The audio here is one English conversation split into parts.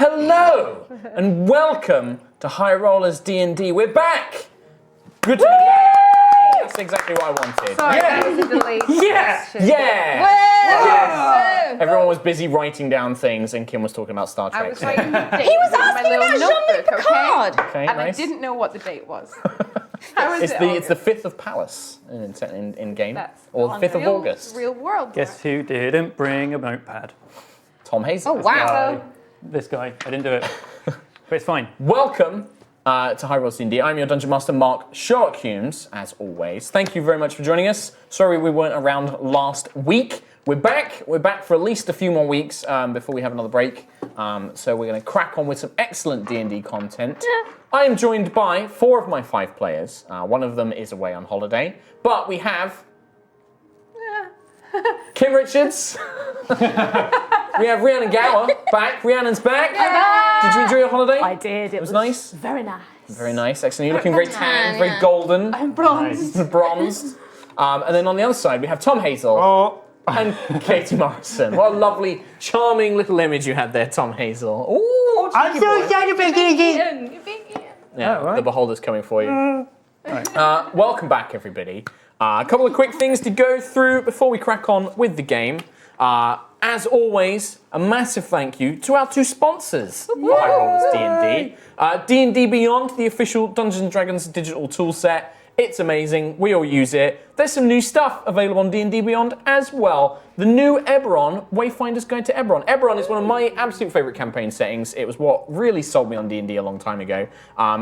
Hello, and welcome to High Rollers D&D. We're back! Good to be back! That's exactly what I wanted. Sorry, that was a delete. Yeah! question. Yeah! Yes. Everyone was busy writing down things, and Kim was talking about Star I Trek. was writing the date He was in my asking little about Jean-Luc notebook, Picard. Okay, and nice. I didn't know what the date was. How is It's it the August? 5th of Palace in game, That's or the 5th of real- August. Real world. Guess who didn't bring a notepad? Tom Hazel. Oh, wow. This guy. I didn't do it. But it's fine. Welcome to High Rollers D&D. I'm your Dungeon Master, Mark Sherlock Humes, as always. Thank you very much for joining us. Sorry we weren't around last week. We're back. We're back for at least a few more weeks before we have another break. So we're going to crack on with some excellent D&D content. I am joined by 4 of my 5 players. One of them is away on holiday. But we have Kim Richards. We have Rhiannon Gower back. Rhiannon's back. Did you enjoy your holiday? I did. It was nice? Very nice. Very nice, excellent. You're looking very tan, Tan, very yeah. golden, I'm bronzed. bronzed. And then on the other side, we have Tom Hazel and Katie Morrison. What a lovely, charming little image you had there, Tom Hazel. Ooh, I'm so excited for You're being yeah, Oh, right. the beholder's coming for you. Welcome back, everybody. A couple of quick things to go through before we crack on with the game. As always, a massive thank you to our 2 sponsors for High Rollers D&D. D&D Beyond, the official Dungeons & Dragons digital toolset. It's amazing. We all use it. There's some new stuff available on D&D Beyond as well. The new Eberron, Wayfinder's Guide to Eberron. Eberron is one of my absolute favourite campaign settings. It was what really sold me on D&D a long time ago.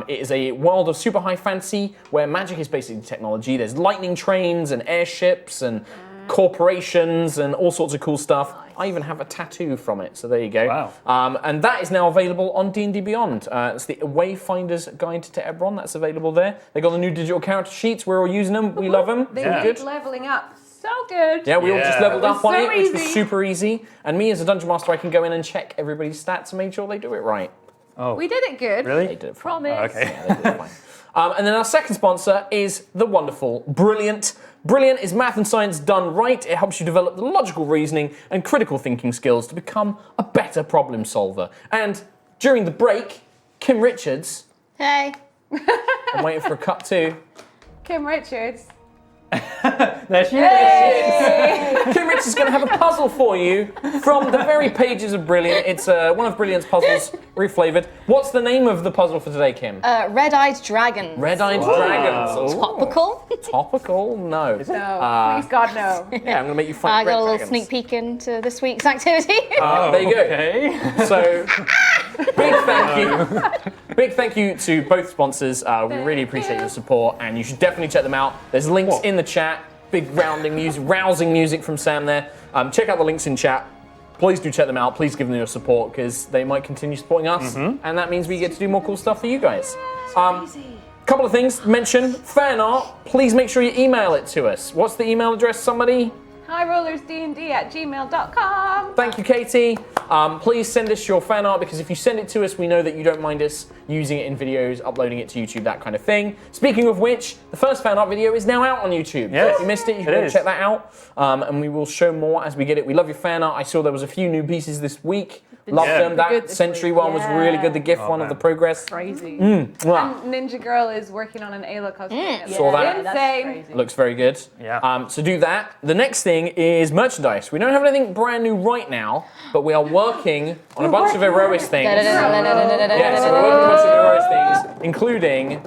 It is a world of super high fantasy where magic is basically technology. There's lightning trains and airships and corporations and all sorts of cool stuff. I even have a tattoo from it, so there you go. Wow. And that is now available on D&D Beyond. It's the Wayfinder's Guide to Eberron. That's available there. They got the new digital character sheets. We're all using them. We love them. They They're keep good. leveling up. So good. Yeah, we all just leveled up on so it, which was easy. super easy. And me as a Dungeon Master, I can go in and check everybody's stats and make sure they do it right. Oh, We did it good. They really? did it fine. Promise. Okay. Yeah, they did it fine. And then our second sponsor is the wonderful Brilliant. Brilliant is math and science done right. It helps you develop the logical reasoning and critical thinking skills to become a better problem solver. And during the break, Kim Richards, Hey. I'm waiting for a cut too. Kim Richards. There she is. Kim Richards is going to have a puzzle for you from the very pages of Brilliant. It's one of Brilliant's puzzles, reflavoured. What's the name of the puzzle for today, Kim? Red-eyed dragons. Red-eyed dragons. Ooh. Topical. Topical? No. No, please God no. Yeah, I'm going to make you I find got red a little dragons. sneak peek into this week's activity. There you go. Okay. So, big thank you to both sponsors. We really appreciate your support, and you should definitely check them out. There's links in the chat. Big rousing music from Sam there. Check out the links in chat. Please do check them out. Please give them your support because they might continue supporting us, and that means we get to do more cool stuff for you guys. Couple of things. Mention fan art. Please make sure you email it to us. What's the email address? Somebody. HighRollersDnd@gmail.com. Thank you, Katie. Please send us your fan art because if you send it to us, we know that you don't mind us using it in videos, uploading it to YouTube, that kind of thing. Speaking of which, the first fan art video is now out on YouTube. Yes, So if you missed it, you can go check that out. And we will show more as we get it. We love your fan art. I saw there was a few new pieces this week. Loved them. good That this Century week. one was really good. The GIF one of man. the progress. Crazy. Mwah. And Ninja Girl is working on an Ayla cosplay. Saw that. Yeah, that's Insane. crazy. Looks very good. Yeah. So do that. The next thing is merchandise. We don't have anything brand new right now, but we are working on a bunch of Aerois things. Yeah, so we're working on a bunch of Aerois things, including...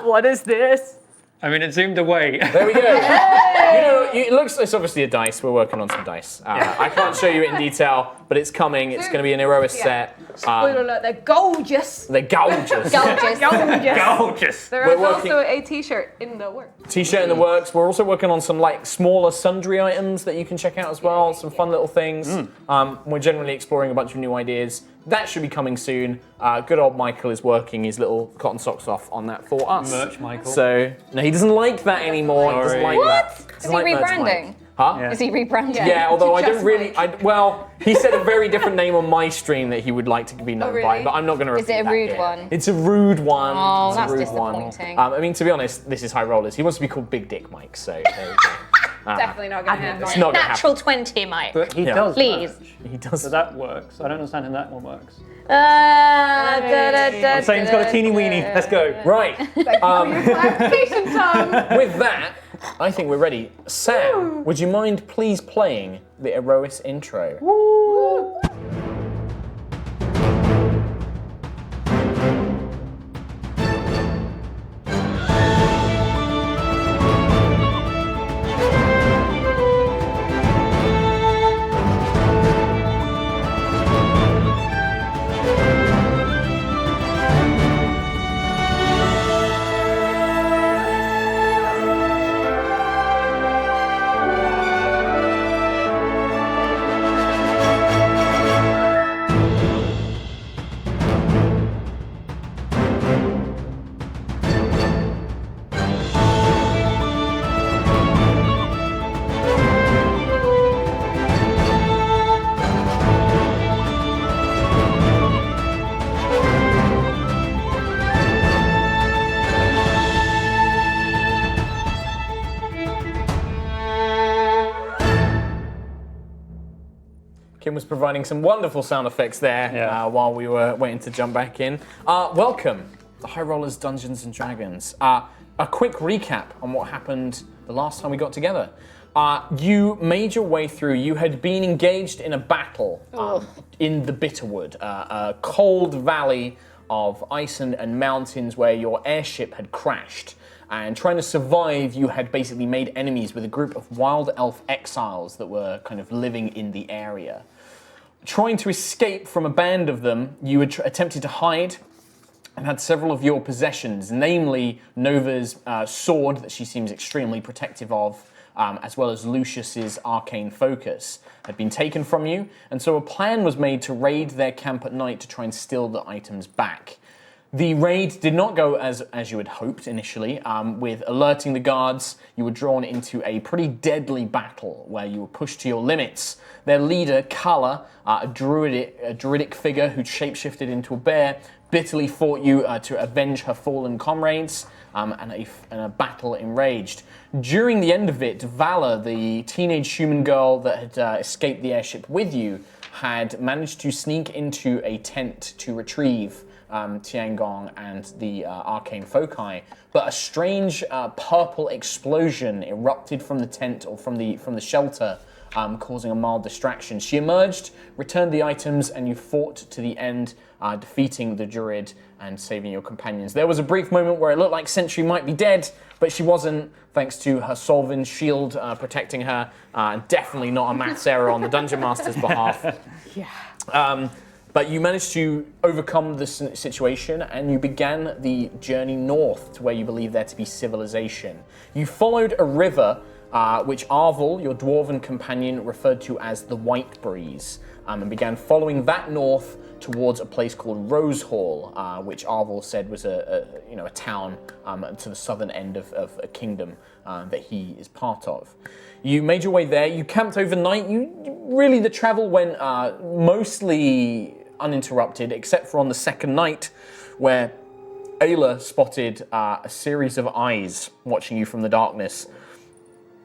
What is this? I mean, it zoomed away. There we go. You know, it looks, it's obviously a dice. We're working on some dice. I can't show you it in detail, but it's coming. It's going to be an Aerois set. Spoiler alert, they're gorgeous. They're gorgeous. Gorgeous. There We're is working- also a t-shirt in the works. T-shirt in the works. We're also working on some like smaller sundry items that you can check out as well. Some fun little things. We're generally exploring a bunch of new ideas. That should be coming soon. Good old Michael is working his little cotton socks off on that for us. Merch, Michael. So no, he doesn't like that anymore. He doesn't like Sorry. that. Is Doesn't he like merch, rebranding? Mike. Huh? Yeah. Is he rebranding? Yeah, although I don't Just really. Mike. Well, he said a very different name on my stream that he would like to be known by, really? but I'm not going to repeat Is it a that rude here. one? It's a rude one. Oh, It's a that's rude one. disappointing. I mean, to be honest, this is High Rollers. He wants to be called Big Dick Mike, so there we go. Definitely not gonna happen. It's not gonna Natural 20, mate. But he Yeah. does. Please. match. He does. So that works. I don't understand how that one works. I'm I'm saying he's got a teeny weeny. Let's go. Right. Clarification time. With that, I think we're ready. Sam, would you mind please playing the Aerois intro? Kim was providing some wonderful sound effects there while we were waiting to jump back in. Welcome to High Rollers Dungeons and Dragons. A quick recap on what happened the last time we got together. You made your way through. You had been engaged in a battle in the Bitterwood, a cold valley of ice and mountains where your airship had crashed. And trying to survive, you had basically made enemies with a group of wild elf exiles that were kind of living in the area. Trying to escape from a band of them, you had attempted to hide and had several of your possessions, namely Nova's sword that she seems extremely protective of, as well as Lucius's arcane focus, had been taken from you, and so a plan was made to raid their camp at night to try and steal the items back. The raid did not go as you had hoped initially. With alerting the guards, you were drawn into a pretty deadly battle where you were pushed to your limits. Their leader, Kala, a druidic figure who shapeshifted into a bear, bitterly fought you to avenge her fallen comrades, and a battle enraged. During the end of it, Vala, the teenage human girl that had escaped the airship with you, had managed to sneak into a tent to retrieve Tiangong and the arcane foci, but a strange purple explosion erupted from the tent or from the shelter, causing a mild distraction. She emerged, returned the items, and you fought to the end, defeating the druid and saving your companions. There was a brief moment where it looked like Sentry might be dead, but she wasn't, thanks to her Solvin shield protecting her, and definitely not a maths error on the Dungeon Master's behalf. But you managed to overcome the situation, and you began the journey north to where you believe there to be civilization. You followed a river, which Arvel, your dwarven companion, referred to as the Whitebreeze, and began following that north towards a place called Rose Hall, which Arvel said was a town to the southern end of a kingdom that he is part of. You made your way there. You camped overnight. The travel went mostly uninterrupted, except for on the second night, where Ayla spotted a series of eyes watching you from the darkness,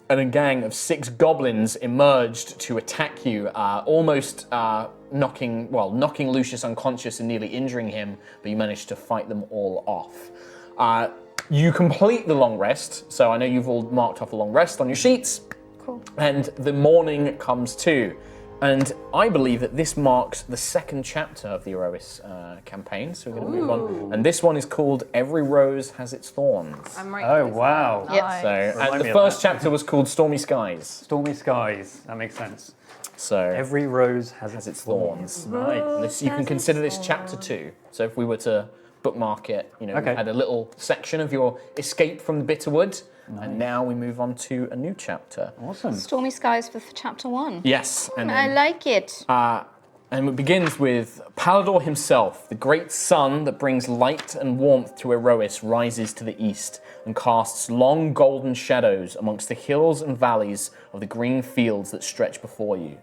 and a gang of 6 goblins emerged to attack you, almost knocking Lucius unconscious and nearly injuring him, but you managed to fight them all off. You complete the long rest, so I know you've all marked off a long rest on your sheets. Cool. And the morning comes too. And I believe that this marks the second chapter of the Aerois campaign, so we're going to move on. And this one is called Every Rose Has Its Thorns. I'm right. Oh, wow. Yep. So, and the first chapter was called Stormy Skies. Stormy skies. That makes sense. So Every rose has its thorns. Right. This, you can consider this chapter 2. So if we were to bookmark it, we had a little section of your escape from the Bitterwood. And now we move on to a new chapter. Awesome. Stormy Skies for chapter 1. Yes. And I like it. And it begins with Palidor himself, the great sun that brings light and warmth to Aerois, rises to the east and casts long golden shadows amongst the hills and valleys of the green fields that stretch before you.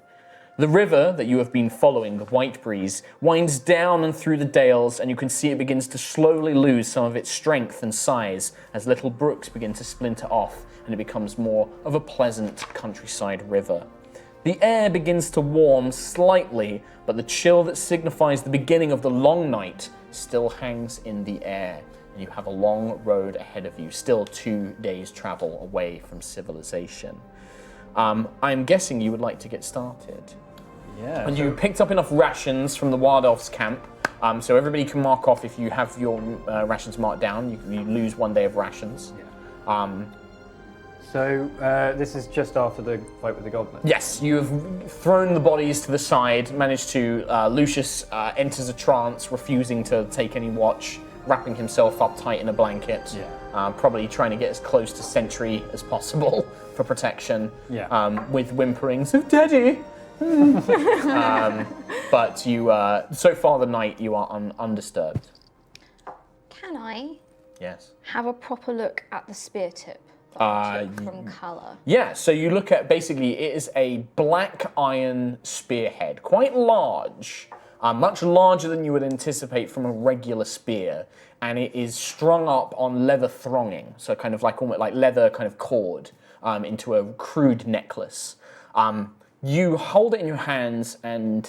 The river that you have been following, the Whitebreeze, winds down and through the dales, and you can see it begins to slowly lose some of its strength and size as little brooks begin to splinter off, and it becomes more of a pleasant countryside river. The air begins to warm slightly, but the chill that signifies the beginning of the long night still hangs in the air, and you have a long road ahead of you, still 2 days' travel away from civilization. I'm guessing you would like to get started. Yeah. And you picked up enough rations from the Wild Elves camp, so everybody can mark off if you have your rations marked down. You lose 1 day of rations. Yeah. So this is just after the fight with the goblin. Yes, you have thrown the bodies to the side, managed to... Lucius enters a trance, refusing to take any watch, wrapping himself up tight in a blanket, probably trying to get as close to Sentry as possible for protection, with whimperings of Daddy! But you, so far the night, you are undisturbed. Can I Yes. have a proper look at the spear tip that I took from colour? Yeah, so you look at, basically, it is a black iron spearhead, quite large, much larger than you would anticipate from a regular spear, and it is strung up on leather thronging, so kind of like almost like leather kind of cord into a crude necklace. You hold it in your hands, and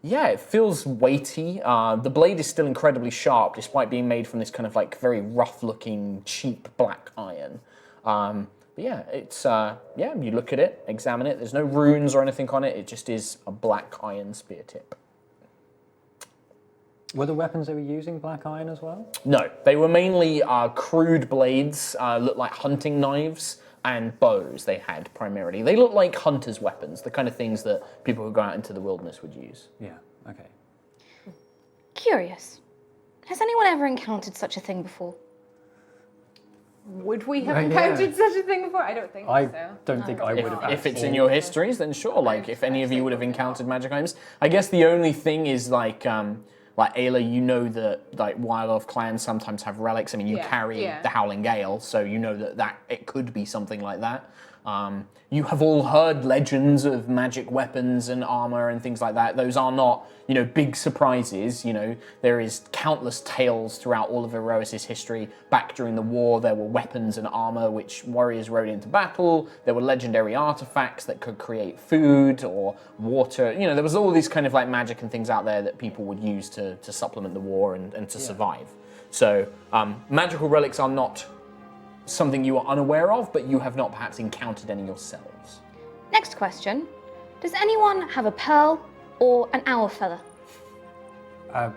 yeah, it feels weighty. The blade is still incredibly sharp, despite being made from this kind of like very rough-looking, cheap black iron. But yeah, it's you look at it, examine it. There's no runes or anything on it. It just is a black iron spear tip. Were the weapons they were using black iron as well? No, they were mainly crude blades, looked like hunting knives, and bows they had primarily. They look like hunters' weapons, the kind of things that people who go out into the wilderness would use. Yeah, okay. Curious. Has anyone ever encountered such a thing before? Would we have Yeah. encountered such a thing before? I don't think I so. don't think I would have. If it's in your histories, then sure. Like, if any of you would have encountered magic items, I guess the only thing is like Ayla, you know that like wild elf clans sometimes have relics. I mean, you carry the Howling Gale, so you know that it could be something like that. You have all heard legends of magic weapons and armor and things like that. Those are not, big surprises. There is countless tales throughout all of Aerois' history. Back during the war, there were weapons and armor which warriors rode into battle. There were legendary artifacts that could create food or water. There was all these kind of like magic and things out there that people would use to supplement the war and to survive. So magical relics are not something you are unaware of, but you have not perhaps encountered any yourselves. Next question. Does anyone have a pearl or an owl feather? A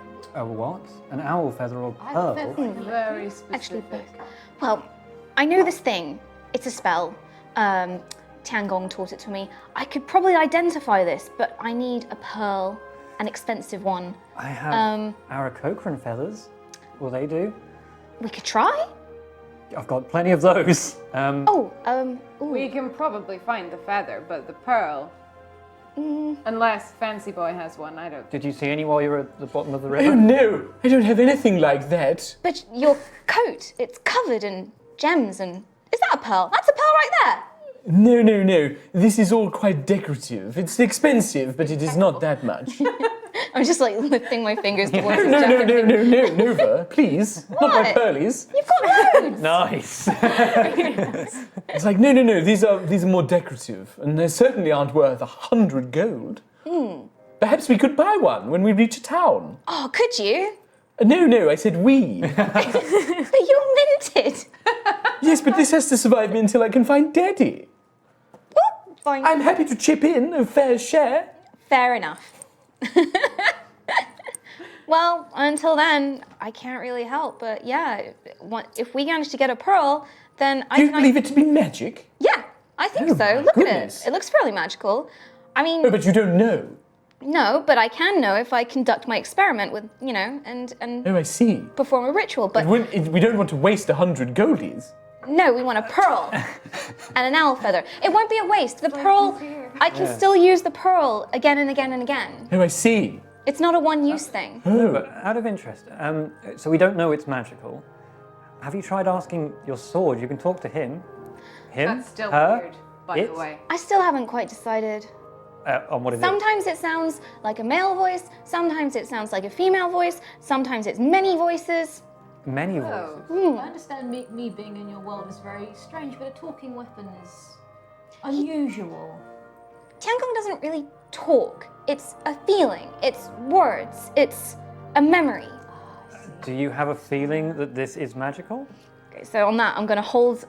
what? An owl feather or pearl? Very specific. Actually, both. Well, I know this thing. It's a spell. Tiangong taught it to me. I could probably identify this, but I need a pearl, an expensive one. I have Aarakocra feathers. Will they do? We could try? I've got plenty of those. We can probably find the feather, but the pearl, unless Fancy Boy has one, I don't. Did you see any while you were at the bottom of the Oh river? no, I don't have anything like that. But your coat, it's covered in gems and... Is that a pearl? That's a pearl right there! No. This is all quite decorative. It's expensive, but it is not that much. I'm just like lifting my fingers towards his No, jacket. Nova, please. Not my What? pearlies. You've got loads! Nice. It's like, no, these are more decorative, and they certainly aren't worth 100 gold. Perhaps we could buy one when we reach a town. Oh, could you? No, I said we. But you're minted! Yes, but this has to survive me until I can find Daddy. Oh, fine. I'm happy to chip in a fair share. Fair enough. Well, until then, I can't really help, but yeah, if we manage to get a pearl, then I Do you can... believe it to be magic? Yeah, I think Oh, so. my Look goodness. at it. It looks fairly magical. I mean, Oh, but you don't know. no, but I can know if I conduct my experiment with, and Oh, I see. perform a ritual. But We don't want to waste 100 goldies. no, we want a pearl and an owl feather. It won't be a waste. The pearl, I can still use the pearl again and again and again. Oh, I see. It's not a one-use thing. But out of interest, so we don't know it's magical. Have you tried asking your sword? You can talk to him. Him? That's still her, weird, by it? the way. I still haven't quite decided. on what it is? Sometimes it sounds like a male voice, sometimes it sounds like a female voice, sometimes it's many voices. Many voices. I understand me being in your world is very strange, but a talking weapon is unusual. Tiangong doesn't really talk. It's a feeling, it's words, it's a memory. Do you have a feeling that this is magical? Okay, so on that, I'm gonna hold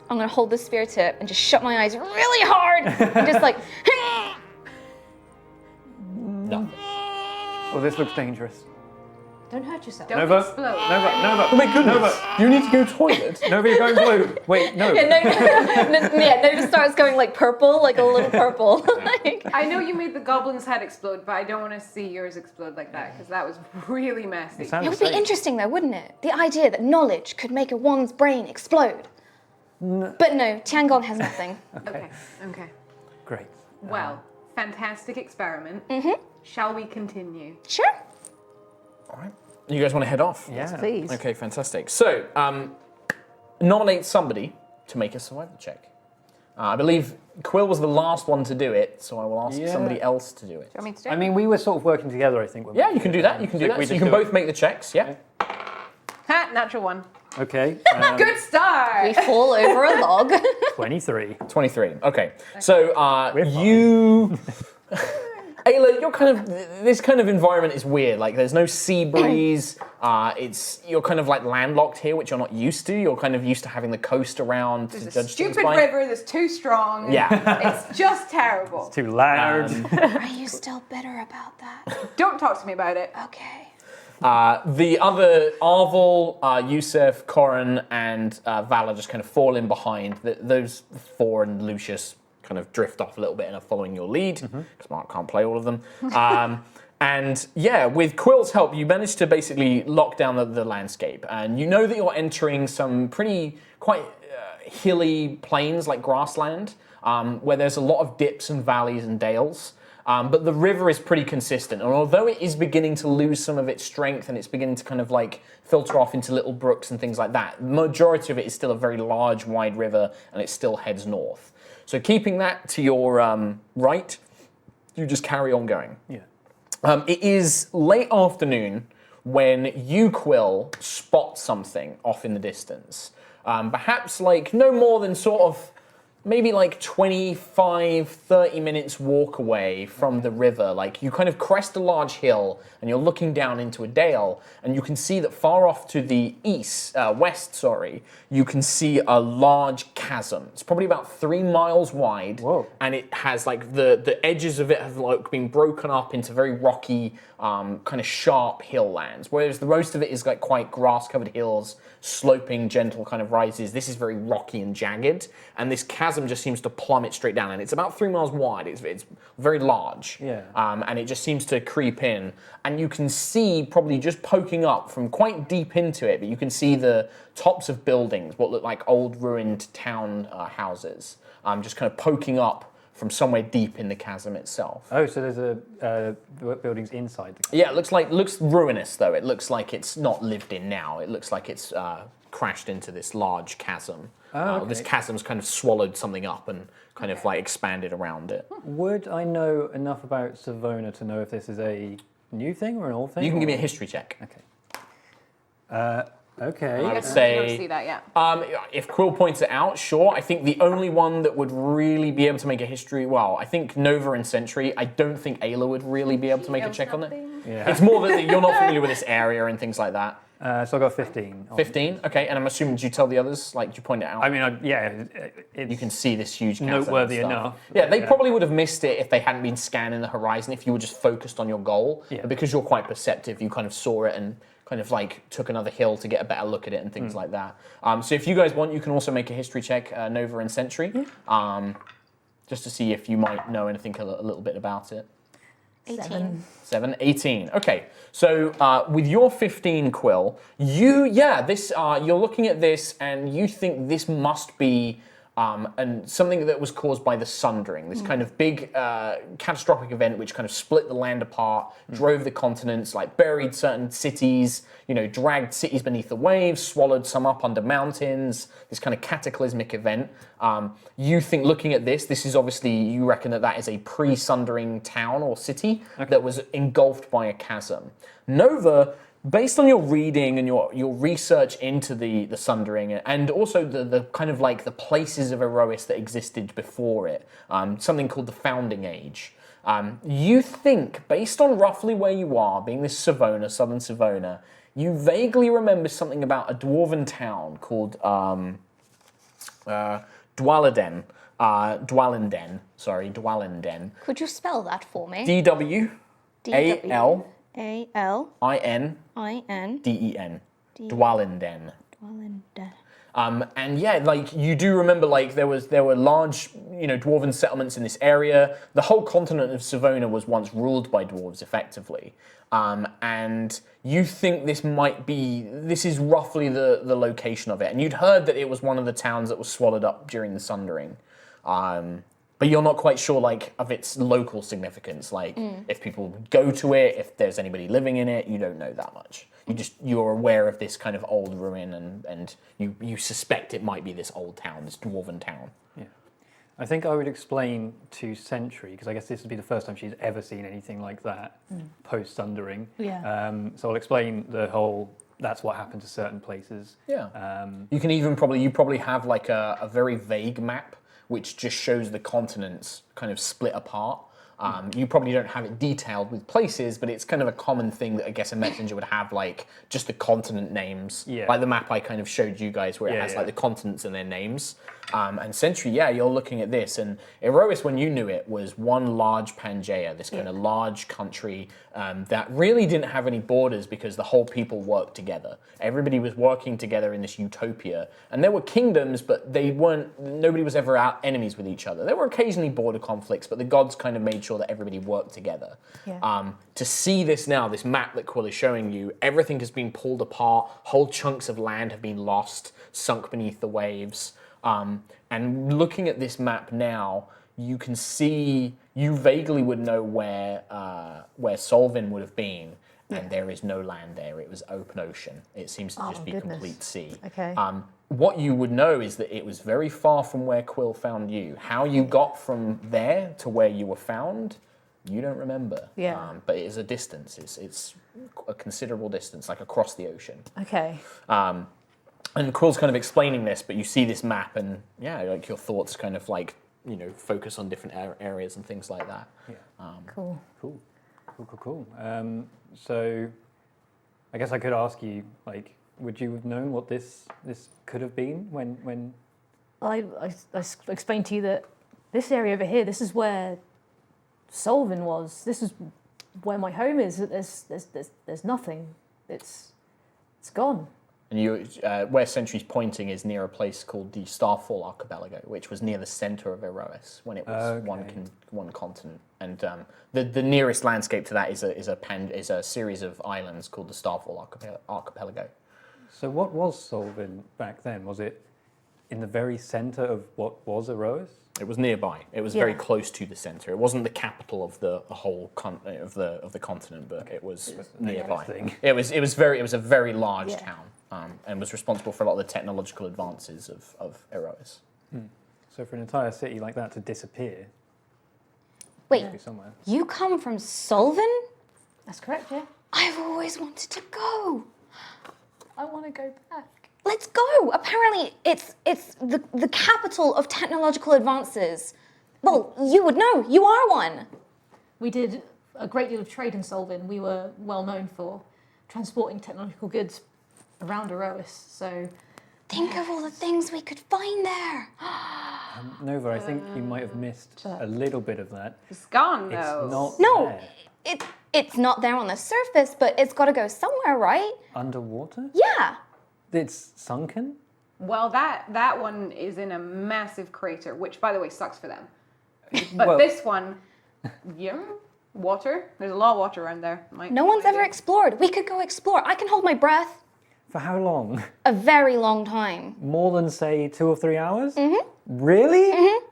the spear tip and just shut my eyes really hard and just like. No. Well, this looks dangerous. Don't hurt yourself. Don't Nova, explode. Nova. Oh my goodness. Nova. You need to go to the toilet. Nova, you're going blue. Wait, no. Nova starts going like purple, like a little purple. Like, I know you made the goblin's head explode, but I don't want to see yours explode like that because that was really messy. It sounds it would be safe. interesting though, wouldn't it? The idea that knowledge could make a one's brain explode. But no, Tiangong has nothing. Okay. Great. Well, fantastic experiment. Shall we continue? Sure. All right. You guys want to head off? Yeah. Please. Okay, fantastic. So, nominate somebody to make a survival check. I believe Quill was the last one to do it, so I will ask Yeah. somebody else to do it. Do you want me to do I it? mean, we were sort of working together, I think. When Yeah, we you can do that. You can do So that. we So you just can do both make the checks. Yeah. Ha! Natural one. Okay. Good start. We fall over a log. 23. 23. Okay. So We're you. Ayla, you're kind of this kind of environment is weird. Like there's no sea breeze. You're kind of like landlocked here, which you're not used to. You're kind of used to having the coast around to There's a judge things stupid by. river that's too strong. Yeah. It's just terrible. Too loud. Are you still bitter about that? Don't talk to me about it. Okay. The other Arvel, Yusef, Corin, and Vala just kind of fall in behind. Those four and Lucius kind of drift off a little bit and are following your lead because Mark can't play all of them. And yeah, with Quill's help, you managed to basically lock down the landscape, and you know that you're entering some quite hilly plains like grassland, where there's a lot of dips and valleys and dales. But the river is pretty consistent, and although it is beginning to lose some of its strength and it's beginning to kind of like filter off into little brooks and things like that, the majority of it is still a very large, wide river, and it still heads north. So keeping that to your right, you just carry on going. Yeah. It is late afternoon when you, Quill, spot something off in the distance. Perhaps like no more than sort of maybe like 25, 30 minutes walk away from the river. Like you kind of crest a large hill and you're looking down into a dale, and you can see that far off to the west, you can see a large chasm. It's probably about 3 miles wide. Whoa. And it has like the edges of it have like been broken up into very rocky, kind of sharp hill lands, whereas the most of it is like quite grass-covered hills, sloping, gentle kind of rises. This is very rocky and jagged, and this chasm just seems to plummet straight down, and it's about 3 miles wide. It's very large, Yeah. and it just seems to creep in, and you can see probably just poking up from quite deep into it, but you can see the tops of buildings, what look like old ruined town houses, just kind of poking up from somewhere deep in the chasm itself. Oh, so there's a buildings inside the. Yeah, it looks ruinous though. It looks like it's not lived in now. It looks like it's crashed into this large chasm. Okay. This chasm's kind of swallowed something up and kind of like expanded around it. Would I know enough about Savona to know if this is a new thing or an old thing? You can or- give me a history check. Okay. Okay. I would You don't say, see that yet. if Quill points it out, sure. I think the only one that would really be able to make a history, well, I think Nova and Sentry. I don't think Ayla would really be able to make a check on it. Yeah. It's more that you're not familiar with this area and things like that. So I got 15. 15, okay. And I'm assuming, did you tell the others? Like, did you point it out? I mean, it's You can see this huge chasm and noteworthy stuff. enough. Yeah, they Yeah. probably would have missed it if they hadn't been scanning the horizon, if you were just focused on your goal. Yeah. But because you're quite perceptive, you kind of saw it and kind of like took another hill to get a better look at it and things like that. So if you guys want, you can also make a history check, Nova and Sentry, just to see if you might know anything a little bit about it. 18. 18. Okay, so with your 15, Quill, you're looking at this and you think this must be and something that was caused by the Sundering, this kind of big catastrophic event which kind of split the land apart, drove the continents, like buried certain cities, dragged cities beneath the waves, swallowed some up under mountains, this kind of cataclysmic event. You think, looking at this is obviously, you reckon that is a pre-Sundering town or city that was engulfed by a chasm. Nova, based on your reading and your research into the Sundering, and also the kind of like the places of Aerois that existed before it, something called the Founding Age, you think, based on roughly where you are, being this Savona, southern Savona, you vaguely remember something about a dwarven town called Dwalin Den. Dwalin Den. Could you spell that for me? D-W-A-L A-L-I-N I-N-D-E-N. Dwalin Den. Dwalin Den. And yeah, like you do remember, like there were large, dwarven settlements in this area. The whole continent of Savona was once ruled by dwarves, effectively. And you think this is roughly the location of it. And you'd heard that it was one of the towns that was swallowed up during the Sundering. But you're not quite sure, like, of its local significance. Like, if people go to it, if there's anybody living in it, you don't know that much. You're aware of this kind of old ruin, and you suspect it might be this old town, this dwarven town. Yeah. I think I would explain to Sentry, because I guess this would be the first time she's ever seen anything like that post-Sundering. Yeah. So I'll explain the whole, that's what happened to certain places. Yeah. You can even probably have like a very vague map which just shows the continents kind of split apart. You probably don't have it detailed with places, but it's kind of a common thing that I guess a messenger would have, like just the continent names. Yeah. Like the map I kind of showed you guys where it has like the continents and their names. And Sentry, you're looking at this, and Aerois, when you knew it, was one large Pangaea, this kind of large country that really didn't have any borders because the whole people worked together. Everybody was working together in this utopia, and there were kingdoms, but nobody was ever out enemies with each other. There were occasionally border conflicts, but the gods kind of made sure that everybody worked together. Yeah. To see this now, this map that Quill is showing you, everything has been pulled apart, whole chunks of land have been lost, sunk beneath the waves. And looking at this map now, you can see, you vaguely would know where Solvin would have been, and there is no land there. It was open ocean. It seems to just be complete sea. Okay. What you would know is that it was very far from where Quill found you. How you got from there to where you were found, you don't remember. Yeah. But it is a distance. It's a considerable distance, like across the ocean. Okay. And Quill's kind of explaining this, but you see this map, and like your thoughts kind of like focus on different areas and things like that. Yeah. Cool. Cool. So, I guess I could ask you, like, would you have known what this could have been when? I explained to you that this area over here, this is where Solvin was. This is where my home is. There's nothing. It's gone. And you, where Sentry's pointing is near a place called the Starfall Archipelago, which was near the center of Aerois when it was one continent. And the nearest landscape to that is a series of islands called the Starfall Archipelago. So what was Solvin back then? Was it in the very center of what was Aerois? It was nearby. It was very close to the center. It wasn't the capital of the whole of the continent, but it was nearby. It was a very large town, and was responsible for a lot of the technological advances of Aerois. So for an entire city like that to disappear, Wait, be somewhere. you come from Solvin? That's correct, yeah. I've always wanted to go. I want to go back. Let's go. Apparently, it's the capital of technological advances. Well, you would know. You are one. We did a great deal of trade in Solvin. We were well known for transporting technological goods around Aerois, so... Think of all the things we could find there. Nova, I think you might have missed a little bit of that. It's gone, It's though. not there. It's not there on the surface, but it's got to go somewhere, right? Underwater? Yeah. It's sunken? Well, that one is in a massive crater, which, by the way, sucks for them. But Well- this one, water. There's a lot of water around there. No one's ever explored. We could go explore. I can hold my breath. For how long? A very long time. More than, say, 2 or 3 hours? Mm-hmm. Really? Mm-hmm.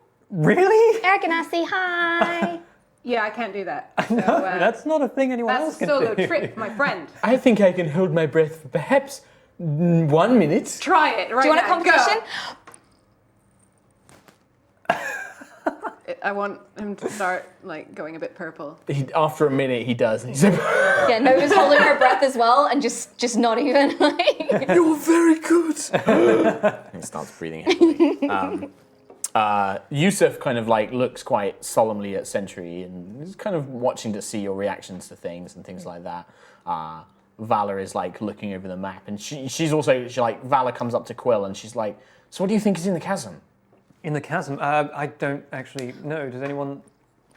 Really? Eric Ganassi, hi. Yeah, I can't do that. No, that's not a thing anyone That's else a can solo do. trip, my friend. I think I can hold my breath for perhaps 1 minute. Try it right now. Do you want a competition? I want him to start like going a bit purple. After a minute, he does. And he's like, Yeah, Nova's holding her breath as well and just not even like. "You're very good." He starts breathing heavily. Yusuf kind of like looks quite solemnly at Sentry and is kind of watching to see your reactions to things and things like that. Valor is like looking over the map, and she's also Valor comes up to Quill and she's like, "So what do you think is in the chasm?" In the chasm? I don't actually know. Does anyone...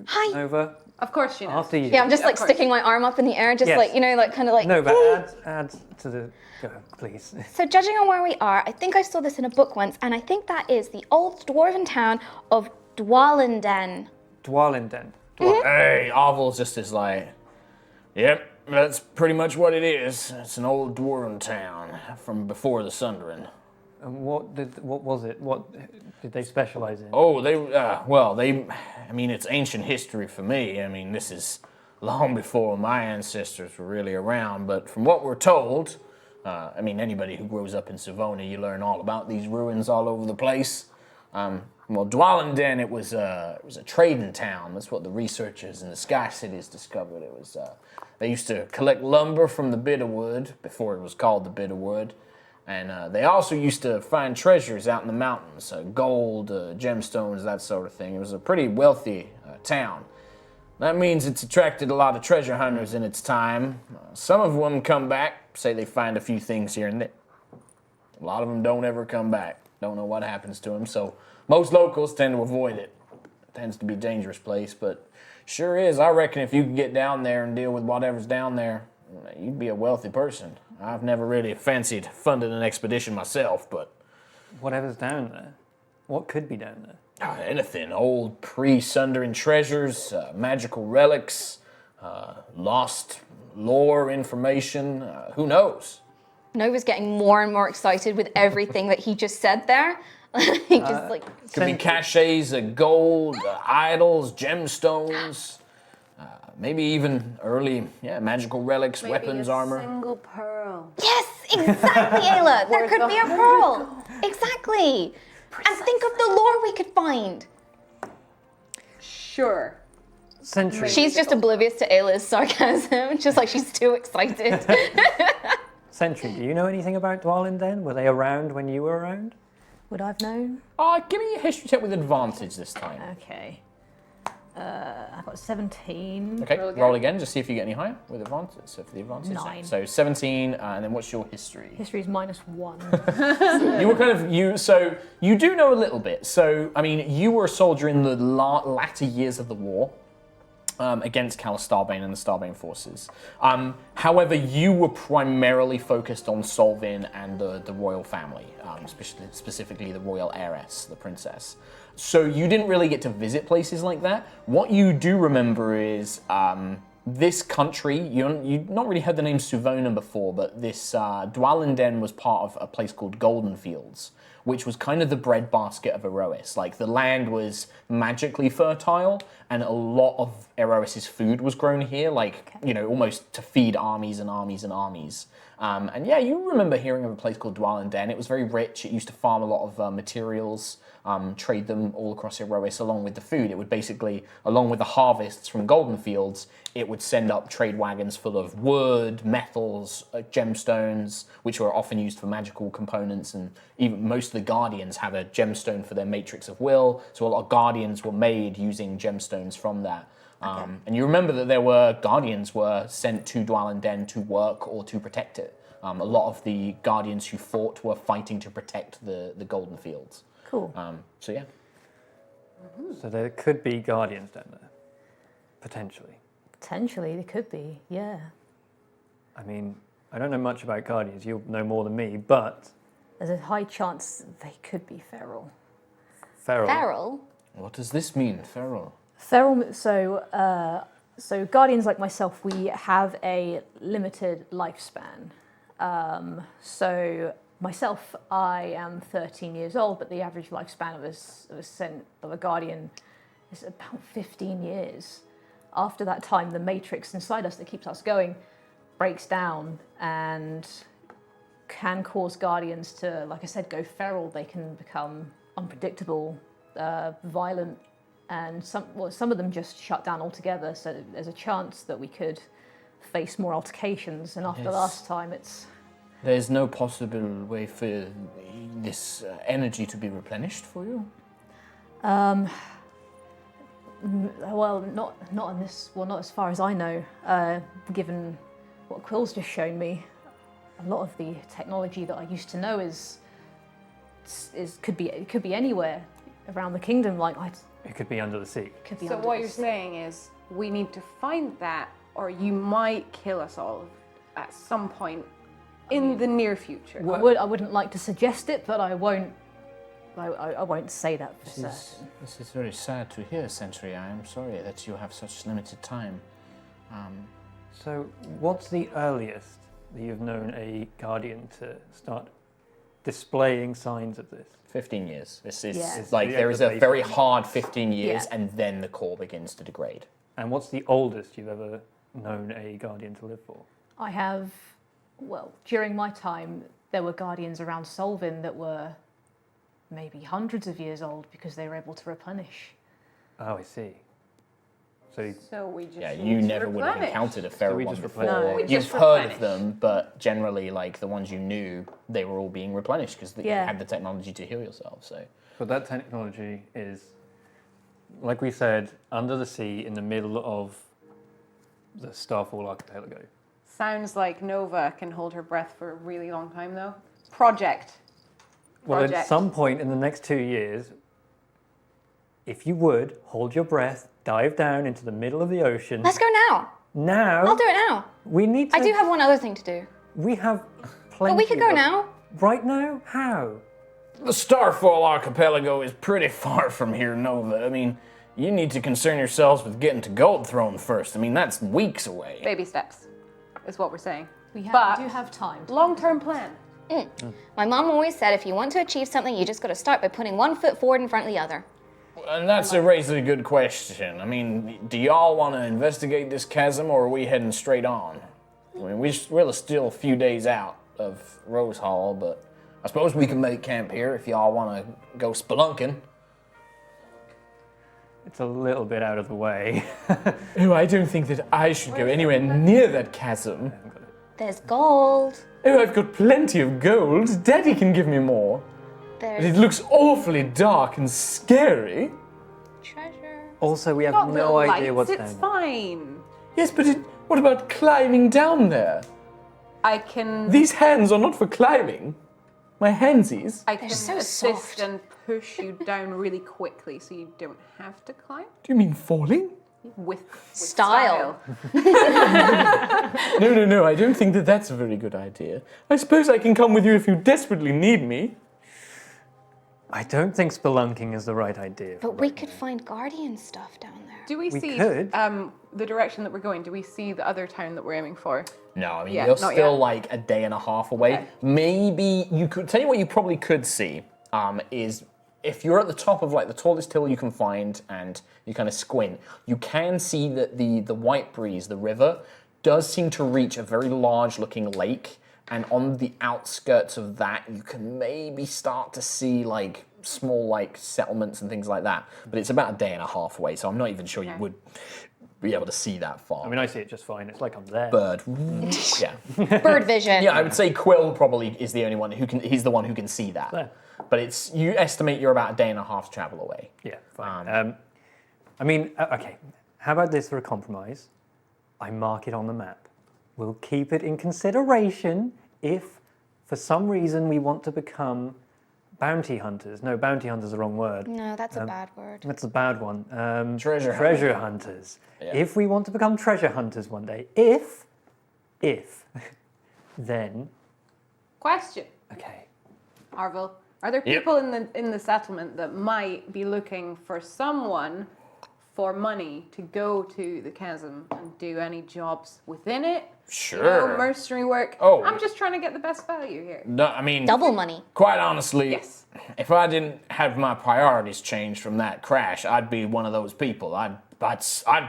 Hi. Nova? Of course she knows. After you. Yeah, I'm just like Of course. sticking my arm up in the air, just Yes. like, you know, like kind of like. Nova, add to the... Go, please. So judging on where we are, I think I saw this in a book once, and I think that is the old dwarven town of Dwalin Den. Dwalin Den. Hey, Arvel's just is like, "Yep, that's pretty much what it is. It's an old dwarven town from before the Sundering." And what was it? What did they specialize in? Oh, I mean, it's ancient history for me. I mean, this is long before my ancestors were really around, but from what we're told, I mean, anybody who grows up in Savona, you learn all about these ruins all over the place. Well, Dwalin Den, it was a trading town. That's what the researchers in the Sky Cities discovered. It was, they used to collect lumber from the Bitterwood, before it was called the Bitterwood. And they also used to find treasures out in the mountains, gold, gemstones, that sort of thing. It was a pretty wealthy town. That means it's attracted a lot of treasure hunters in its time. Some of them come back, say they find a few things here and there. A lot of them don't ever come back. Don't know what happens to them, so most locals tend to avoid it. It tends to be a dangerous place, but sure is. I reckon if you could get down there and deal with whatever's down there, you'd be a wealthy person. I've never really fancied funding an expedition myself, but... Whatever's down there. What could be down there? Anything. Old pre-Sundering treasures, magical relics, lost lore information, who knows? Nova's getting more and more excited with everything that he just said there. He just like. Could be caches of gold, idols, gemstones, maybe even early, magical relics, Maybe weapons, a armor. single pearl. Yes, exactly, Ayla. There could be a pearl. Exactly. And think of the lore we could find. Sure. Sentry. She's just oblivious to Ayla's sarcasm, just like she's too excited. Sentry, do you know anything about Dwalin Den? Were they around when you were around? Would I have known? Give me a history check with advantage this time. Okay. I got 17. Okay, Roll again. roll again, just see if you get any higher with advantage. So for the advantage. 9. So 17, and then what's your history? History is -1. You were so you do know a little bit. So, I mean, you were a soldier in the latter years of the war against Callus Starbane and the Starbane forces. However, you were primarily focused on Solvin and the royal family, specifically the royal heiress, the princess. So you didn't really get to visit places like that. What you do remember is this country, you've not really heard the name Suvona before, but this Dwalin Den was part of a place called Golden Fields, which was kind of the breadbasket of Aerois. Like, the land was magically fertile, and a lot of Aerois' food was grown here, like, you know, almost to feed armies and armies and armies. And yeah, you remember hearing of a place called Dwalin Den. It was very rich. It used to farm a lot of materials, trade them all across Aerois along with the food. It would basically, along with the harvests from Golden Fields, it would send up trade wagons full of wood, metals, gemstones, which were often used for magical components, and even most of the Guardians have a gemstone for their Matrix of Will, so a lot of Guardians were made using gemstones from that. And you remember that there were Guardians were sent to Dwalin Den to work or to protect it. A lot of the Guardians who fought were fighting to protect the Golden Fields. Cool. So yeah. So there could be Guardians down there. Potentially. Potentially, they could be, yeah. I mean, I don't know much about Guardians. You'll know more than me, but... There's a high chance they could be feral. Feral. Feral? What does this mean, feral? Feral, so Guardians like myself, we have a limited lifespan. So myself, I am 13 years old, but the average lifespan of a guardian is about 15 years. After that time, the matrix inside us that keeps us going breaks down and can cause guardians to, like I said, go feral. They can become unpredictable, violent, and some of them just shut down altogether. So there's a chance that we could face more altercations. And after last time, There's no possible way for this energy to be replenished for you? Well, not in this. Well, not as far as I know. Given what Quill's just shown me, a lot of the technology that I used to know could be anywhere around the kingdom. It could be under the sea. Could be. So under what the you're sea. saying is we need to find that, or you might kill us all at some point in the near future. I wouldn't like to suggest it, but I won't. I won't say that for certain. This is very sad to hear, Sentry. I am sorry that you have such limited time. So, what's the earliest that you've known a guardian to start displaying signs of this? 15 years. This is Yeah. like The there is a baseline. very hard 15 years, Yeah. and then the core begins to degrade. And what's the oldest you've ever known a guardian to live for? I have. Well, during my time, there were guardians around Solvin that were maybe hundreds of years old because they were able to replenish. Oh, I see. So, So we just Yeah, need you to never would have replenish. encountered a feral we one just before. replenish? No, we You've just heard of replenish. them, but generally, like the ones you knew, they were all being replenished because you Yeah. had the technology to heal yourself. So but that technology is, like we said, under the sea in the middle of the Starfall Archipelago. Sounds like Nova can hold her breath for a really long time, though. Project. Well, at Project. some point in the next 2 years, if you would, hold your breath, dive down into the middle of the ocean. Let's go now. Now, I'll do it now. we need to... I do have one other thing to do. We have plenty But we could go of- now. Right now? How? the Starfall Archipelago is pretty far from here, Nova. I mean, you need to concern yourselves with getting to Gold Throne first. I mean, that's weeks away. Baby steps, is what we're saying. We But- do have time. Long-term plan. My mom always said if you want to achieve something, you just got to start by putting one foot forward in front of the other. And that's a really good question. I mean, do y'all want to investigate this chasm, or are we heading straight on? I mean, we're still a few days out of Rose Hall, but I suppose we can make camp here if y'all want to go spelunking. It's a little bit out of the way. Oh, I don't think that I should go anywhere near that chasm. There's gold. Oh, I've got plenty of gold. Daddy can give me more. But it There's looks awfully dark and scary. treasure. Also, we have Got no little idea lights, what's it's down there. fine. Yes, but what about climbing down there? I can These hands are not for climbing. My handsies. I can so assist soft. and push you down really quickly so you don't have to climb Do you mean falling? with Style. No, I don't think that that's a very good idea. I suppose I can come with you if you desperately need me. I don't think spelunking is the right idea. But we could find guardian stuff down there. Do we We see could. The direction that we're going? Do we see the other town that we're aiming for? No, I mean, Yeah, you're not still yet. like a day and a half away. Okay. Maybe you could, tell you what you probably could see is if you're at the top of like the tallest hill you can find and you kind of squint, you can see that the Whitebreeze, the river, does seem to reach a very large looking lake. And on the outskirts of that, you can maybe start to see like small like settlements and things like that. But it's about a day and a half away, so I'm not even sure you would be able to see that far. I mean, I see it just fine. It's like I'm there. Bird. Yeah. Bird vision. Yeah, I would say Quill probably is the only one who can. He's the one who can see that. Yeah. But it's you estimate you're about a day and a half travel away. Yeah, fine. I mean, okay. How about this for a compromise? I mark it on the map. We'll keep it in consideration if, for some reason, we want to become bounty hunters. No, bounty hunters is the wrong word. No, that's a bad word. That's a bad one. Treasure hunters. Yeah. If we want to become treasure hunters one day, if, then, Question, okay. Arvil. Are there people in the settlement that might be looking for someone for money to go to the chasm and do any jobs within it. Sure. You know, mercenary work. Oh. I'm just trying to get the best value here. No, I mean, Double money. quite honestly, Yes. if I didn't have my priorities changed from that crash, I'd be one of those people. I'd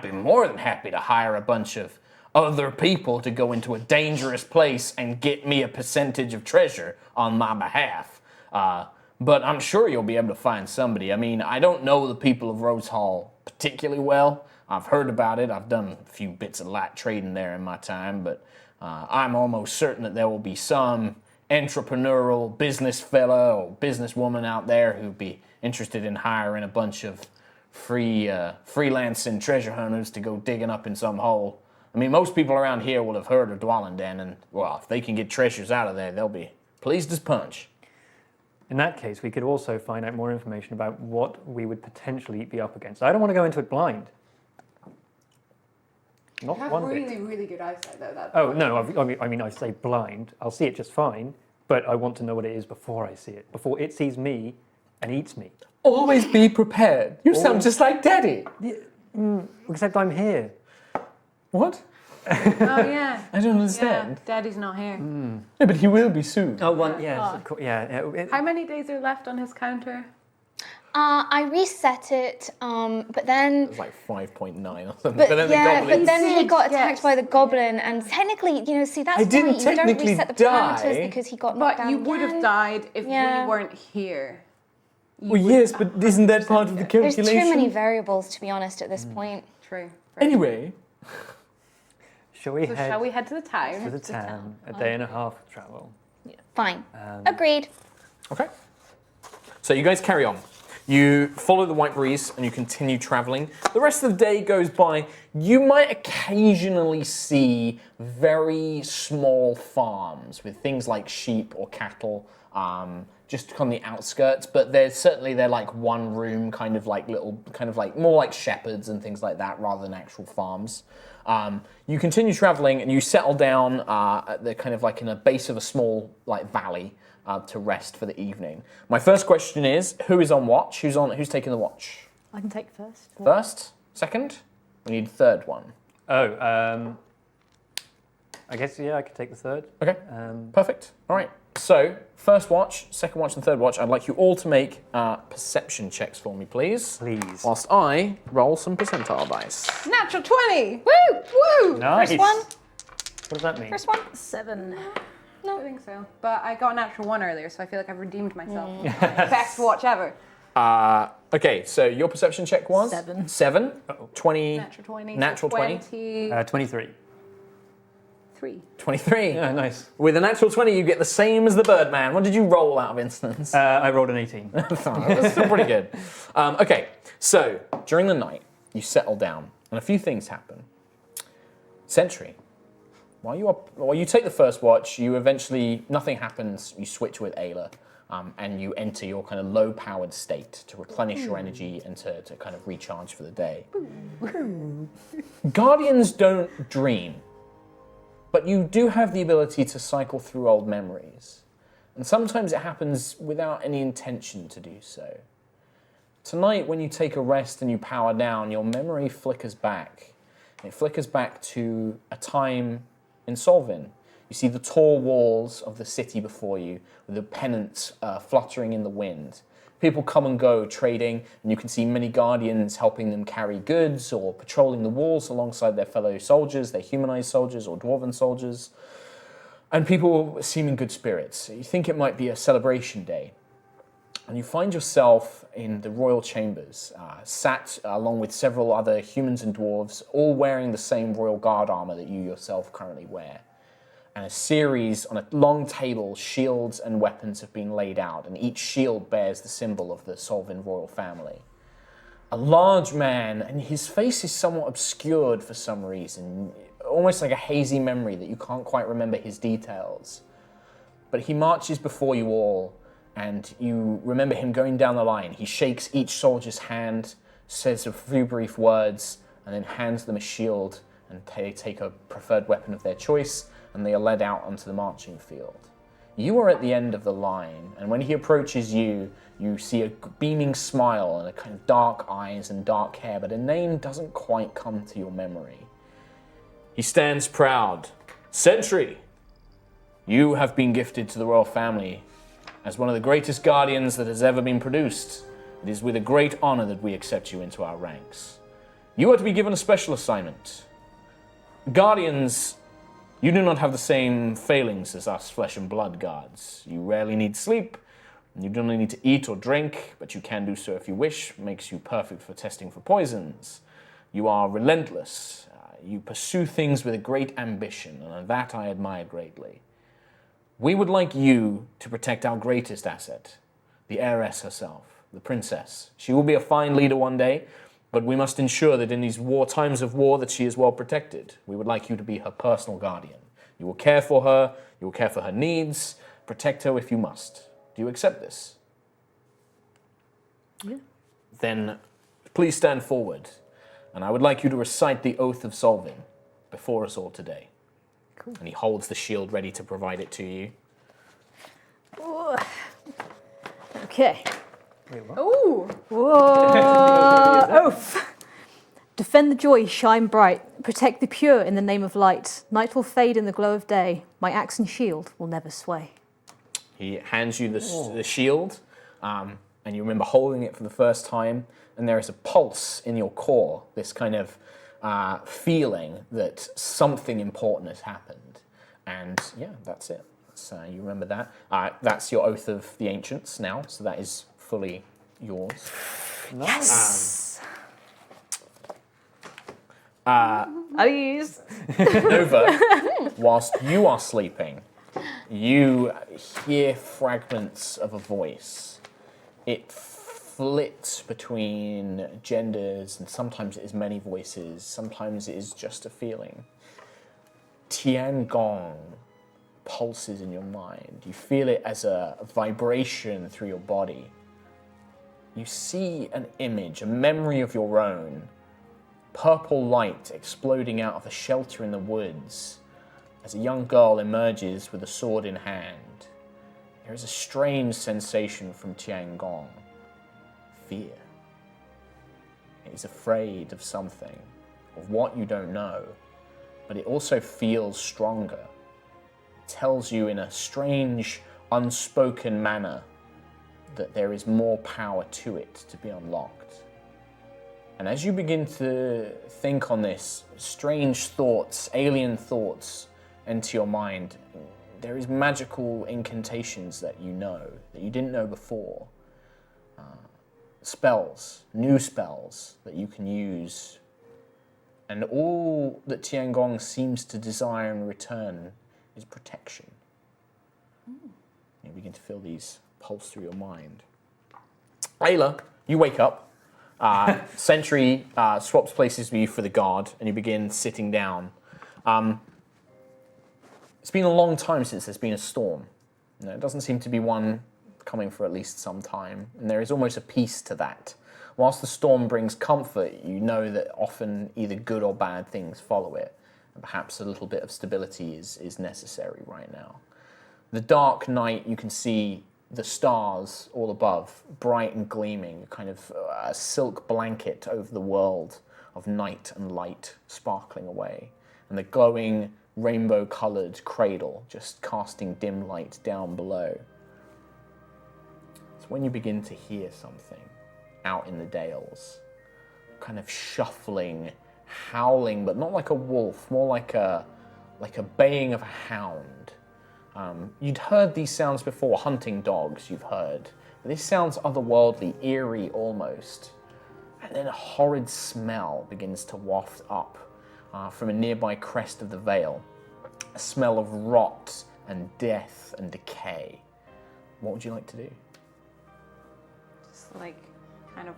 be more than happy to hire a bunch of other people to go into a dangerous place and get me a percentage of treasure on my behalf. But I'm sure you'll be able to find somebody. I mean, I don't know the people of Rose Hall particularly well. I've heard about it. I've done a few bits of light trading there in my time, but I'm almost certain that there will be some entrepreneurial business fella or businesswoman out there who'd be interested in hiring a bunch of freelancing treasure hunters to go digging up in some hole. I mean, most people around here will have heard of Dwalin Den, and, well, if they can get treasures out of there, they'll be pleased as punch. In that case, we could also find out more information about what we would potentially be up against. I don't want to go into it blind. Not You have one really, bit. really good eyesight, though. That's Oh, no, I mean, I say blind. I'll see it just fine, but I want to know what it is before I see it, before it sees me and eats me. Always be prepared. You sound just like Daddy. Except I'm here. What? Oh, yeah. I don't Yeah, understand. Daddy's not here. No, but he will be soon. Oh, one, yes, of course, yeah. How many days are left on his counter? I reset it, but then It's like 5.9 or something. But, then yeah, the but goblin. then he got Yes. attacked by the goblin, and technically, see, that's I didn't why you don't technically reset the die. parameters because he got knocked But down you would have again. died if Yeah. we weren't here. Well, yes, but isn't that part of the There's calculation? too many variables, to be honest, at this point. True. Anyway, Shall we So head shall we head to the town? to the town? A day and a half of travel. Fine. Agreed. okay. So you guys carry on. You follow the Whitebreeze and you continue traveling. The rest of the day goes by. You might occasionally see very small farms with things like sheep or cattle, just on the outskirts. But they're like one room, kind of like more like shepherds and things like that, rather than actual farms. You continue traveling and you settle down at the kind of like in a base of a small like valley. To rest for the evening. My first question is, who is on watch? Who's taking the watch? I can take first. First? Second? We need a third one. Oh, I guess, yeah, I could take the third. Okay, perfect. All right, so first watch, second watch, and third watch, I'd like you all to make perception checks for me, please. Please. Whilst I roll some percentile dice. Natural 20! Woo! Woo! Nice. First one. What does that mean? First one. 7. I think so. But I got a natural 1 earlier, so I feel like I've redeemed myself. Best watch ever. Okay, so your perception check was? 7. 7. 20. Natural 20. Natural 20. 23. 23. Yeah, nice. With a natural 20, you get the same as the Birdman. What did you roll out of instance? I rolled an 18. That's still pretty good. Okay, so during the night, you settle down, and a few things happen. Sentry, while you take the first watch, you eventually, nothing happens, you switch with Ayla, and you enter your kind of low-powered state to replenish your energy and to kind of recharge for the day. Guardians don't dream, but you do have the ability to cycle through old memories. And sometimes it happens without any intention to do so. Tonight, when you take a rest and you power down, your memory flickers back. It flickers back to a time in Solvin. You see the tall walls of the city before you, with the pennants fluttering in the wind. People come and go trading, and you can see many guardians helping them carry goods or patrolling the walls alongside their fellow soldiers, their humanized soldiers or dwarven soldiers. And people seem in good spirits. You think it might be a celebration day. And you find yourself in the royal chambers, sat along with several other humans and dwarves, all wearing the same royal guard armor that you yourself currently wear. And a series, on a long table, shields and weapons have been laid out, and each shield bears the symbol of the Solvin royal family. A large man, and his face is somewhat obscured for some reason, almost like a hazy memory that you can't quite remember his details. But he marches before you all, and you remember him going down the line. He shakes each soldier's hand, says a few brief words, and then hands them a shield, and they take a preferred weapon of their choice, and they are led out onto the marching field. You are at the end of the line, and when he approaches you, you see a beaming smile and a kind of dark eyes and dark hair, but a name doesn't quite come to your memory. He stands proud. Sentry, you have been gifted to the royal family as one of the greatest guardians that has ever been produced. It is with a great honor that we accept you into our ranks. You are to be given a special assignment. Guardians, you do not have the same failings as us flesh and blood guards. You rarely need sleep. You don't need to eat or drink, but you can do so if you wish. Makes you perfect for testing for poisons. You are relentless. You pursue things with a great ambition, and that I admire greatly. We would like you to protect our greatest asset, the heiress herself, the princess. She will be a fine leader one day, but we must ensure that in these times of war that she is well protected. We would like you to be her personal guardian. You will care for her, you will care for her needs, protect her if you must. Do you accept this? Yeah. Then please stand forward, and I would like you to recite the Oath of Solving before us all today. Cool. And he holds the shield ready to provide it to you. Okay. Wait, what? Ooh! Whoa! Oath. Defend the joy, shine bright. Protect the pure in the name of light. Night will fade in the glow of day. My axe and shield will never sway. He hands you the shield, and you remember holding it for the first time, and there is a pulse in your core, this kind of feeling that something important has happened. And yeah, that's it. So you remember that. That's your Oath of the Ancients now, so that is fully yours. Yes! Please. Nova, whilst you are sleeping, you hear fragments of a voice. It flits between genders, and sometimes it is many voices, sometimes it is just a feeling. Tiangong pulses in your mind. You feel it as a vibration through your body. You see an image, a memory of your own. Purple light exploding out of a shelter in the woods as a young girl emerges with a sword in hand. There is a strange sensation from Tiangong. Fear. It is afraid of something, of what you don't know, but it also feels stronger. It tells you in a strange, unspoken manner that there is more power to it to be unlocked. And as you begin to think on this, strange thoughts, alien thoughts enter your mind, there is magical incantations that you know, that you didn't know before. Spells, new spells that you can use. And all that Tiangong seems to desire in return is protection. You begin to feel these pulse through your mind. Ayla, you wake up. Sentry swaps places with you for the guard, and you begin sitting down. It's been a long time since there's been a storm. It doesn't seem to be one coming for at least some time, and there is almost a peace to that. Whilst the storm brings comfort, you know that often either good or bad things follow it, and perhaps a little bit of stability is necessary right now. The dark night, you can see the stars all above, bright and gleaming, kind of a silk blanket over the world of night and light sparkling away, and the glowing rainbow-coloured cradle just casting dim light down below. It's when you begin to hear something out in the dales, kind of shuffling, howling, but not like a wolf, more like a baying of a hound. You'd heard these sounds before, hunting dogs you've heard, but this sounds otherworldly, eerie almost. And then a horrid smell begins to waft up from a nearby crest of the vale, a smell of rot and death and decay. What would you like to do? Just like kind of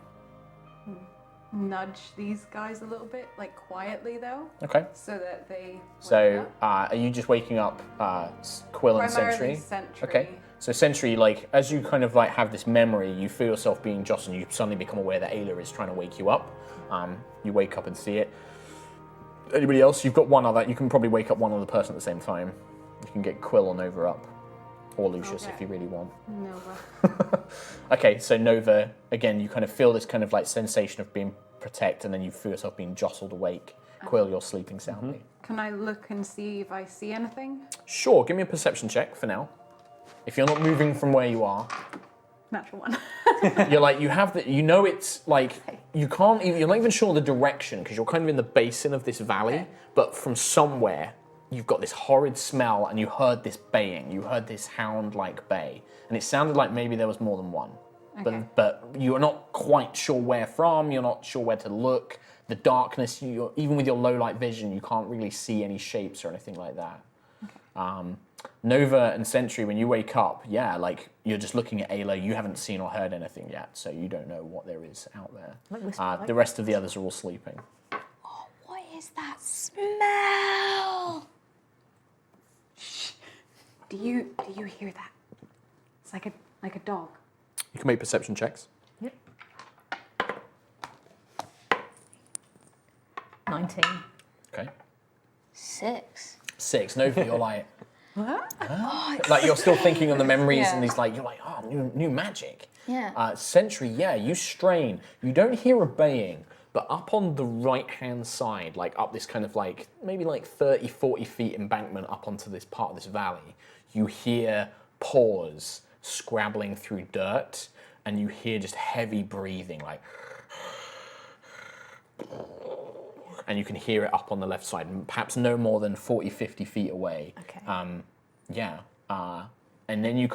nudge these guys a little bit, like quietly though, Okay. so that they wake So, up. are you just waking up Quill and Primarily Sentry? Sentry. Okay. So Sentry, like, as you kind of like have this memory, you feel yourself being jostled, and you suddenly become aware that Ayla is trying to wake you up. You wake up and see it. Anybody else? You've got one other. You can probably wake up one other person at the same time. You can get Quill or Nova up. Or Lucius, if you really want. Nova. Okay, so Nova, again, you kind of feel this kind of like sensation of being protected, and then you feel yourself being jostled awake. Quill, you're sleeping soundly. Can I look and see if I see anything? Sure, give me a perception check for now. If you're not moving from where you are, Natural one. you're like, you have the, you know it's like, you can't even, you're not even sure the direction because you're kind of in the basin of this valley, but from somewhere, you've got this horrid smell and you heard this baying. You heard this hound-like bay. And it sounded like maybe there was more than one. Okay. But you're not quite sure where from, you're not sure where to look. The darkness, even with your low light vision, you can't really see any shapes or anything like that. Okay. Nova and Sentry, when you wake up, yeah, like you're just looking at Ayla, you haven't seen or heard anything yet, so you don't know what there is out there. The rest of the others are all sleeping. Oh, what is that smell? Do you hear that? It's like a dog. You can make perception checks. Yep. 19. Okay. 6. 6. Nova, you're like, what? Like you're still thinking on the memories and these like, you're like, oh, new magic. Yeah. Sentry, yeah, you strain. You don't hear a baying, but up on the right-hand side, like up this kind of like, maybe like 30, 40 feet embankment up onto this part of this valley, you hear paws scrabbling through dirt, and you hear just heavy breathing, like, and you can hear it up on the left side, perhaps no more than 40, 50 feet away. Okay. And then you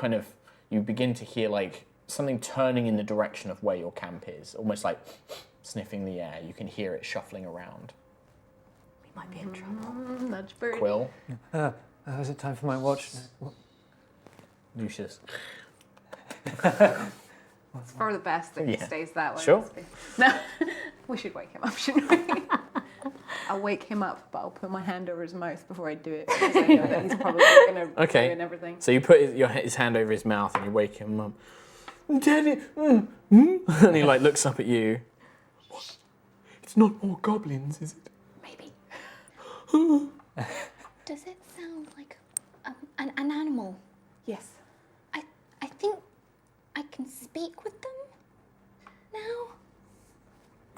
begin to hear like something turning in the direction of where your camp is, almost like sniffing the air. You can hear it shuffling around. We might be in trouble. Nudge bird. Quill, Is it time for my watch? Lucius. It's for the best that he stays that way. Sure. No, we should wake him up, shouldn't we? I'll wake him up, but I'll put my hand over his mouth before I do it because I know that he's probably going to ruin everything. So you put his hand over his mouth and you wake him up. Daddy, and he like looks up at you. What? It's not more goblins, is it? Maybe. Does it sound like an animal? Yes. I think I can speak with them now.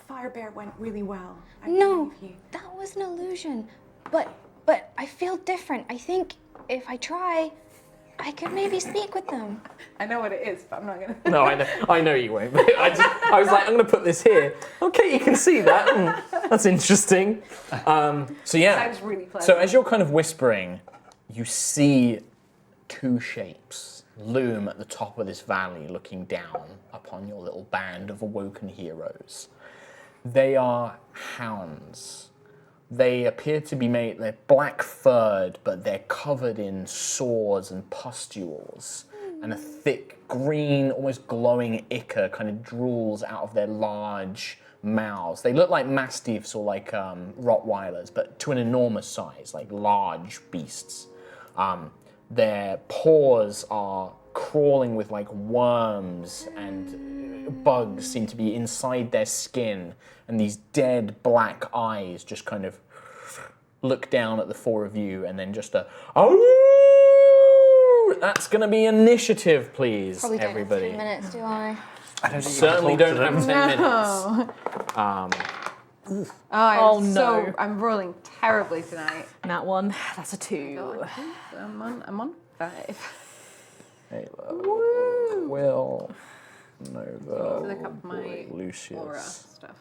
Fire Bear went really well. I No, believe you. that was an illusion. But I feel different. I think if I try, I could maybe speak with them. I know what it is, but I'm not going to. No, I know you won't. But I was like, I'm going to put this here. Okay, you can see that. That's interesting. So yeah. Sounds really pleasant. So as you're kind of whispering, you see two shapes loom at the top of this valley, looking down upon your little band of awoken heroes. They are hounds. They appear to be they're black-furred, but they're covered in sores and pustules. And a thick green, almost glowing ichor kind of drools out of their large mouths. They look like mastiffs or like Rottweilers, but to an enormous size, like large beasts. Their paws are crawling with like worms, and bugs seem to be inside their skin, and these dead black eyes just kind of look down at the four of you, and then just that's going to be initiative, please, Probably don't everybody. have 10 minutes, do I? I don't think Certainly don't have 10 minutes. I'm rolling terribly tonight. That one. That's a 2. I'm on 5. Ayla, Will, Nova, Look up my Lucius. aura stuff.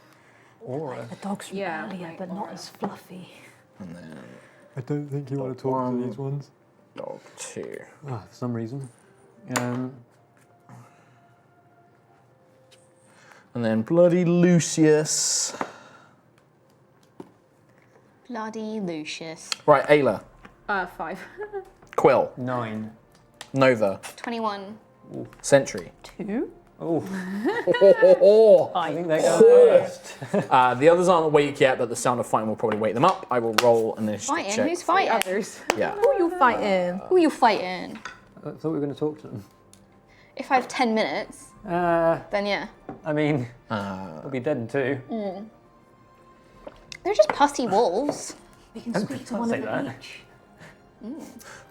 Aura. The dog's from Yeah, earlier, like but not aura. as fluffy. And then I don't think you want to talk to these ones. dog 2. For some reason. And then bloody Lucius. Bloody Lucius. Right, Ayla, 5. Quill, 9. Nova, 21. Sentry. 2? Oh, I I think they go first. The others aren't awake yet, but the sound of fighting will probably wake them up. I will roll an initiative Fighting? check. Who's fighting? Others. Yeah. Who are you fighting? Who are you fighting? I thought we were going to talk to them. If I have 10 minutes, then yeah. I mean, they'll be dead in 2. They're just pussy wolves. We can speak to Don't one say of that. them each.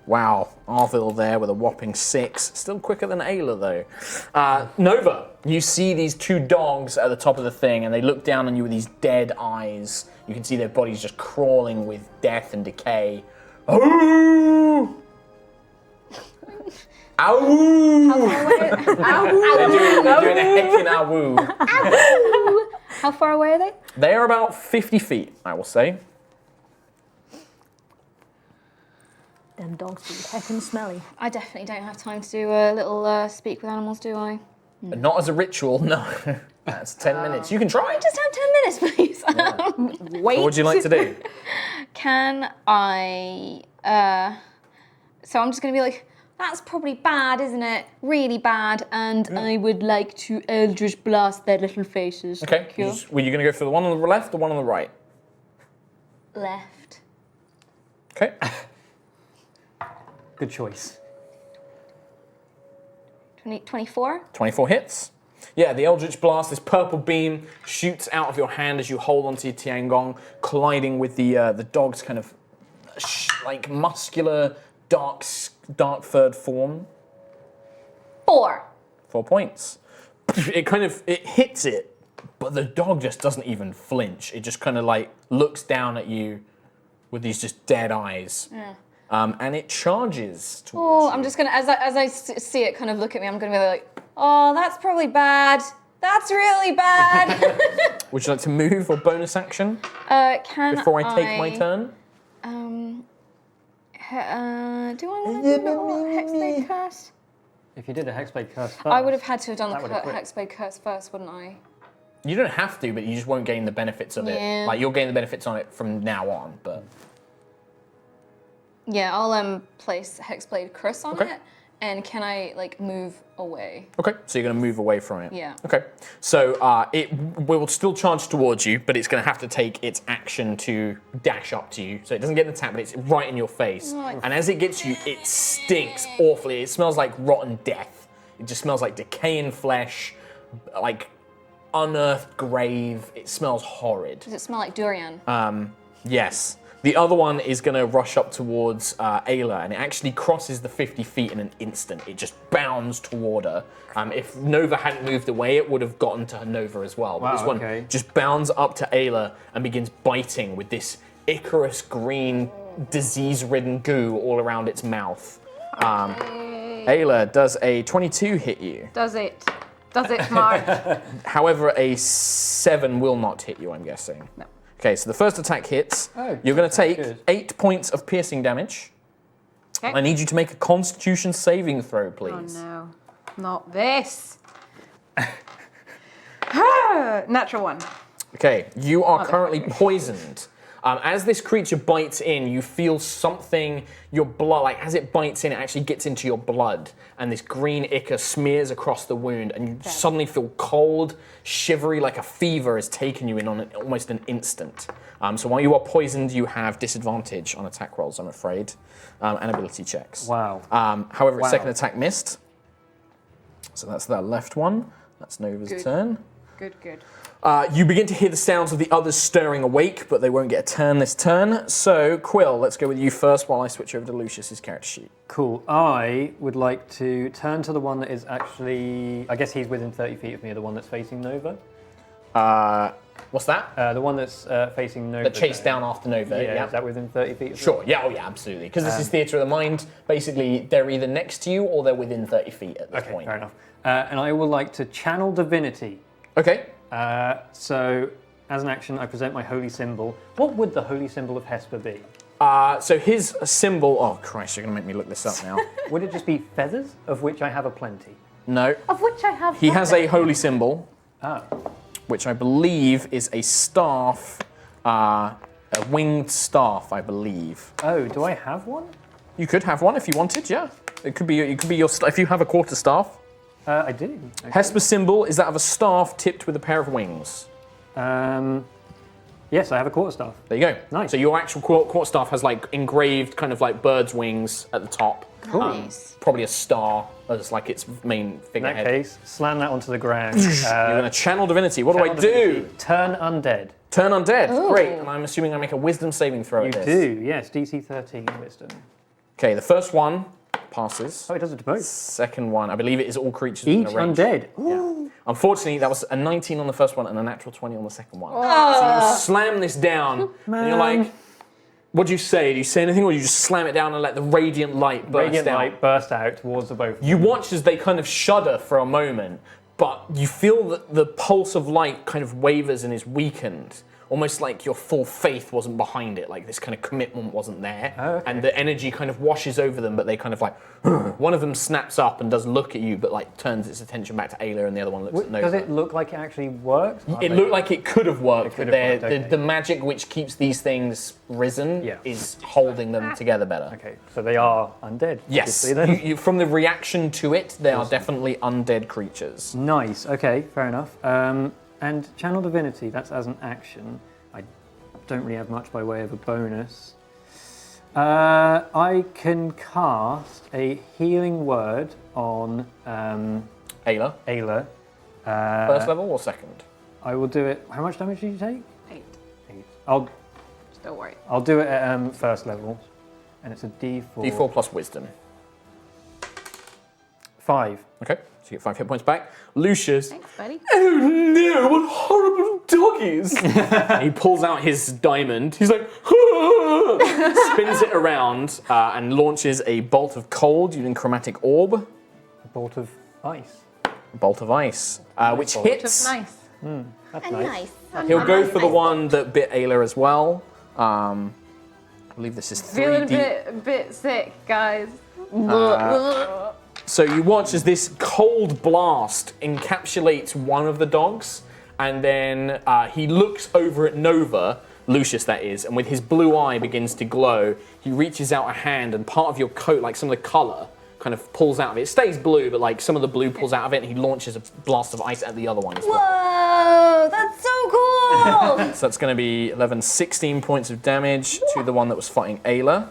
Wow, Arthil there with a whopping 6. Still quicker than Ayla, though. Nova, you see these 2 dogs at the top of the thing, and they look down on you with these dead eyes. You can see their bodies just crawling with death and decay. Ooh! Ow! They're doing a heckin' awoo. How far away are they? They are about 50 feet, I will say. Them dogs be heckin' smelly. I definitely don't have time to do a little speak with animals, do I? But not as a ritual, no. That's 10 minutes. You can try. Just have 10 minutes, please. Wait. What would you like to do? Can I? So I'm just gonna be like, that's probably bad, isn't it? Really bad, and I would like to Eldritch blast their little faces. Okay. Thank you. Were you going to go for the one on the left or one on the right? Left. Okay. Good choice. 24. 24 hits. Yeah, the Eldritch Blast, this purple beam, shoots out of your hand as you hold onto your Tiangong, colliding with the dog's kind of like muscular, dark furred form. 4. 4 points. It hits it, but the dog just doesn't even flinch. It just kind of like looks down at you with these just dead eyes. Yeah. And it charges towards Oh, you. I'm just gonna, as I see it kind of look at me, I'm gonna be like, oh, that's probably bad. That's really bad. Would you like to move or bonus action Can before I take my turn? Do I want to do a little Hexblade Curse? If you did a Hexblade Curse first, I would have had to have done the That would have quit. Hexblade Curse first, wouldn't I? You don't have to, but you just won't gain the benefits of Yeah. it. Like, you'll gain the benefits on it from now on, but... Yeah, I'll place Hexblade Curse on Okay. it. And can I, like, move away? Okay, so you're going to move away from it. Yeah. Okay, so it will still charge towards you, but it's going to have to take its action to dash up to you. So it doesn't get an attack, but it's right in your face. Oh, And as it gets you, it stinks awfully. It smells like rotten death. It just smells like decaying flesh, like unearthed grave. It smells horrid. Does it smell like durian? Yes. The other one is going to rush up towards Ayla, and it actually crosses the 50 feet in an instant. It just bounds toward her. If Nova hadn't moved away, it would have gotten to Nova as well. But Wow, this one okay. just bounds up to Ayla and begins biting with this Icarus green, disease-ridden goo all around its mouth. Ayla, does a 22 hit you? Does it? Does it, Mark? However, a 7 will not hit you, I'm guessing. No. Okay, so the first attack hits. Oh, You're going to take good. 8 points of piercing damage. Okay. I need you to make a Constitution saving throw, Oh please. no, not this. Natural 1. Okay, you are currently poisoned. As this creature bites in, you feel something, your blood, like as it bites in, it actually gets into your blood, and this green ichor smears across the wound, and you suddenly feel cold, shivery, like a fever has taken you in on almost an instant. So while you are poisoned, you have disadvantage on attack rolls, I'm afraid, and ability checks. Wow. However, its Wow. second attack missed. So that's the left one. That's Nova's Good. turn. Good. You begin to hear the sounds of the others stirring awake, but they won't get a turn this turn. So, Quill, let's go with you first while I switch over to Lucius's character sheet. Cool. I would like to turn to the one that is actually, I guess he's within 30 feet of me, the one that's facing Nova. What's that? The one that's facing Nova. That chased down after Nova. Yeah, is that within 30 feet of me? Sure, yeah, oh yeah, absolutely. Because this is Theatre of the Mind. Basically, they're either next to you or they're within 30 feet at this Okay, point. fair enough. And I would like to channel divinity. Okay. So, as an action, I present my holy symbol. What would the holy symbol of Hesper be? So his symbol, oh Christ, you're going to make me look this up now. Would it just be feathers, of which I have a plenty? No. Of which I have. He has a holy symbol, Ah, which I believe is a staff, a winged staff, I believe. oh, do I have one? You could have one if you wanted, yeah. It could be your if you have a quarter staff. I do. Okay. Hesper's symbol is that of a staff tipped with a pair of wings. Yes, I have a quarterstaff. There you go. Nice. So your actual quarter staff has like engraved kind of like bird's wings at the top. Nice. Probably a star as like its main In figurehead. that case, slam that onto the ground. You're going to channel divinity. What do I Channel do? divinity. Turn undead. Turn undead. Ooh. Great. And I'm assuming I make a wisdom saving throw You at this. do, yes. DC 13 wisdom. Okay, the first one passes. Oh, it does it to both. Second one, I believe it is all creatures within Each a range. undead. Yeah. Unfortunately, that was a 19 on the first one and a natural 20 on the second one. So you slam this down, and you're like, what do you say? Do you say anything, or do you just slam it down and let the radiant light burst Radiant out? light burst out towards the both. You watch as they kind of shudder for a moment, but you feel that the pulse of light kind of wavers and is weakened. Almost like your full faith wasn't behind it, like this kind of commitment wasn't there. Oh, okay. And the energy kind of washes over them, but they kind of like, one of them snaps up and does look at you, but like turns its attention back to Ayla, and the other one looks at Nova. Does it look like it actually works? It looked like it could have worked, but worked, okay. the magic which keeps these things risen Yeah. is holding them together better. Okay, so they are undead. Yes, obviously, then. you, from the reaction to it, they are definitely undead creatures. Nice. Okay, fair enough. And channel divinity. That's as an action. I don't really have much by way of a bonus. I can cast a healing word on Ayla, Ayla. first level or second? I will do it. How much damage did you take? 8. 8. Still worried. I'll do it at first level, and it's a D4. D4 plus wisdom. 5. Okay, so you get 5 hit points back. Lucius, Thanks, buddy. oh no, what horrible doggies! He pulls out his diamond. He's like, spins it around and launches a bolt of cold using chromatic orb. A bolt of ice. Bolt of ice, which bolt. hits. Nice. That's And nice. nice. He'll go for the one that bit Ayla as well. I believe this is 3D. Feeling a bit sick, guys. So you watch as this cold blast encapsulates one of the dogs, and then he looks over at Nova, Lucius that is, and with his blue eye begins to glow. He reaches out a hand, and part of your coat, like some of the colour, kind of pulls out of it. It stays blue, but like some of the blue pulls out of it, and he launches a blast of ice at the other one as well. Whoa, that's so cool! So that's going to be 11, 16 points of damage to the one that was fighting Ayla.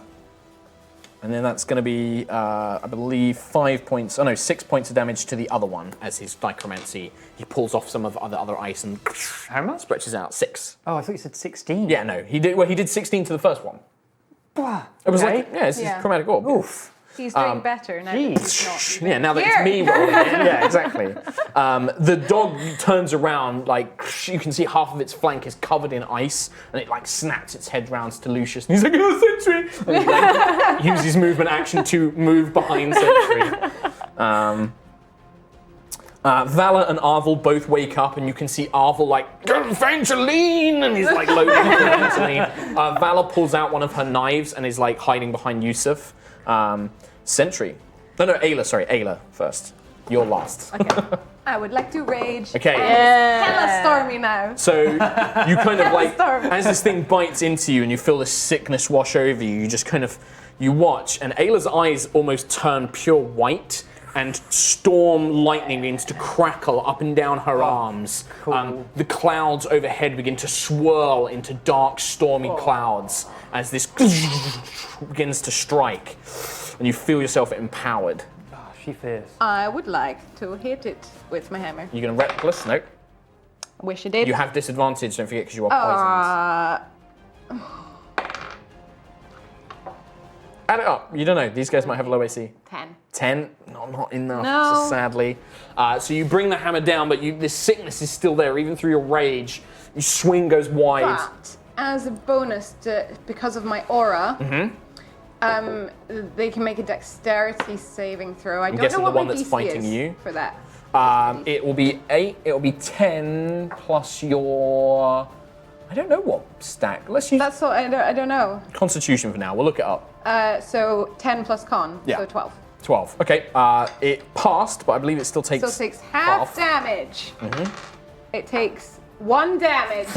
And then that's going to be, I believe, 6 points of damage to the other one as his dichromancy. He pulls off some of the other ice and How much? stretches out 6. Oh, I thought you said 16. Yeah, no, he did. Well, he did 16 to the first one. It was Okay. like, yeah, it's his Yeah. chromatic orb. Oof. He's doing better now that he's not. Yeah, now that Here. it's me rolling it. Yeah, exactly. The dog turns around, like, you can see half of its flank is covered in ice, and it, like, snaps its head round to Lucius, and he's like, oh, Sentry! And he, like, uses movement action to move behind Sentry. Vala and Arvel both wake up, and you can see Arvel, like, Evangeline! And he's, like, loading up Evangeline. Vala pulls out one of her knives and is, like, hiding behind Yusuf. Sentry. No, Ayla, sorry, Ayla first. You're last. Okay. I would like to rage. Okay. Hella stormy now. So you kind of like, Storm. as this thing bites into you and you feel this sickness wash over you, you just kind of, you watch, and Ayla's eyes almost turn pure white, and storm lightning begins to crackle up and down her arms. Cool. The clouds overhead begin to swirl into dark, stormy clouds as this begins to strike, and you feel yourself empowered. Oh, she fierce. I would like to hit it with my hammer. You're going to reckless? Nope. Wish I did. You have disadvantage, don't forget, because you are poisoned. Add it up. You don't know. These guys might have low AC. 10. 10? No, not enough, No. sadly. So you bring the hammer down, but this sickness is still there, even through your rage. Your swing goes wide. But as a bonus, because of my aura, they can make a dexterity saving throw. I don't guessing know what the one my that's DC fighting is you? for that. It will be 8, it will be 10 plus your... I don't know what stack. Let's use That's all. I don't know. Constitution for now. We'll look it up. So 10 plus con. Yeah. So 12. 12. Okay. It passed, but I believe it still takes... So it takes half damage. It takes 1 damage.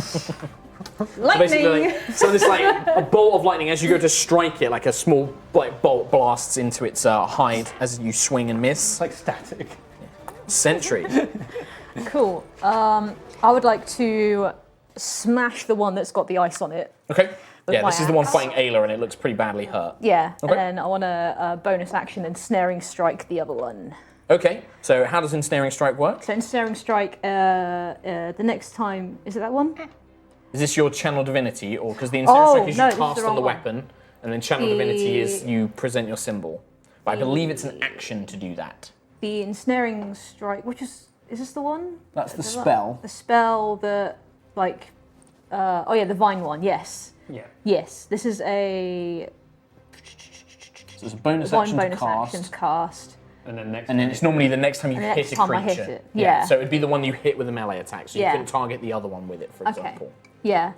Lightning. Basically, so there's like a bolt of lightning as you go to strike it, like a small like bolt blasts into its hide as you swing and miss. It's like static. Sentry. Cool. I would like to smash the one that's got the ice on it. Okay. Yeah, my this is the one axe. fighting Ayla, and it looks pretty badly hurt. Yeah, Okay. and then I want a bonus action and snaring strike the other one. Okay. So how does ensnaring strike work? So ensnaring strike, the next time, is it that one? Is this your channel divinity, or because the ensnaring strike is you no, this is cast the on the wrong one. weapon, And then channel divinity is you present your symbol. But I believe it's an action to do that. The ensnaring strike, which is this the one? That's the spell. The spell that, like, the vine one, yes. Yeah. Yes, this is a So it's a bonus one action bonus to cast. action to cast. And then next. And then it's normally the next time you And the hit next a time I creature. hit it, yeah. So it'd be the one you hit with a melee attack. So you Yeah. couldn't target the other one with it, for Okay. example. Yeah.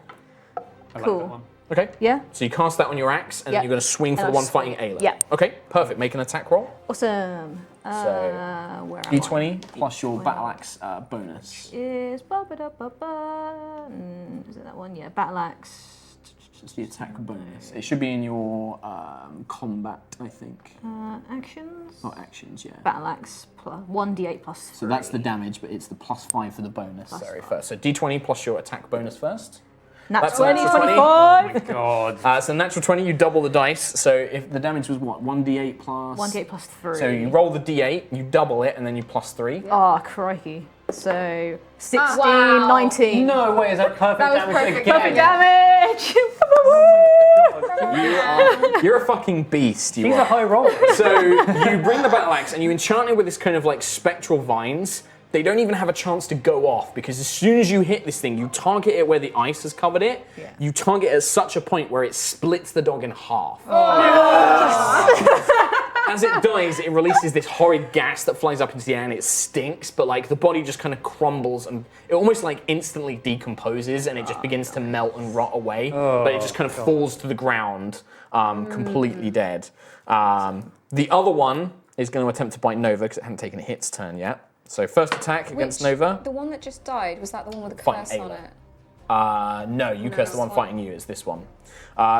I like cool. that one. Okay. Yeah. So you cast that on your axe, and Yeah. then you're going to swing for And the I'll one fighting swing Ayla. it. Yeah. Okay, perfect. Make an attack roll. Awesome. So, Where am D20 plus your D20 battle axe bonus. is is it that one? Yeah, battle axe. It's the attack bonus. It should be in your combat, I think. Actions. Not actions, yeah. Battle axe plus 1d8 plus 3. So that's the damage, but it's the +5 for the bonus. Plus Sorry, 5. first. So D20 plus your attack bonus first. Nat That's 20, natural 20. 25. God. So natural 20, you double the dice. So if the damage was what? 1d8 plus... 1d8 plus 3. So you roll the d8, you double it, and then you +3. Oh, crikey. So 16, Wow. 19. No way, is that perfect That was damage perfect again? Damage! You're a fucking beast, you He's are. a high roller. So you bring the battle axe and you enchant it with this kind of like spectral vines. They don't even have a chance to go off because as soon as you hit this thing, you target it where the ice has covered it. Yeah. You target it at such a point where it splits the dog in half. As it dies, it releases this horrid gas that flies up into the air and it stinks, but like the body just kind of crumbles and it almost like instantly decomposes and it just begins to melt and rot away. But it just kind of falls to the ground, completely dead. The other one is going to attempt to bite Nova because it hadn't taken a hit's turn yet. So first attack against Nova. The one that just died, was that the one with the Fight curse on Ayla. it? No, you curse the one this one. fighting you. It's this one.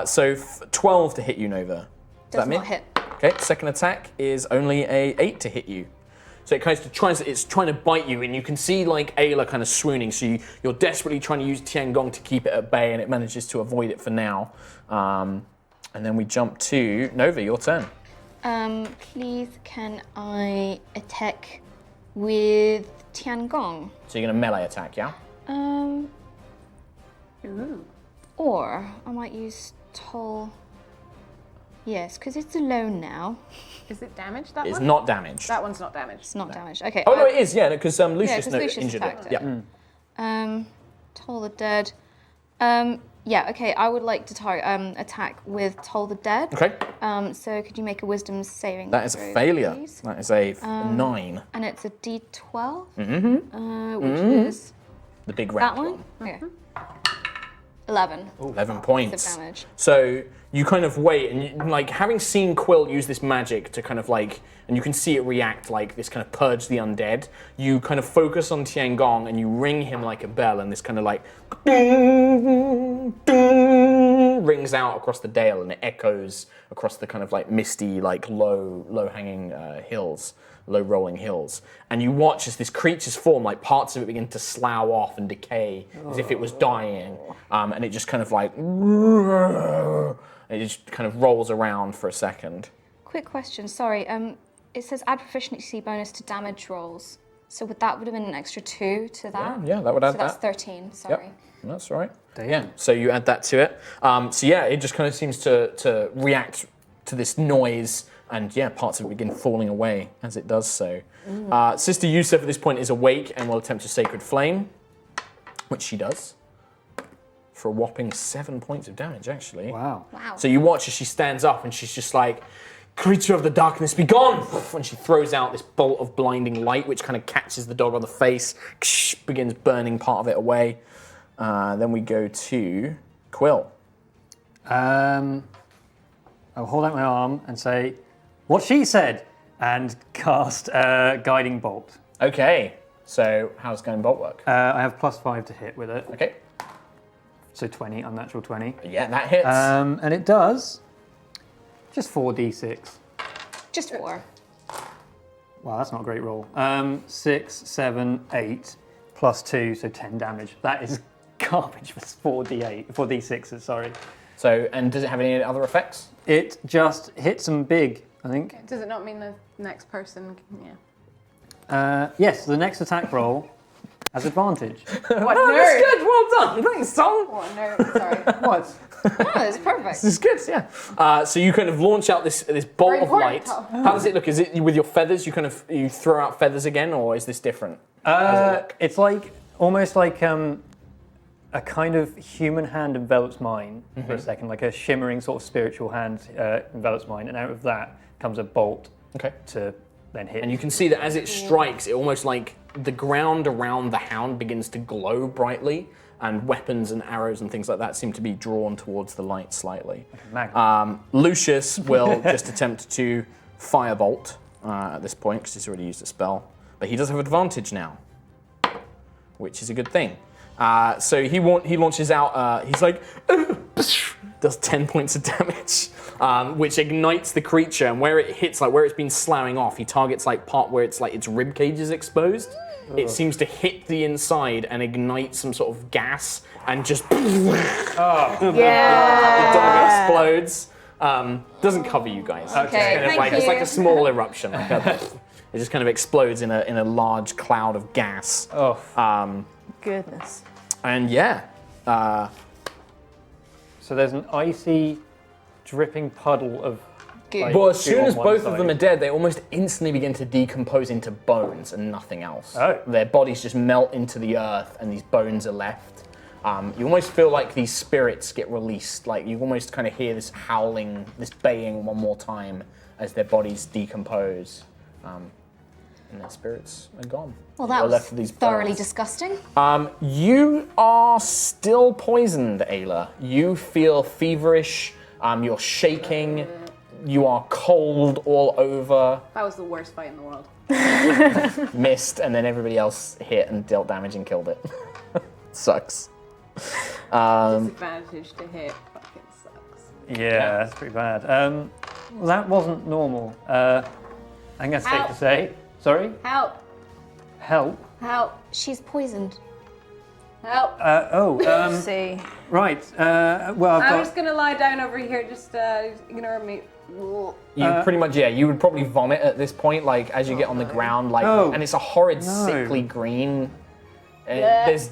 So 12 to hit you, Nova. Does that not me? hit. Okay, second attack is only a 8 to hit you. So it kind of it's trying to bite you, and you can see like Ayla kind of swooning. So you're desperately trying to use Tiangong to keep it at bay, and it manages to avoid it for now. And then we jump to Nova. Your turn. Please, can I attack with Tiangong? So you're gonna melee attack, yeah? Or I might use Toll. Yes, because it's alone now. Is it damaged, that It's one? not damaged. That one's not damaged. It's not damaged. Okay. Oh no, it is. Yeah, because Lucius, 'cause Lucius injured attacked it. it. Yeah. Toll the Dead. Yeah, okay, I would like to attack with Toll the Dead. Okay. So could you make a wisdom saving That is a throw, failure. please? That is a 9. And it's a D12, which is The big that round one. Okay. 11 11 of points. damage. So you kind of wait, and you, like having seen Quill use this magic to kind of like, and you can see it react like this kind of purge the undead. You kind of focus on Tiangong and you ring him like a bell, and this kind of like ding, ding, rings out across the dale, and it echoes across the kind of like misty, like low hanging hills. Low rolling hills, and you watch as this creature's form, like parts of it begin to slough off and decay as if it was dying, and it just kind of like, it just kind of rolls around for a second. Quick question, sorry. It says add proficiency bonus to damage rolls. So would have been an extra 2 to that? Yeah, that would add So that's that. 13, sorry. That's all right. Yeah, so you add that to it. So yeah, it just kind of seems to react to this noise. And yeah, parts of it begin falling away as it does so. Sister Yusuf at this point is awake and will attempt a Sacred Flame, which she does, for a whopping 7 points of damage, actually. Wow. Wow. So you watch as she stands up and she's just like, "Creature of the darkness, be gone!" And she throws out this bolt of blinding light, which kind of catches the dog on the face, begins burning part of it away. Then we go to Quill. I'll hold out my arm and say, "What she said," and cast Guiding Bolt. Okay, so how's Guiding Bolt work? I have +5 to hit with it, Okay, so 20, unnatural 20. yeah, that hits. And it does just 4d6. Just 4. Wow, that's not a great roll. 6, 7, 8, +2, so 10 damage. That is garbage for 4d6s, sorry. So, and does it have any other effects? It just hits them big, I think. Does it not mean the next person? Yeah. Yes, the next attack roll, has advantage. What Oh, nerd? that's good. Well done. Thanks, Tom. What nerd? Sorry. What? Oh, it's perfect. This is good. Yeah. So you kind of launch out this bolt Very of light. important, How does it look? Is it with your feathers? You throw out feathers again, or is this different? It's like almost like a kind of human hand envelops mine for a second, like a shimmering sort of spiritual hand envelops mine, and out of that comes a bolt Okay. to then hit. And you can see that as it strikes, it almost like the ground around the hound begins to glow brightly, and weapons and arrows and things like that seem to be drawn towards the light slightly. Magnet. Lucius will just attempt to firebolt at this point because he's already used a spell, but he does have advantage now, which is a good thing. So he launches out. He's like does 10 points of damage, which ignites the creature, and where it hits, like where it's been sloughing off, he targets like part where it's like its rib cage is exposed. It seems to hit the inside and ignite some sort of gas, and just the dog explodes. Doesn't cover you guys. Okay, Kind of thank like, it's you. like a small eruption. It just kind of explodes in a large cloud of gas. Goodness. And yeah, So there's an icy, dripping puddle of. Good. well, as soon on as one both of side. them are dead, they almost instantly begin to decompose into bones and nothing else. Oh. Their bodies just melt into the earth, and these bones are left. You almost feel like these spirits get released. Like you almost kind of hear this howling, this baying one more time as their bodies decompose, and their spirits are gone. Well, You're that was left with these thoroughly bones. disgusting. You are still poisoned, Ayla. You feel feverish. You're shaking. You are cold all over. That was the worst fight in the world. Missed, and then everybody else hit and dealt damage and killed it. Sucks. Disadvantage to hit fucking sucks. Yeah, that's pretty bad. Well, that wasn't normal. I think that's safe Help. to say. Sorry? Help! Help? Help! She's poisoned. Help! See. Right. Well, I've I'm got. just gonna lie down over here. Just ignore me. You pretty much, you would probably vomit at this point, like as you get on the ground, like, No. and it's a horrid, No. sickly green. There's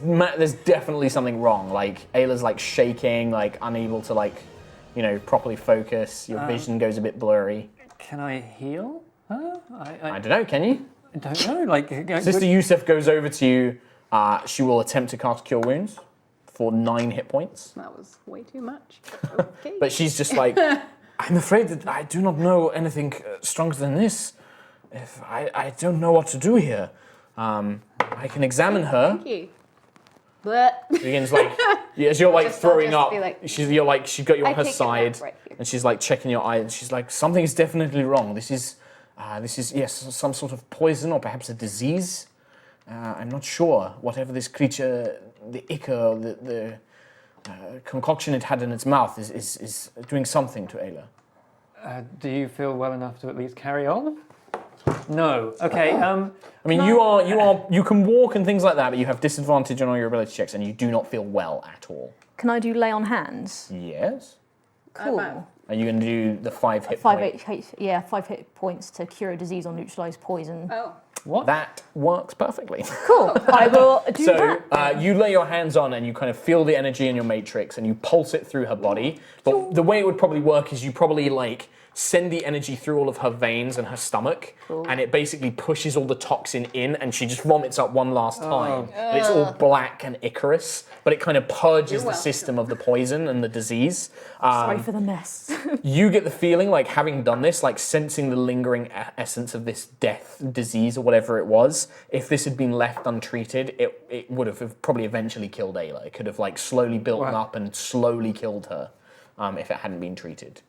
definitely something wrong. Like Ayla's like shaking, like unable to like, properly focus. Your vision goes a bit blurry. Can I heal? Huh? I don't know. Can you? I don't know. Like, Sister Yusuf goes over to you. She will attempt to cast Cure Wounds for 9 hit points. That was way too much. Okay. But she's just like, I'm afraid that I do not know anything stronger than this. If I don't know what to do here. I can examine her. Thank you. But She begins like, as you're like I'll throwing just up, be like- she's got you on I her take it side, back right here. and she's like checking your eye, and she's like, something is definitely wrong. This is yes, some sort of poison or perhaps a disease. I'm not sure. Whatever this creature, the ichor, the concoction it had in its mouth is doing something to Ayla. do you feel well enough to at least carry on? No. Okay. I mean, you can walk and things like that, but you have disadvantage on all your ability checks, and you do not feel well at all. Can I do lay on hands? Yes. Cool. Are you going to do the 5 hit 5 point? five hit points to cure a disease or neutralise poison. oh, What? That works perfectly. Cool. I will do So that. you lay your hands on and you kind of feel the energy in your matrix and you pulse it through her body. But the way it would probably work is you probably like send the energy through all of her veins and her stomach, and it basically pushes all the toxin in, and she just vomits up one last time. And it's all black and ichorous, but it kind of purges the welcome. system of the poison and the disease. Sorry for the mess. You get the feeling, like having done this, like sensing the lingering essence of this death, disease, or whatever it was. If this had been left untreated, it would have probably eventually killed Ayla. It could have like slowly built up and slowly killed her if it hadn't been treated.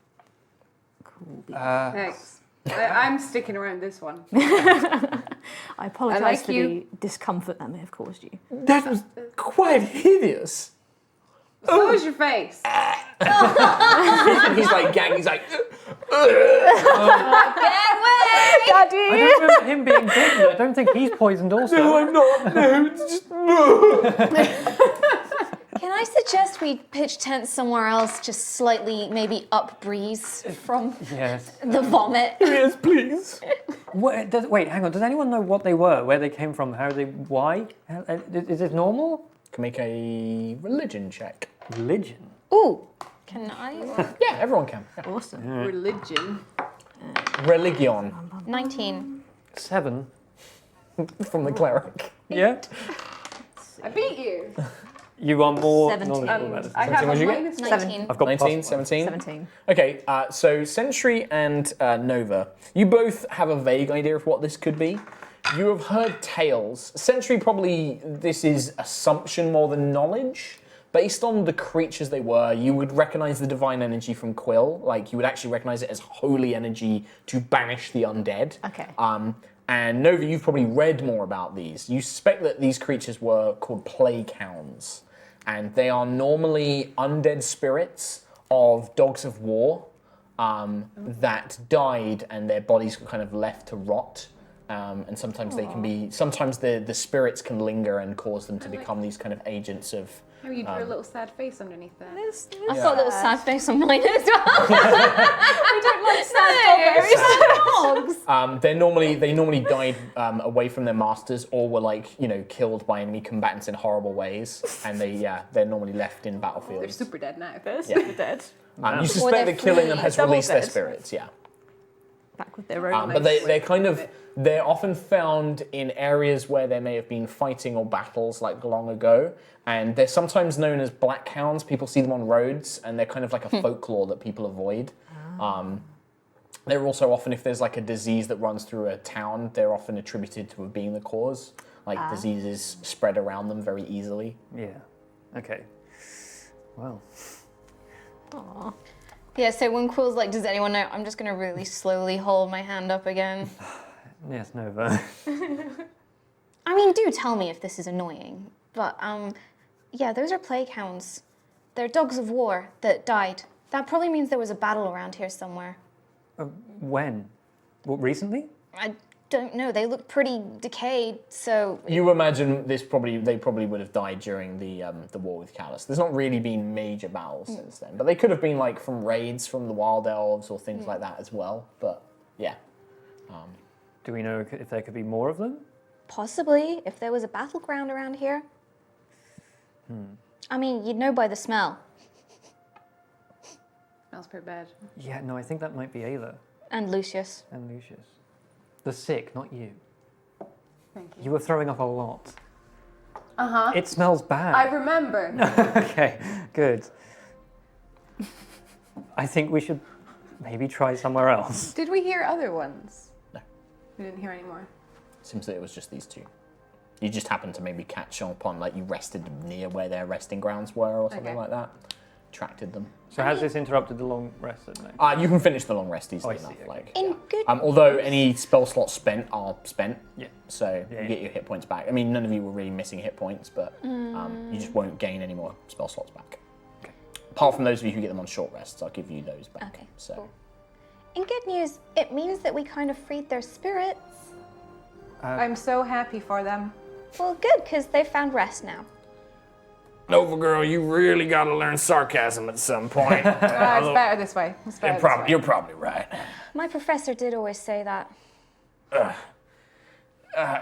thanks. I'm sticking around this one. I apologise like for you. the discomfort that may have caused you. That was quite hideous. So was your face. He's like gagging. He's like, Daddy! I don't remember him being bitten. I don't think he's poisoned also. no, I'm not. No, it's just. Can I suggest we pitch tents somewhere else, just slightly maybe up breeze from Yes. the vomit? Yes, please. Wait, hang on. Does anyone know what they were, where they came from, why? Is it normal? Can make a religion check. Religion? Ooh, can I? Yeah, everyone can. Yeah. Awesome. Religion. Religion 19. 7. from the cleric. Yeah? I beat you. You are more 17. knowledgeable about it. I have what'd a you get? minus 19. I've got 19, plus 1. 17? 17. Okay, so Sentry and Nova, you both have a vague idea of what this could be. You have heard tales. Sentry probably, this is assumption more than knowledge. Based on the creatures they were, you would recognize the divine energy from Quill. Like, you would actually recognize it as holy energy to banish the undead. Okay. And Nova, you've probably read more about these. You suspect that these creatures were called plague hounds. And they are normally undead spirits of dogs of war that died and their bodies were kind of left to rot. And sometimes they can be, sometimes the spirits can linger and cause them to become these kind of agents of... How you drew a little sad face underneath that. I've got a little sad face on mine as well. I don't like sad dogs. they normally died away from their masters or were killed by enemy combatants in horrible ways. And they're normally left in They're battlefields. super dead now. They're super dead. You suspect they're that killing them free. has Double released their dead. spirits, yeah. Back with their own. But they're often found in areas where there may have been fighting or battles like long ago, and they're sometimes known as black hounds. People see them on roads, and they're kind of like a folklore that people avoid. They're also often, if there's like a disease that runs through a town, they're often attributed to being the cause. Like diseases spread around them very easily. Yeah. Okay. Well. Aw. Yeah, so when Quill's like, does anyone know? I'm just going to really slowly hold my hand up again. Yes, Nova. I mean, do tell me if this is annoying. But, yeah, those are plague hounds. They're dogs of war that died. That probably means there was a battle around here somewhere. When? What, recently? I don't know. They look pretty decayed, so... You imagine they probably would have died during the war with Callus. There's not really been major battles since then, but they could have been like from raids from the Wild Elves or things like that as well. But yeah. Do we know if there could be more of them? Possibly, if there was a battleground around here. I mean, you'd know by the smell. Smells pretty bad. Yeah, no, I think that might be Ayla And Lucius. and Lucius. The sick, not you. Thank you. You were throwing up a lot. Uh-huh. It smells bad. I remember. Okay, good. I think we should maybe try somewhere else. Did we hear other ones? No. We didn't hear any more. Seems that it was just these two. You just happened to maybe catch upon, like you rested near where their resting grounds were or something Okay. like that. Attracted them. So has this interrupted the long rest at night? You can finish the long rest easily I see, enough. okay. Like, In good... although any spell slots spent are spent, Yeah. so Yeah. you get your hit points back. I mean, none of you were really missing hit points, but you just won't gain any more spell slots back. Okay. Apart from those of you who get them on short rests, I'll give you those back. Okay, So. cool. In good news, it means that we kind of freed their spirits. I'm so happy for them. Well, good, because they found rest now. Nova girl, you really got to learn sarcasm at some point. It's better this way. It's better this way. You're probably right. My professor did always say that.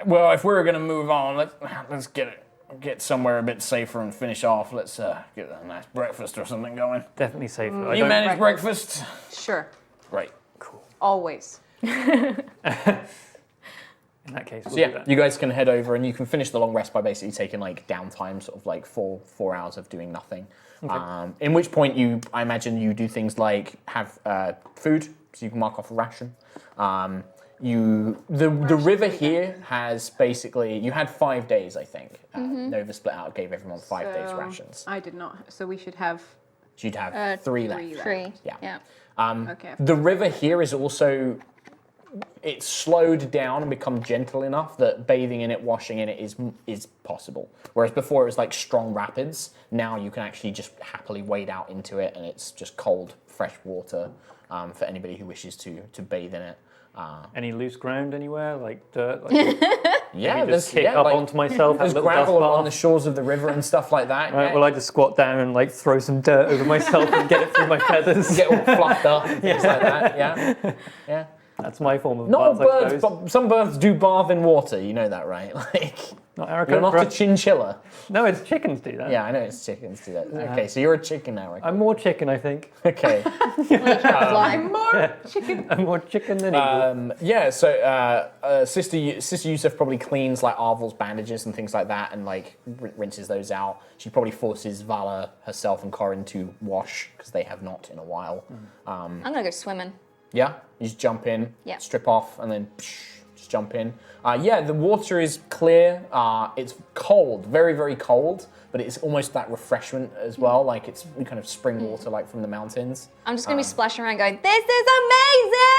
Well, if we're gonna move on, let's get somewhere a bit safer and finish off. Let's get a nice breakfast or something going. Definitely safer. I You don't- manage breakfast? Sure. Great. Cool. Always. In that case, we'll So yeah, do that. you guys can head over and you can finish the long rest by basically taking like downtime, sort of like four hours of doing nothing. Okay. In which point I imagine you do things like have food, so you can mark off a ration. The river here has basically, you had 5 days, I think. Nova split out, gave everyone 5 days So, rations. I did not. So we should have So you'd have 3 left. 3 left. 3. Yeah. Yeah. Okay. The river here is also, it's slowed down and become gentle enough that bathing in it, washing in it is possible. Whereas before it was like strong rapids, now you can actually just happily wade out into it and it's just cold, fresh water for anybody who wishes to bathe in it. Any loose ground anywhere, like dirt? Like, Yeah, maybe there's just kick up like, onto myself. there's have a little gravel dust along the bath. shores of the river and stuff like that. Right, yeah. well, I just squat down and like throw some dirt over myself and get it through my feathers. Get all fluffed up and things like that. Yeah, yeah. That's my form of Not all bath, I birds, suppose. but some birds do bath in water. You know that, right? Like, Not you're not a Aarakocra. chinchilla. No, it's chickens do that. Yeah, I know it's chickens do that. Okay, so you're a chicken now, right? I'm more chicken, I think. Okay. I'm more chicken. I'm more chicken than eagle. Yeah, so Sister Yusuf probably cleans like Arvel's bandages and things like that, and like rinses those out. She probably forces Vala herself and Corin to wash because they have not in a while. I'm gonna go swimming. Yeah, you just jump in, Yeah. strip off, and then just jump in. Yeah, the water is clear. It's cold, very, very cold, but it's almost that refreshment as well. Like it's kind of spring water, like from the mountains. I'm just gonna be splashing around going, this is amazing!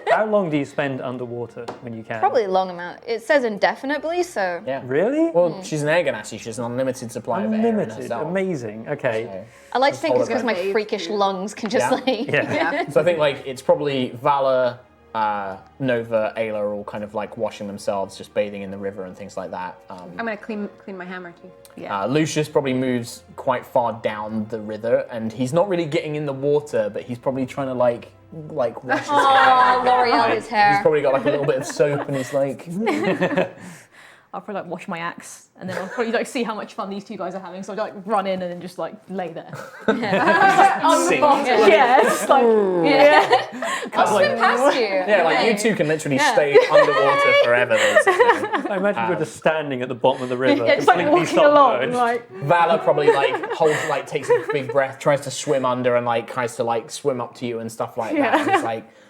How long do you spend underwater when you can? Probably a long amount. It says indefinitely, so. Yeah. Really? Well, she's an air ganassi. She has an unlimited supply of air in Unlimited. herself. Amazing. Okay. So- I like to think it's hold because my it. freakish lungs can just Yeah. like. Yeah. So I think like it's probably Vala, Nova, Ayla are all kind of like washing themselves, just bathing in the river and things like that. I'm gonna clean my hammer too. Yeah. Lucius probably moves quite far down the river, and he's not really getting in the water, but he's probably trying to like wash his hair. Oh, L'Oreal's He's hair. probably got like a little bit of soap, and he's like, I'll probably like wash my axe, and then I'll probably like see how much fun these two guys are having. So I'll like run in and then just like lay there. Sink. Yeah, it's just like I'll swim past you. Yeah, like you two can literally stay underwater forever. Basically. I imagine you're just standing at the bottom of the river, it's like completely walking along, submerged. like Vala probably like holds, like takes a big breath, tries to swim under, and like tries to like swim up to you and stuff like that. And it's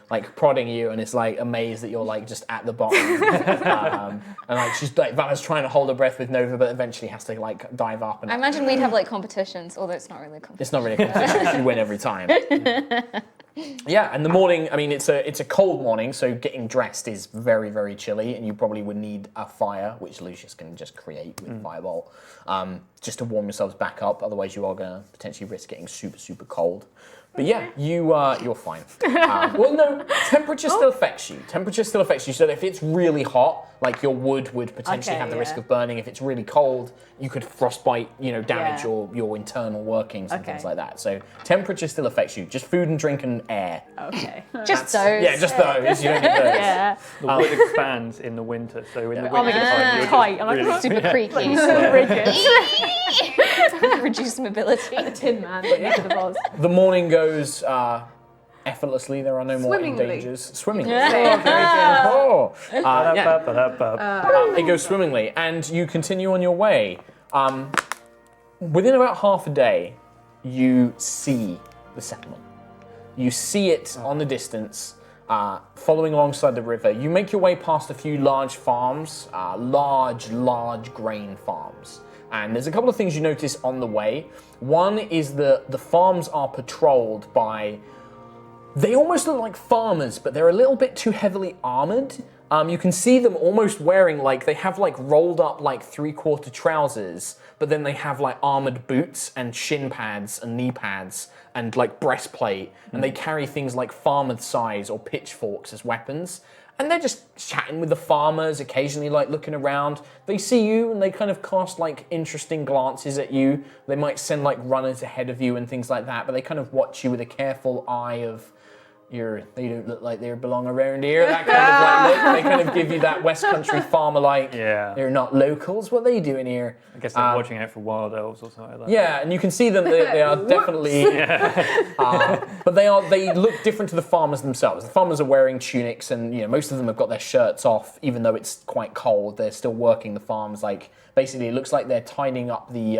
like prodding you, and it's like amazed that you're like just at the bottom. And like she's like Vala's trying to hold her breath with Nova, but eventually has to like dive up. And I imagine we'd have like competitions, although it's not really a competition. it's not really a competition. You win every time. Yeah, and the morning, I mean, it's a cold morning, so getting dressed is very, very chilly, and you probably would need a fire, which Lucius can just create with Firebolt, just to warm yourselves back up. Otherwise, you are going to potentially risk getting super, super cold. But yeah, you're fine. Well, no, temperature still affects you. Temperature still affects you. So if it's really hot, like your wood would potentially Okay, have the risk yeah. of burning. If it's really cold, you could frostbite, damage Yeah. your internal workings and things Okay. like that. So temperature still affects you. Just food and drink and air. okay. Just those. Yeah, just those. You don't need those. Yeah, The wood expands in the winter, so in the I'll winter make it time you're tight. just I'm like, really- Super creaky. so rigid. Reduce mobility. Tin Man, but into the bars. The morning goes effortlessly. There are no more Swimmingly. dangers. Swimmingly. Yeah. Oh, very good. Oh. Yeah. Ba-da-ba-ba-da-ba. It goes swimmingly, and you continue on your way. Within about half a day, you see the settlement. You see it on the distance, following alongside the river. You make your way past a few large farms, large grain farms. And there's a couple of things you notice on the way. One is that the farms are patrolled by... They almost look like farmers, but they're a little bit too heavily armored. You can see them almost wearing they have rolled up 3/4 trousers, but then they have armored boots and shin pads and knee pads and breastplate, and they carry things like farmer size or pitchforks as weapons. And they're just chatting with the farmers, occasionally looking around. They see you and they kind of cast interesting glances at you. They might send runners ahead of you and things like that, but they kind of watch you with a careful eye of, they don't look like they belong around here. That kind of look. They kind of give you that West Country farmer Yeah. they're not locals. What are they doing here? I guess they're watching out for wild elves or something like that. Yeah, and you can see them. They are definitely, but they look different to the farmers themselves. The farmers are wearing tunics, and most of them have got their shirts off, even though it's quite cold. They're still working the farms. Basically, it looks like they're tidying up the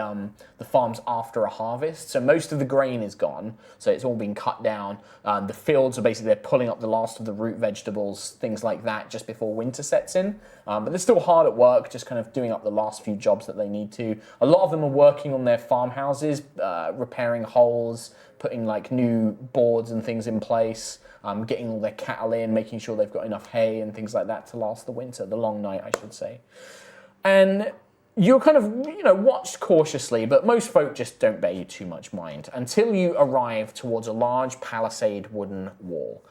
farms after a harvest. So most of the grain is gone. So it's all been cut down. The fields are basically they're pulling up the last of the root vegetables, things like that, just before winter sets in. But they're still hard at work, just kind of doing up the last few jobs that they need to. A lot of them are working on their farmhouses, repairing holes, putting new boards and things in place, getting all their cattle in, making sure they've got enough hay and things like that to last the winter, the long night, I should say. And you're kind of, watched cautiously, but most folk just don't bear you too much mind until you arrive towards a large palisade wooden wall.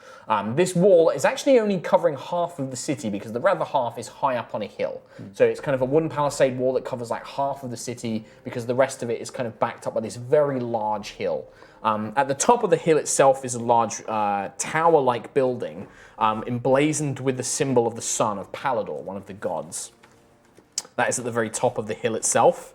This wall is actually only covering half of the city because the other half is high up on a hill. So it's kind of a wooden palisade wall that covers half of the city because the rest of it is kind of backed up by this very large hill. At the top of the hill itself is a large tower-like building emblazoned with the symbol of the sun of Palidor, one of the gods. That is at the very top of the hill itself.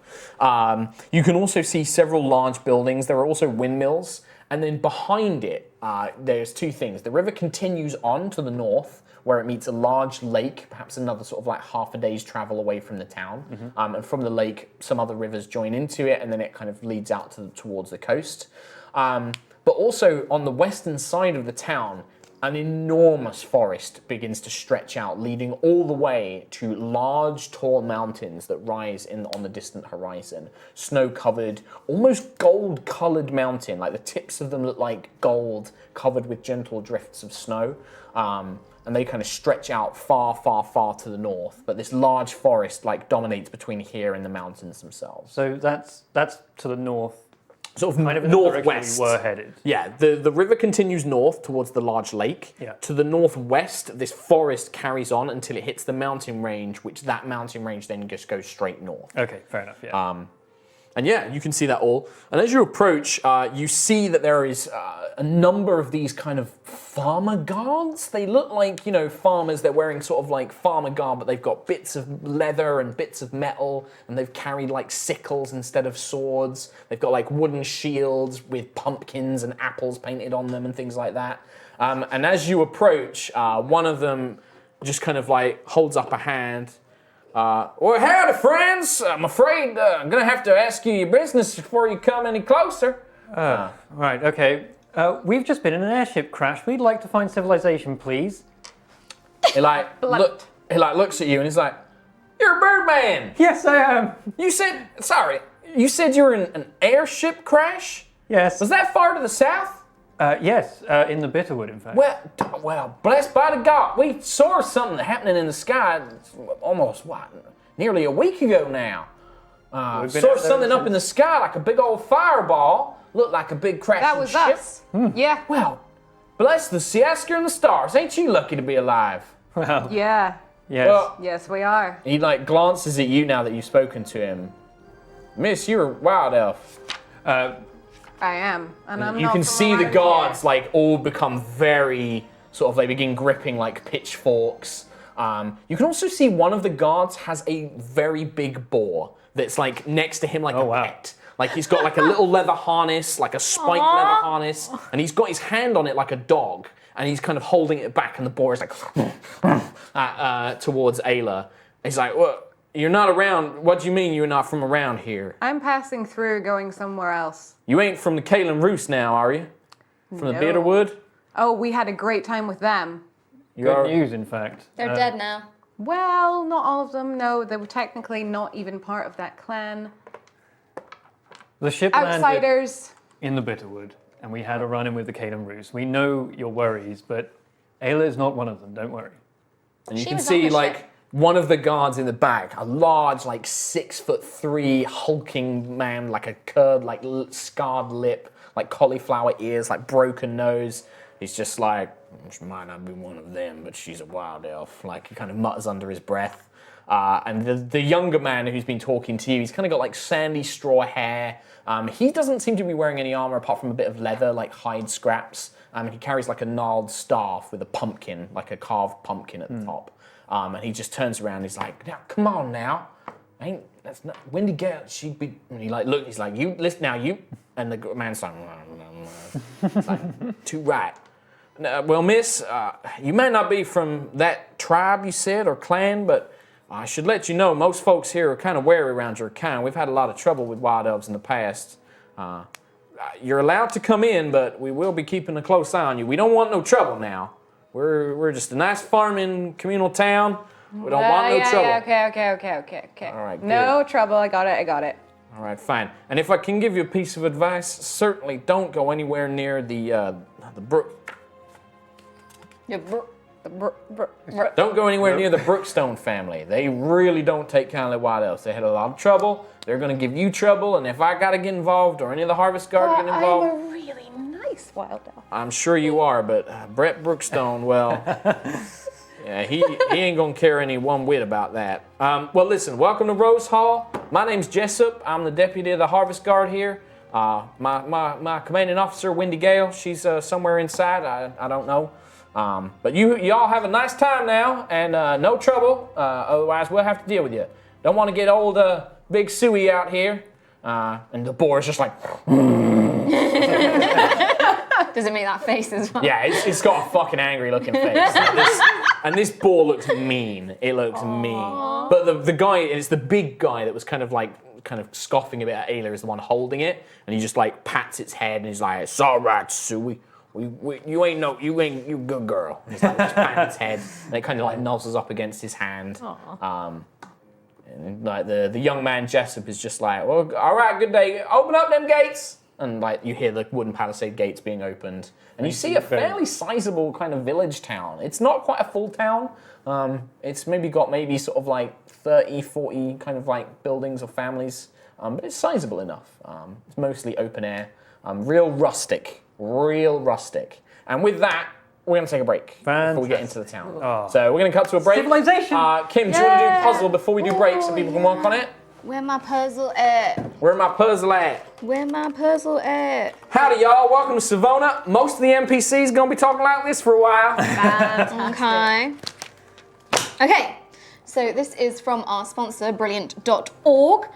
You can also see several large buildings. There are also windmills. And then behind it, there's two things. The river continues on to the north, where it meets a large lake, perhaps another sort of like half a day's travel away from the town. And from the lake, some other rivers join into it, and then it kind of leads out towards the coast. But also on the western side of the town, an enormous forest begins to stretch out, leading all the way to large, tall mountains that rise on the distant horizon. Snow-covered, almost gold-coloured mountain, like the tips of them look like gold, covered with gentle drifts of snow. And they kind of stretch out far, far, far to the north. But this large forest like dominates between here and the mountains themselves. So that's to the north. Sort of Kind of in the direction northwest. we were headed. Yeah, the river continues north towards the large lake. Yeah. To the northwest, this forest carries on until it hits the mountain range, which that mountain range then just goes straight north. Okay, fair enough, yeah. And yeah, you can see that all. And as you approach, you see that there is a number of these kind of farmer guards. They look like, farmers. They're wearing sort of like farmer garb, but they've got bits of leather and bits of metal, and they've carried like sickles instead of swords. They've got like wooden shields with pumpkins and apples painted on them and things like that. And as you approach, one of them just kind of like holds up a hand. Well, howdy, friends. I'm afraid I'm going to have to ask you your business before you come any closer. Right, okay. We've just been in an airship crash. We'd like to find civilization, please. He looks at you and he's like, "You're a birdman." Yes, I am. You said you were in an airship crash? Yes. Was that far to the south? Yes, in the Bitterwood, in fact. Well, blessed by the God. We saw something happening in the sky almost, nearly a week ago now. We've been Saw out there something up since. in the sky like a big old fireball. Looked like a big crashing That was ship. us. Yeah. Well, bless the Siasker and the stars. Ain't you lucky to be alive? Well, Yeah. yes. Well, Yes, we are. he like glances at you now that you've spoken to him. Miss, you're a wild elf. I am. And I'm You not can from see the around guards here. like all become very sort of, they begin gripping like pitchforks. You can also see one of the guards has a very big boar that's like next to him like a wow. pet. Like he's got like a little leather harness, like a spiked leather harness, and he's got his hand on it like a dog, and he's kind of holding it back, and the boar is like towards Ayla. He's like, "Well, you're not around. What do you mean you're not from around here? I'm passing through, going somewhere else. You ain't from the Kalen Roost now, are you? From the No. Bitterwood? Oh, we had a great time with them. Good news, in fact. They're dead now. Well, not all of them. No, they were technically not even part of that clan. The ship landed Outsiders. in the Bitterwood, and we had a run-in with the Caden Roos. We know your worries, but Ayla is not one of them, don't worry. And you She can was on see the like ship. one of the guards in the back, a large, like 6'3" hulking man, like a curved, like scarred lip, like cauliflower ears, like broken nose. He's just like, she might not be one of them, but she's a wild elf. Like he kind of mutters under his breath. And the younger man who's been talking to you, he's kind of got like sandy straw hair. He doesn't seem to be wearing any armor apart from a bit of leather, like hide scraps. He carries like a gnarled staff with a pumpkin, like a carved pumpkin at the top. And he just turns around. He's like, "Now, come on now, that's not Wendy Gale. She'd be." And he like look. He's like, "You listen now, you." And the man's like, it's like "Too right." Well, miss, you may not be from that tribe you said or clan, but I should let you know most folks here are kind of wary around your kind. We've had a lot of trouble with wild elves in the past. You're allowed to come in, but we will be keeping a close eye on you. We don't want no trouble now. We're just a nice farming communal town. We don't want no trouble. Okay. All right, No trouble. I got it. All right, fine. And if I can give you a piece of advice, certainly don't go anywhere near the brook. Don't go anywhere near the Brookstone family. They really don't take kindly to wild elves. They had a lot of trouble. They're going to give you trouble. And if I got to get involved or any of the Harvest Guard get involved, I'm a really nice wild elf. I'm sure you are. But Brett Brookstone, well, yeah, he ain't going to care any one whit about that. Well, listen, welcome to Rose Hall. My name's Jessup. I'm the deputy of the Harvest Guard here. My commanding officer, Windy Gale, she's somewhere inside. I don't know. But y'all have a nice time now, and no trouble. Otherwise, we'll have to deal with you. Don't want to get old Big Suey out here. And the boar is just like... Does it make that face as well? Yeah, it's got a fucking angry looking face. And this boar looks mean. It looks mean. But the guy, it's the big guy that was kind of scoffing a bit at Ayla is the one holding it, and he just like pats its head and he's like, "It's all right, Sue. You good girl." And he's like just patting its head, and it kind of like nuzzles up against his hand. And like the young man Jessup is just like, "Well, all right, good day. Open up them gates." And like you hear the wooden palisade gates being opened, and you see a fairly sizable kind of village town. It's not quite a full town. It's got sort of like 30, 40 kind of like buildings or families, but it's sizable enough. It's mostly open air, real rustic. And with that, we're going to take a break before we get into the town. So we're going to cut to a break. Civilization. Kim, do you want to do a puzzle before we do break so people can work on it? Where my puzzle at? Where my puzzle at? Where my puzzle at? Howdy, y'all. Welcome to Savona. Most of the NPCs going to be talking like this for a while. Okay, so this is from our sponsor, brilliant.org.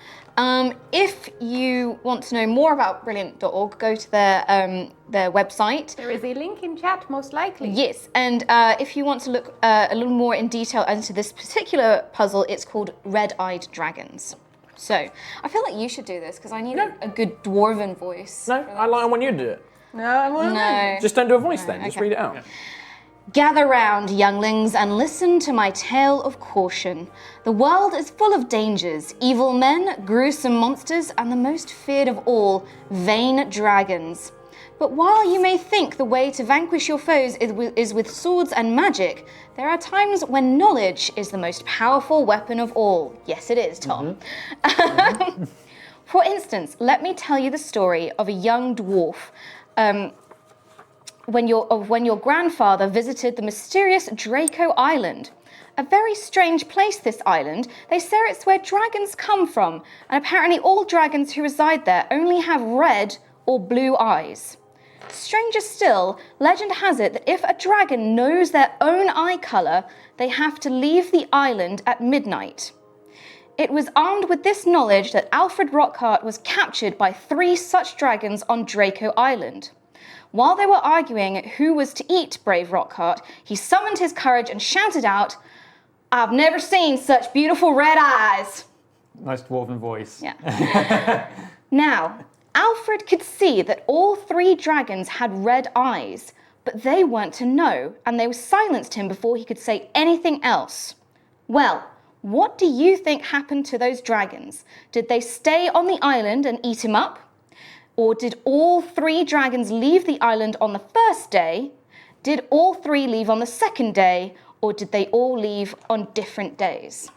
If you want to know more about brilliant.org, go to their website. There is a link in chat, most likely. Yes, and if you want to look a little more in detail into this particular puzzle, it's called Red-Eyed Dragons. So, I feel like you should do this, because I need a good dwarven voice. No, I like when you do it. No. Just don't do a voice then, just read it out. Yeah. Gather round, younglings, and listen to my tale of caution. The world is full of dangers, evil men, gruesome monsters, and the most feared of all, vain dragons. But while you may think the way to vanquish your foes is with swords and magic, there are times when knowledge is the most powerful weapon of all. Yes, it is, Tom. For instance, let me tell you the story of a young dwarf when your grandfather visited the mysterious Draco Island. A very strange place, this island. They say it's where dragons come from, and apparently all dragons who reside there only have red or blue eyes. Stranger still, legend has it that if a dragon knows their own eye colour, they have to leave the island at midnight. It was armed with this knowledge that Alfred Rockhart was captured by 3 such dragons on Draco Island. While they were arguing who was to eat brave Rockhart, he summoned his courage and shouted out, "I've never seen such beautiful red eyes." Nice dwarven voice. Yeah. Now, Alfred could see that all 3 dragons had red eyes, but they weren't to know, and they silenced him before he could say anything else. Well, what do you think happened to those dragons? Did they stay on the island and eat him up? Or did all 3 dragons leave the island on the first day? Did all 3 leave on the second day? Or did they all leave on different days?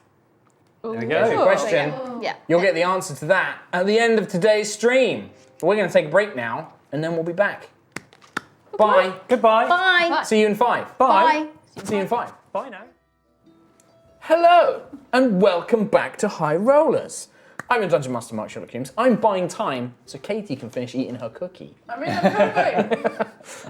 There we go. Good question. Yeah. You'll get the answer to that at the end of today's stream. We're going to take a break now, and then we'll be back. Bye. Goodbye. Bye. See you in 5. Bye. See you in 5. Bye now. Hello, and welcome back to High Rollers. I'm your Dungeon Master, Mark Sherlock Holmes. I'm buying time so Katie can finish eating her cookie. I'm cookie.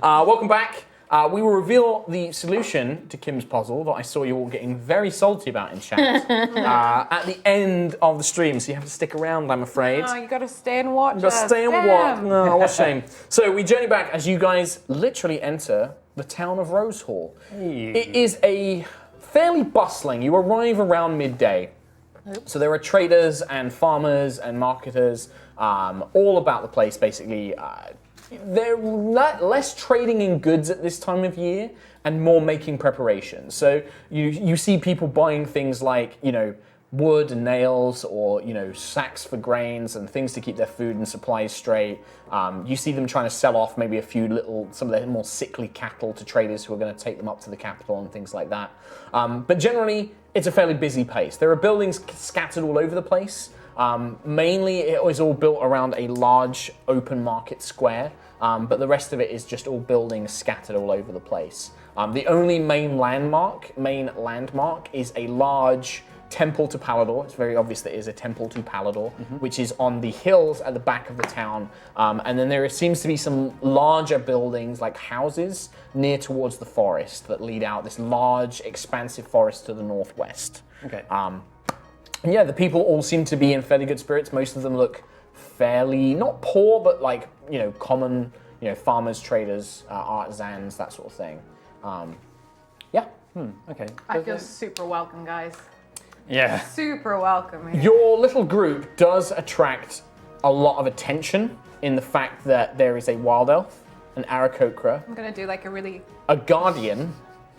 Welcome back. We will reveal the solution to Kim's puzzle that I saw you all getting very salty about in chat at the end of the stream, so you have to stick around, I'm afraid. No, you gotta stay and watch. You gotta stay and watch. No, what a shame. So we journey back as you guys literally enter the town of Rose Hall. Hey. It is a fairly bustling. You arrive around midday. So there are traders and farmers and marketers all about the place, basically. They're less trading in goods at this time of year and more making preparations. So you see people buying things like, wood and nails, or sacks for grains and things to keep their food and supplies straight. You see them trying to sell off maybe some of their more sickly cattle to traders who are going to take them up to the capital and things like that. But generally, it's a fairly busy place. There are buildings scattered all over the place. Mainly, it is all built around a large open market square, but the rest of it is just all buildings scattered all over the place. The only main landmark is a large temple to Palidor. It's very obvious that it is a temple to Palidor, which is on the hills at the back of the town. And then there seems to be some larger buildings, like houses, near towards the forest that lead out this large, expansive forest to the northwest. Okay. Yeah, the people all seem to be in fairly good spirits. Most of them look fairly, not poor, but like, common, farmers, traders, artisans, that sort of thing. Yeah. Okay. I feel super welcome, guys. Yeah. Super welcome here. Your little group does attract a lot of attention in the fact that there is a wild elf, an Aarakocra, I'm gonna do like a really a guardian,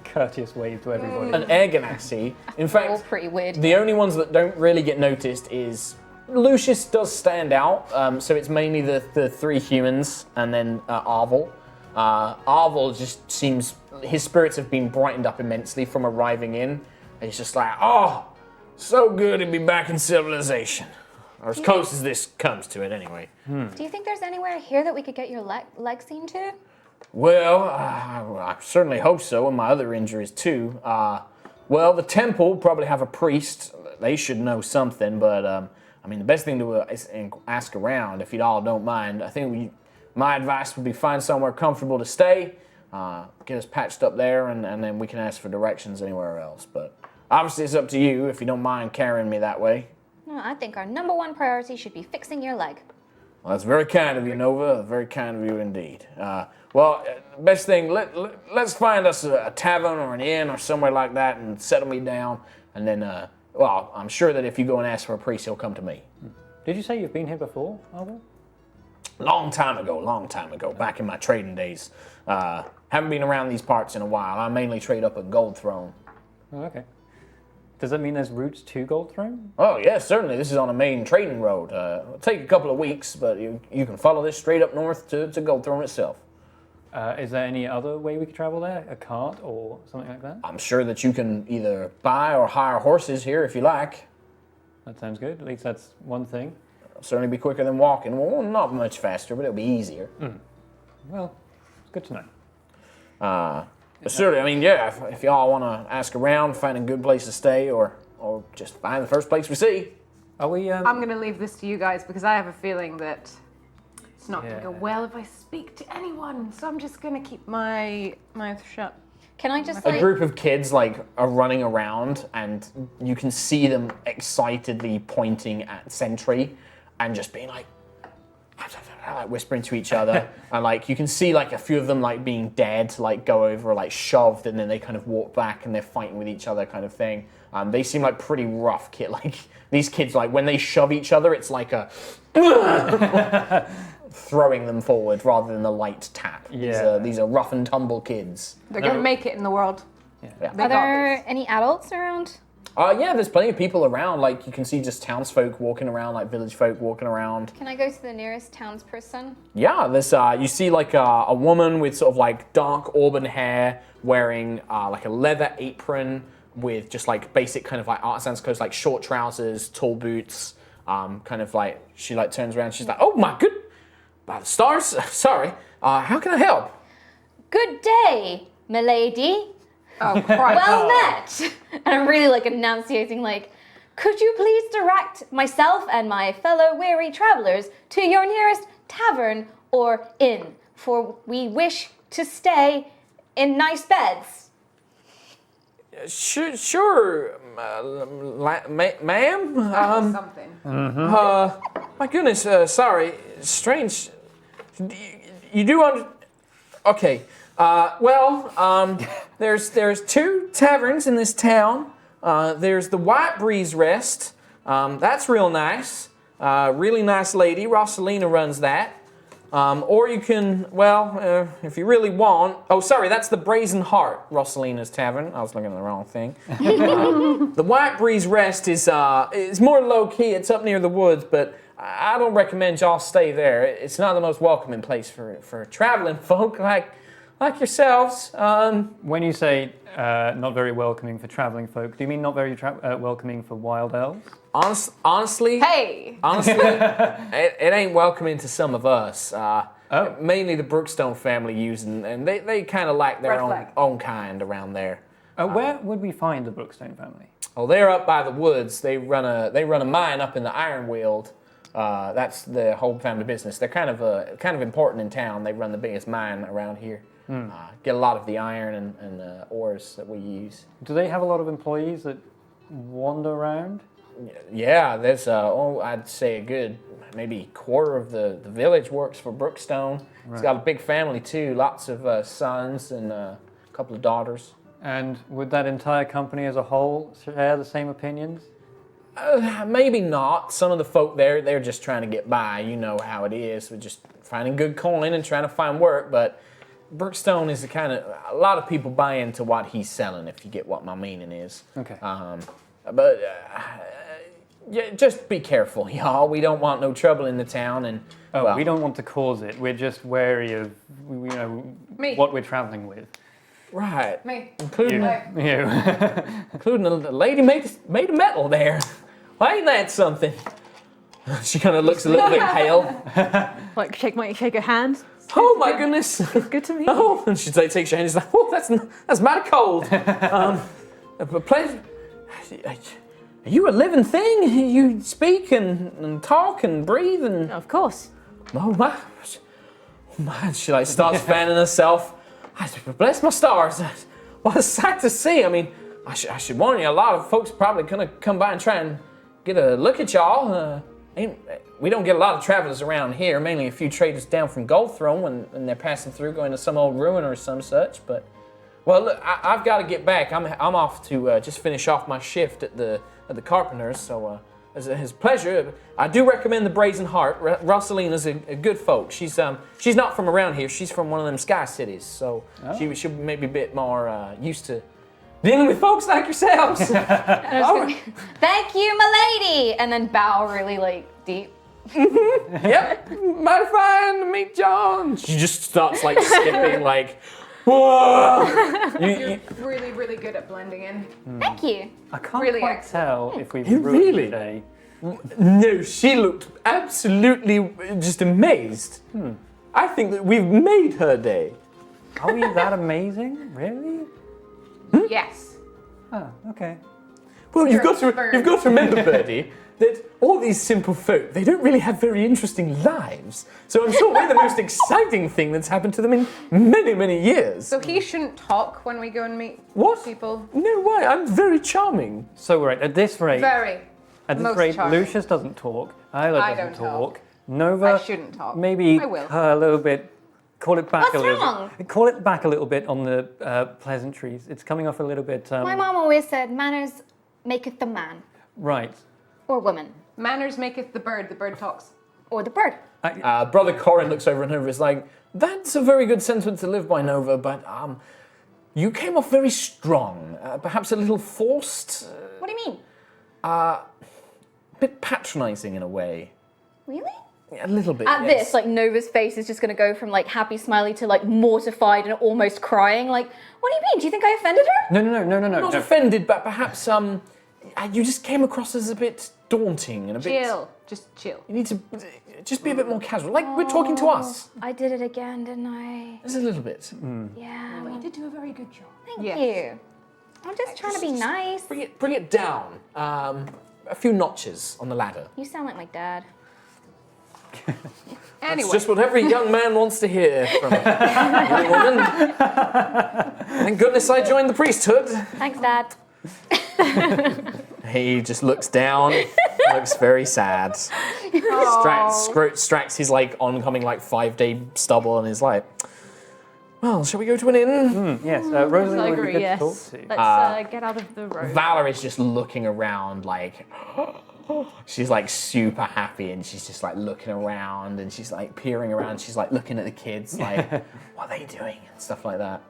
Courteous wave to everybody. an Air Ganassi. In All fact, pretty weird. the only ones that don't really get noticed is Lucius does stand out, so it's mainly the three humans and then Arvel. Arvel just seems, his spirits have been brightened up immensely from arriving in. And he's just like, oh, so good to be back in civilization. Or as close as this comes to it, anyway. Do you think there's anywhere here that we could get your leg seen to? Well, I certainly hope so, and my other injuries too. Well, the temple probably have a priest. They should know something, but I mean, the best thing to is ask around, if you all don't mind. I think my advice would be find somewhere comfortable to stay, get us patched up there, and then we can ask for directions anywhere else. But obviously, it's up to you if you don't mind carrying me that way. No, I think our number one priority should be fixing your leg. Well, that's very kind of you, Nova. Very kind of you indeed. Well, best thing, let's find us a tavern or an inn or somewhere like that and settle me down. And then, well, I'm sure that if you go and ask for a priest, he'll come to me. Did you say you've been here before, Arvel? Long time ago, back in my trading days. Haven't been around these parts in a while. I mainly trade up at Gold Throne. Oh, okay. Does that mean there's routes to Gold Throne? Oh, yes, certainly. This is on a main trading road. It'll take a couple of weeks, but you can follow this straight up north to Gold Throne itself. Is there any other way we could travel there? A cart or something like that? I'm sure that you can either buy or hire horses here if you like. That sounds good. At least that's one thing. It'll certainly be quicker than walking. Well, not much faster, but it'll be easier. Well, it's good to know. But certainly, I mean, yeah, if y'all want to ask around, find a good place to stay, or just find the first place we see. Are we? I'm gonna leave this to you guys because I have a feeling that it's not gonna go Yeah. well if I speak to anyone. So I'm just gonna keep my mouth shut. Can I just A group of kids like are running around, and you can see them excitedly pointing at Sentry, and just being like whispering to each other, and like you can see like a few of them like being dead, like go over like shoved, and then they kind of walk back and they're fighting with each other, kind of thing. They seem like pretty rough kid. Like these kids, like when they shove each other, it's like a throwing them forward rather than a light tap. Yeah. These are rough and tumble kids. They're gonna make it in the world. Yeah. They Are got there any adults around? Yeah, there's plenty of people around. Like you can see just townsfolk walking around, like village folk walking around. Can I go to the nearest townsperson? Yeah, there's you see like a woman with sort of like dark auburn hair, wearing like a leather apron with just like basic kind of like artisan's clothes, like short trousers, tall boots. Kind of like she like turns around, she's like, "Oh my good, by the stars, sorry. How can I help?" Good day, milady. Oh, Christ. Well met. And I'm really like enunciating like, could you please direct myself and my fellow weary travelers to your nearest tavern or inn, for we wish to stay in nice beds. Sure, ma'am. Something. My goodness, sorry, strange. You do okay. There's two taverns in this town. There's the Whitebreeze Rest. That's real nice. Really nice lady. Rosalina runs that. Or you can, if you really want. Oh, sorry, that's the Brazen Heart, Rosalina's tavern. I was looking at the wrong thing. The Whitebreeze Rest is more low key. It's up near the woods, but I don't recommend y'all stay there. It's not the most welcoming place for traveling folk like yourselves. When you say not very welcoming for traveling folk, do you mean not very welcoming for wild elves? Honestly, Hey! it ain't welcoming to some of us. Mainly the Brookstone family using, and they kind of like their Red flag. own kind around there. Where would we find the Brookstone family? Oh, they're up by the woods. They run a mine up in the Ironweald. That's the whole family business. They're kind of important in town. They run the biggest mine around here. Get a lot of the iron and ores that we use. Do they have a lot of employees that wander around? Yeah, there's I'd say a good maybe quarter of the village works for Brookstone. Right. He's got a big family too, lots of sons and a couple of daughters. And would that entire company as a whole share the same opinions? Maybe not. Some of the folk there, they're just trying to get by. You know how it is. We're just finding good coin and trying to find work. But Brookstone is a lot of people buy into what he's selling, if you get what my meaning is. Okay. Yeah, just be careful, y'all. We don't want no trouble in the town. And We don't want to cause it. We're just wary of, Me. what we're traveling with. Right. Me. Including You. including the lady made of metal there. Why ain't that something? She kind of looks a little bit pale. Like shake her hand. Oh my goodness! Good to me. Oh, and she takes your hand. And she's like, "Oh, that's mighty cold." But pleasure. Are you a living thing? You speak and talk and breathe and. Of course. Oh my! She starts fanning herself. Bless my stars! What a sight to see. I mean, I should warn you. A lot of folks are probably gonna come by and try and get a look at y'all. We don't get a lot of travelers around here. Mainly a few traders down from Goldthrone when they're passing through, going to some old ruin or some such. But well, look, I've got to get back. I'm off to just finish off my shift at the carpenters. So it's his pleasure. I do recommend the Brazen Heart. Rosalina's a good folk. She's not from around here. She's from one of them sky cities. So she'll maybe a bit more used to dealing with folks like yourselves. Thank you, my lady, and then bow really deep. Yep, mighty fine to meet John. She just starts skipping whoa. You're really, really good at blending in. Thank you. I can't Really quite excellent. tell if we've You ruined really? today. No, she looked absolutely just amazed. I think that we've made her day. Are we that amazing? Really? Yes. Oh, okay. Well, you've got You're to remember, Birdie, that all these simple folk, they don't really have very interesting lives. So I'm sure we're the most exciting thing that's happened to them in many, many years. So he shouldn't talk when we go and meet What? people. No, why? I'm very charming. So right, at this rate, Very. most charming. Lucius doesn't talk, Isla I doesn't don't talk, talk. Nova I shouldn't talk. maybe I will. a little bit. Call it back What's a little wrong? bit. Call it back a little bit on the pleasantries. It's coming off a little bit. My mom always said, manners maketh the man Right. or woman Manners maketh the bird talks. or the bird. Brother Corin looks over at Nova and is like, that's a very good sentiment to live by, Nova, but you came off very strong. Perhaps a little forced, What do you mean? a bit patronizing in a way. Really? A little bit, At yes. this, Nova's face is just going to go from happy smiley to mortified and almost crying. What do you mean? Do you think I offended her? No. Not offended, but perhaps you just came across as a bit daunting and a bit... Chill. Just chill. You need to just be a bit more casual, like we're talking to us. I did it again, didn't I? Just a little bit. Yeah. But you did do a very good job. Thank Yes. you. I'm just trying to be nice. Bring it down. A few notches on the ladder. You sound like my dad. Anyway. It's just what every young man wants to hear from a young woman. Thank goodness I joined the priesthood. Thanks, Dad. He just looks down, looks very sad. Stracks his oncoming 5-day stubble and is like, well, shall we go to an inn? Yes, Rosalie I would be agree, good yes. to talk to. Let's get out of the road. Valerie's just looking around she's super happy and she's just looking around and she's peering around. She's looking at the kids what are they doing and stuff like that.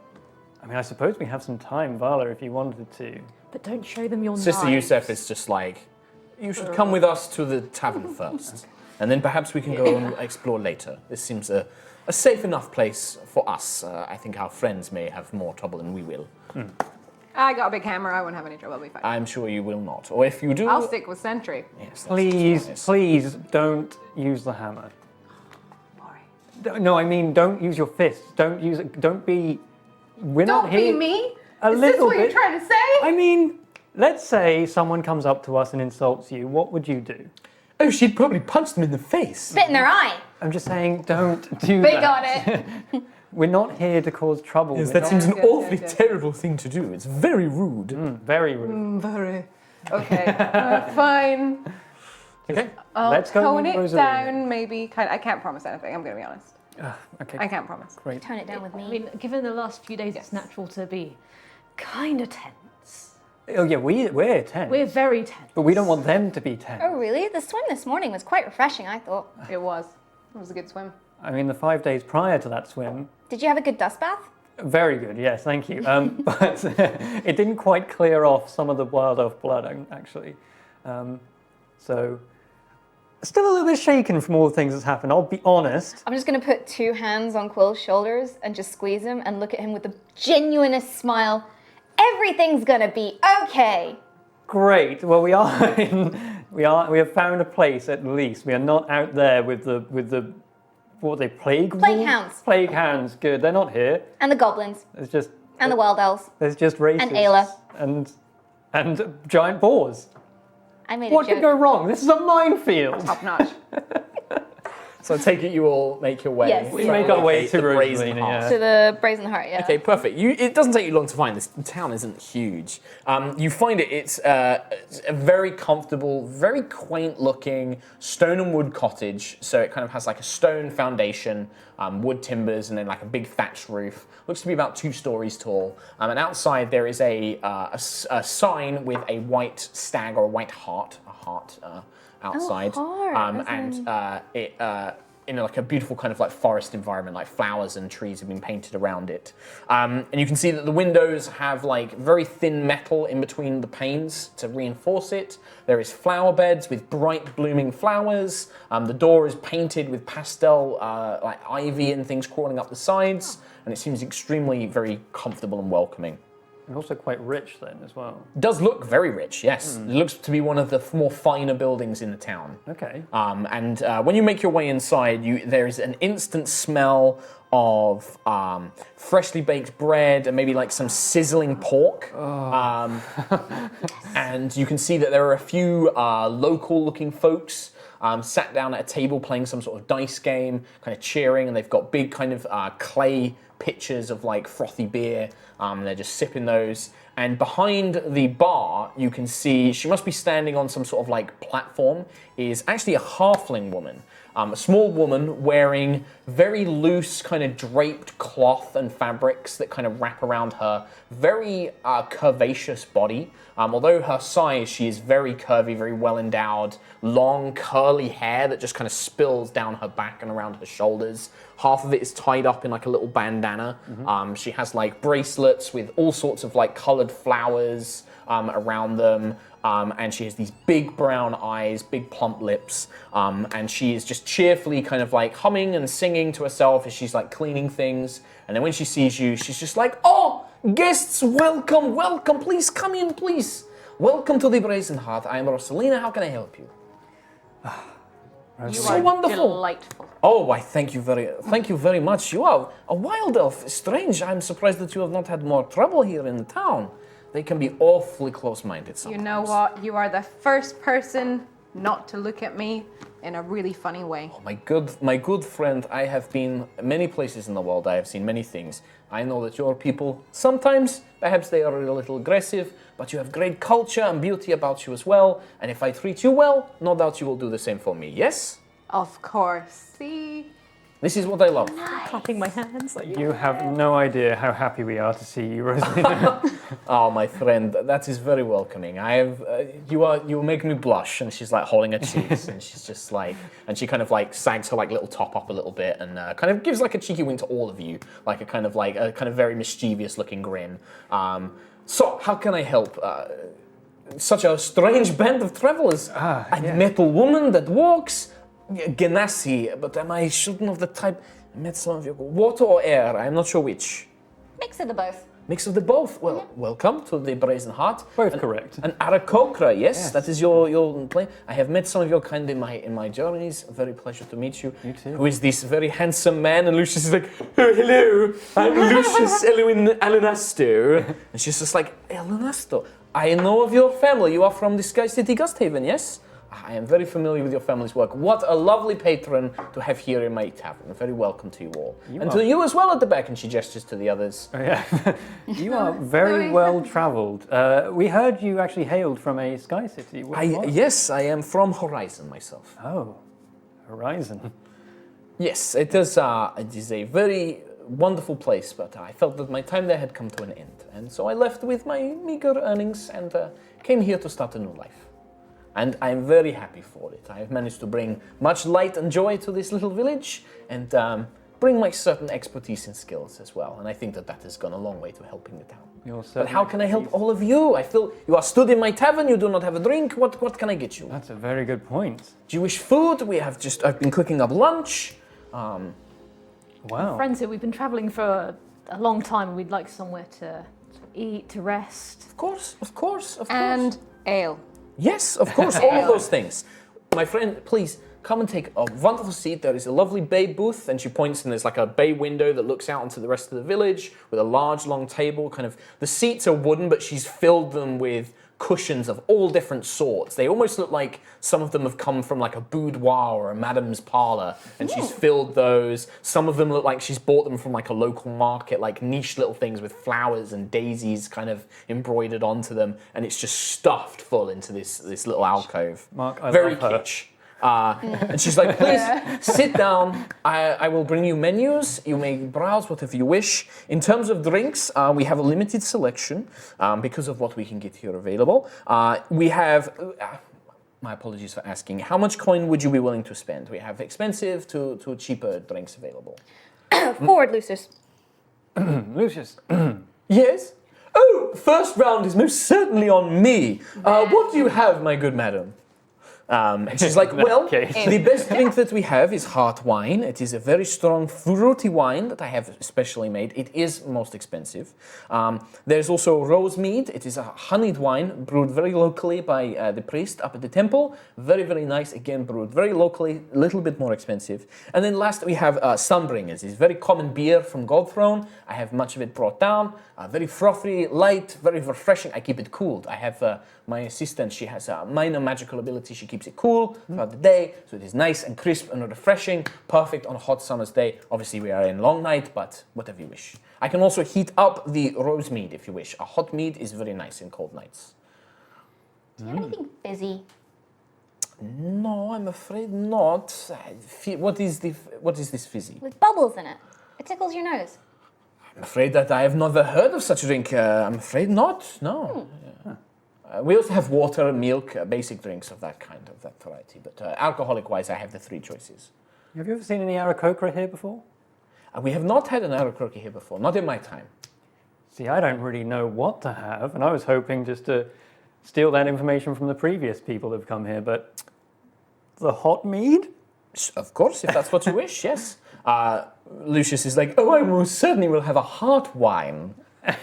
I mean, I suppose we have some time, Vala, if you wanted to. But don't show them your Sister knives. Yusef is just you should come with us to the tavern first. And then perhaps we can go and explore later. This seems a safe enough place for us. I think our friends may have more trouble than we will. I got a big hammer. I won't have any trouble. I'll be fine. I'm sure you will not. Or if you do... I'll stick with Sentry. Yes, that's nice. Please don't use the hammer. Why? No, I mean, don't use your fists. Don't use it. Don't be... We're not Don't here... be me. A Is this little what bit. you're trying to say? I mean, let's say someone comes up to us and insults you. What would you do? Oh, she'd probably punch them in the face. Spit in their eye. I'm just saying, don't do They that. got it. We're not here to cause trouble. Yes, We're that not- seems an Yes, awfully yes, yes. terrible thing to do. It's very rude. very rude. Very. Okay, fine. Okay. I'll Let's go tone with it Rosalina. down, maybe. I can't promise anything, I'm going to be honest. Okay. I can't promise. Great. Tone it down with me. I mean, given the last few days, it's natural to be kind of tense. Oh yeah, we're tense. We're very tense. But we don't want them to be tense. Oh, really? The swim this morning was quite refreshing, I thought. It was. It was a good swim. I mean, the 5 days prior to that swim, Did you have a good dust bath? very good. Yes, thank you. But it didn't quite clear off some of the wild elf blood, actually. So still a little bit shaken from all the things that's happened. I'll be honest. I'm just going to put 2 hands on Quill's shoulders and just squeeze him and look at him with the genuinest smile. Everything's going to be okay. Great. Well, we have found a place at least. We are not out there with the what are they, plague wolves? hounds. Plague hounds. Good. They're not here. And the goblins. There's just And the wild elves. there's just racists And Ayla. and giant boars. I made What a could joke. go wrong? This is a minefield. Top notch. So I take it you all make your way. Yes. We make our way to the Brazen Rosalina, Heart. yeah. To the Brazen Heart, yeah. Okay, perfect. It doesn't take you long to find this. The town isn't huge. You find it's a very comfortable, very quaint-looking stone and wood cottage. So it kind of has like a stone foundation, wood timbers, and then like a big thatched roof. Looks to be about 2 stories tall. And outside there is a sign with a white stag or a white heart, outside. heart, In like a beautiful kind of like forest environment, like flowers and trees have been painted around it. And you can see that the windows have like very thin metal in between the panes to reinforce it. There is flower beds with bright blooming flowers. The door is painted with pastel like ivy and things crawling up the sides. And it seems extremely very comfortable and welcoming. And also quite rich then as well. It does look very rich, yes. It looks to be one of the more finer buildings in the town. Okay. And when you make your way inside, there is an instant smell of freshly baked bread and maybe like some sizzling pork. And you can see that there are a few local-looking folks sat down at a table playing some sort of dice game, kind of cheering, and they've got big kind of clay pitchers of like frothy beer. They're just sipping those. And behind the bar, you can see, she must be standing on some sort of like platform, is actually a halfling woman. A small woman wearing very loose kind of draped cloth and fabrics that kind of wrap around her very curvaceous body. Although her size, she is very curvy, very well endowed, long curly hair that just kind of spills down her back and around her shoulders. Half of it is tied up in like a little bandana. She has like bracelets with all sorts of like colored flowers around them. And she has these big brown eyes, big plump lips, and she is just cheerfully kind of like humming and singing to herself as she's like cleaning things. And then when she sees you, she's just like, "Oh, guests, welcome, welcome, please come in, please. Welcome to the Brazen Heart. I am Rosalina. How can I help you?" You So are wonderful. delightful. Oh, why, thank you very much. You are a wild elf. Strange. I'm surprised that you have not had more trouble here in the town. They can be awfully close-minded sometimes. You know what? You are the first person not to look at me in a really funny way. My good friend, I have been many places in the world. I have seen many things. I know that your people, sometimes, perhaps they are a little aggressive, but you have great culture and beauty about you as well. And if I treat you well, no doubt you will do the same for me. Yes? Of course. See? This is what I love. Clapping my hands like, You have no idea how happy we are to see you, Rosalina. Oh, my friend, that is very welcoming. I have, you make me blush. And she's like holding her cheeks, and she's just like, and she kind of like sags her like little top up a little bit, and kind of gives like a cheeky wink to all of you, like a kind of very mischievous looking grin. So, how can I help? Such a strange band of travelers. A metal woman that walks. Genasi, but am I shouldn't of the type? I met some of you. Water or air? I'm not sure which. Mix of the both. Mix of the both. Well, welcome to the Brazen Heart. Both correct. An Arakokra, yes, that is your play. I have met some of your kind in my journeys. Very pleasure to meet you. You too. Who is this very handsome man? And Lucius is like, "Oh, hello, I'm Lucius Elwin Alenasto." And she's just like, "Alenasto, I know of your family. You are from the Sky City Gusthaven, yes? I am very familiar with your family's work. What a lovely patron to have here in my tavern. Very welcome to you all. To you as well at the back, and she gestures to the others. Oh, yeah. You are very well travelled. We heard you actually hailed from a Sky City. Yes, I am from Horizon myself. Oh, Horizon. Yes, it is a very wonderful place, but I felt that my time there had come to an end. And so I left with my meager earnings and came here to start a new life. And I'm very happy for it. I have managed to bring much light and joy to this little village and bring my certain expertise and skills as well. And I think that has gone a long way to helping the town. But how can I help all of you? I feel you are stood in my tavern, you do not have a drink. What can I get you? That's a very good point. Jewish food, I've been cooking up lunch. Wow. Friends here, we've been travelling for a long time and we'd like somewhere to eat, to rest. Of course. And ale. Yes, of course, all of those things. My friend, please come and take a wonderful seat. There is a lovely bay booth, and she points, and there's like a bay window that looks out into the rest of the village with a large, long table. The seats are wooden, but she's filled them with cushions of all different sorts. They almost look like some of them have come from like a boudoir or a madame's parlor, and she's filled those. Some of them look like she's bought them from like a local market, like niche little things with flowers and daisies kind of embroidered onto them, and it's just stuffed full into this little alcove. Mark, I Very love her. kitsch. And she's like, please sit down. I will bring you menus. You may browse whatever you wish. In terms of drinks, we have a limited selection because of what we can get here available. We have, my apologies for asking, how much coin would you be willing to spend? We have expensive to cheaper drinks available. Forward, Lucius. Lucius. Yes? Oh, first round is most certainly on me. What do you have, my good madam? And she's like, well, the best drink that we have is heart wine. It is a very strong fruity wine that I have specially made. It is most expensive. There's also rose mead. It is a honeyed wine brewed very locally by the priest up at the temple. Very, very nice. Again, brewed very locally, a little bit more expensive. And then last we have Sunbringers. It's very common beer from Goldthrone. I have much of it brought down. Very frothy, light, very refreshing. I keep it cooled. I have my assistant, she has a minor magical ability. She keeps it cool throughout the day, so it is nice and crisp and refreshing, perfect on a hot summer's day. Obviously, we are in long night, but whatever you wish. I can also heat up the rose mead if you wish. A hot mead is very nice in cold nights. Do you have anything fizzy? No, I'm afraid not. What is this fizzy? With bubbles in it. It tickles your nose. I'm afraid that I have never heard of such a drink. I'm afraid not. No. We also have water, milk, basic drinks of that kind, of that variety. But alcoholic-wise, I have the three choices. Have you ever seen any Aarakocra here before? We have not had an Aarakocra here before, not in my time. See, I don't really know what to have, and I was hoping just to steal that information from the previous people that have come here, but the hot mead? Of course, if that's what you wish, yes. Lucius is like, oh, I most certainly will have a heart wine.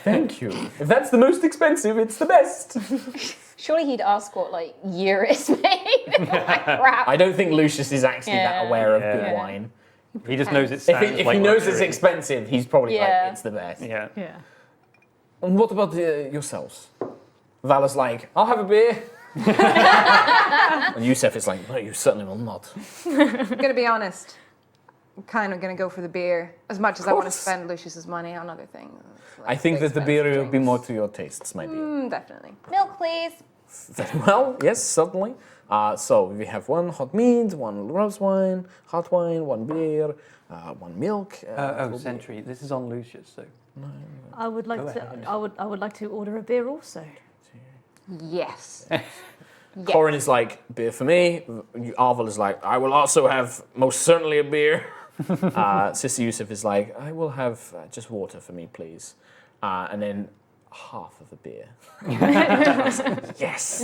Thank you. If that's the most expensive, it's the best. Surely he'd ask what year it's made. Crap. I don't think Lucius is actually that aware of good wine. He just knows it's. If he knows it's expensive, he's probably like, it's the best. Yeah. And what about yourselves? Vala's like, I'll have a beer. And Yusef is like, no, you certainly will not. I'm going to be honest. I'm kind of going to go for the beer, as much as I want to spend Lucius's money on other things. I think that the beer will be more to your tastes, my dear. Definitely. Milk, please. Very well, yes, certainly. So we have one hot mead, one rose wine, hot wine, one beer, one milk. Sentry. This is on Lucius, so. I would like I would like to order a beer also. Yes. Corin is like, beer for me. Arvel is like, I will also have most certainly a beer. Sister Yusuf is like, I will have just water for me, please. And then half of a beer. Yes.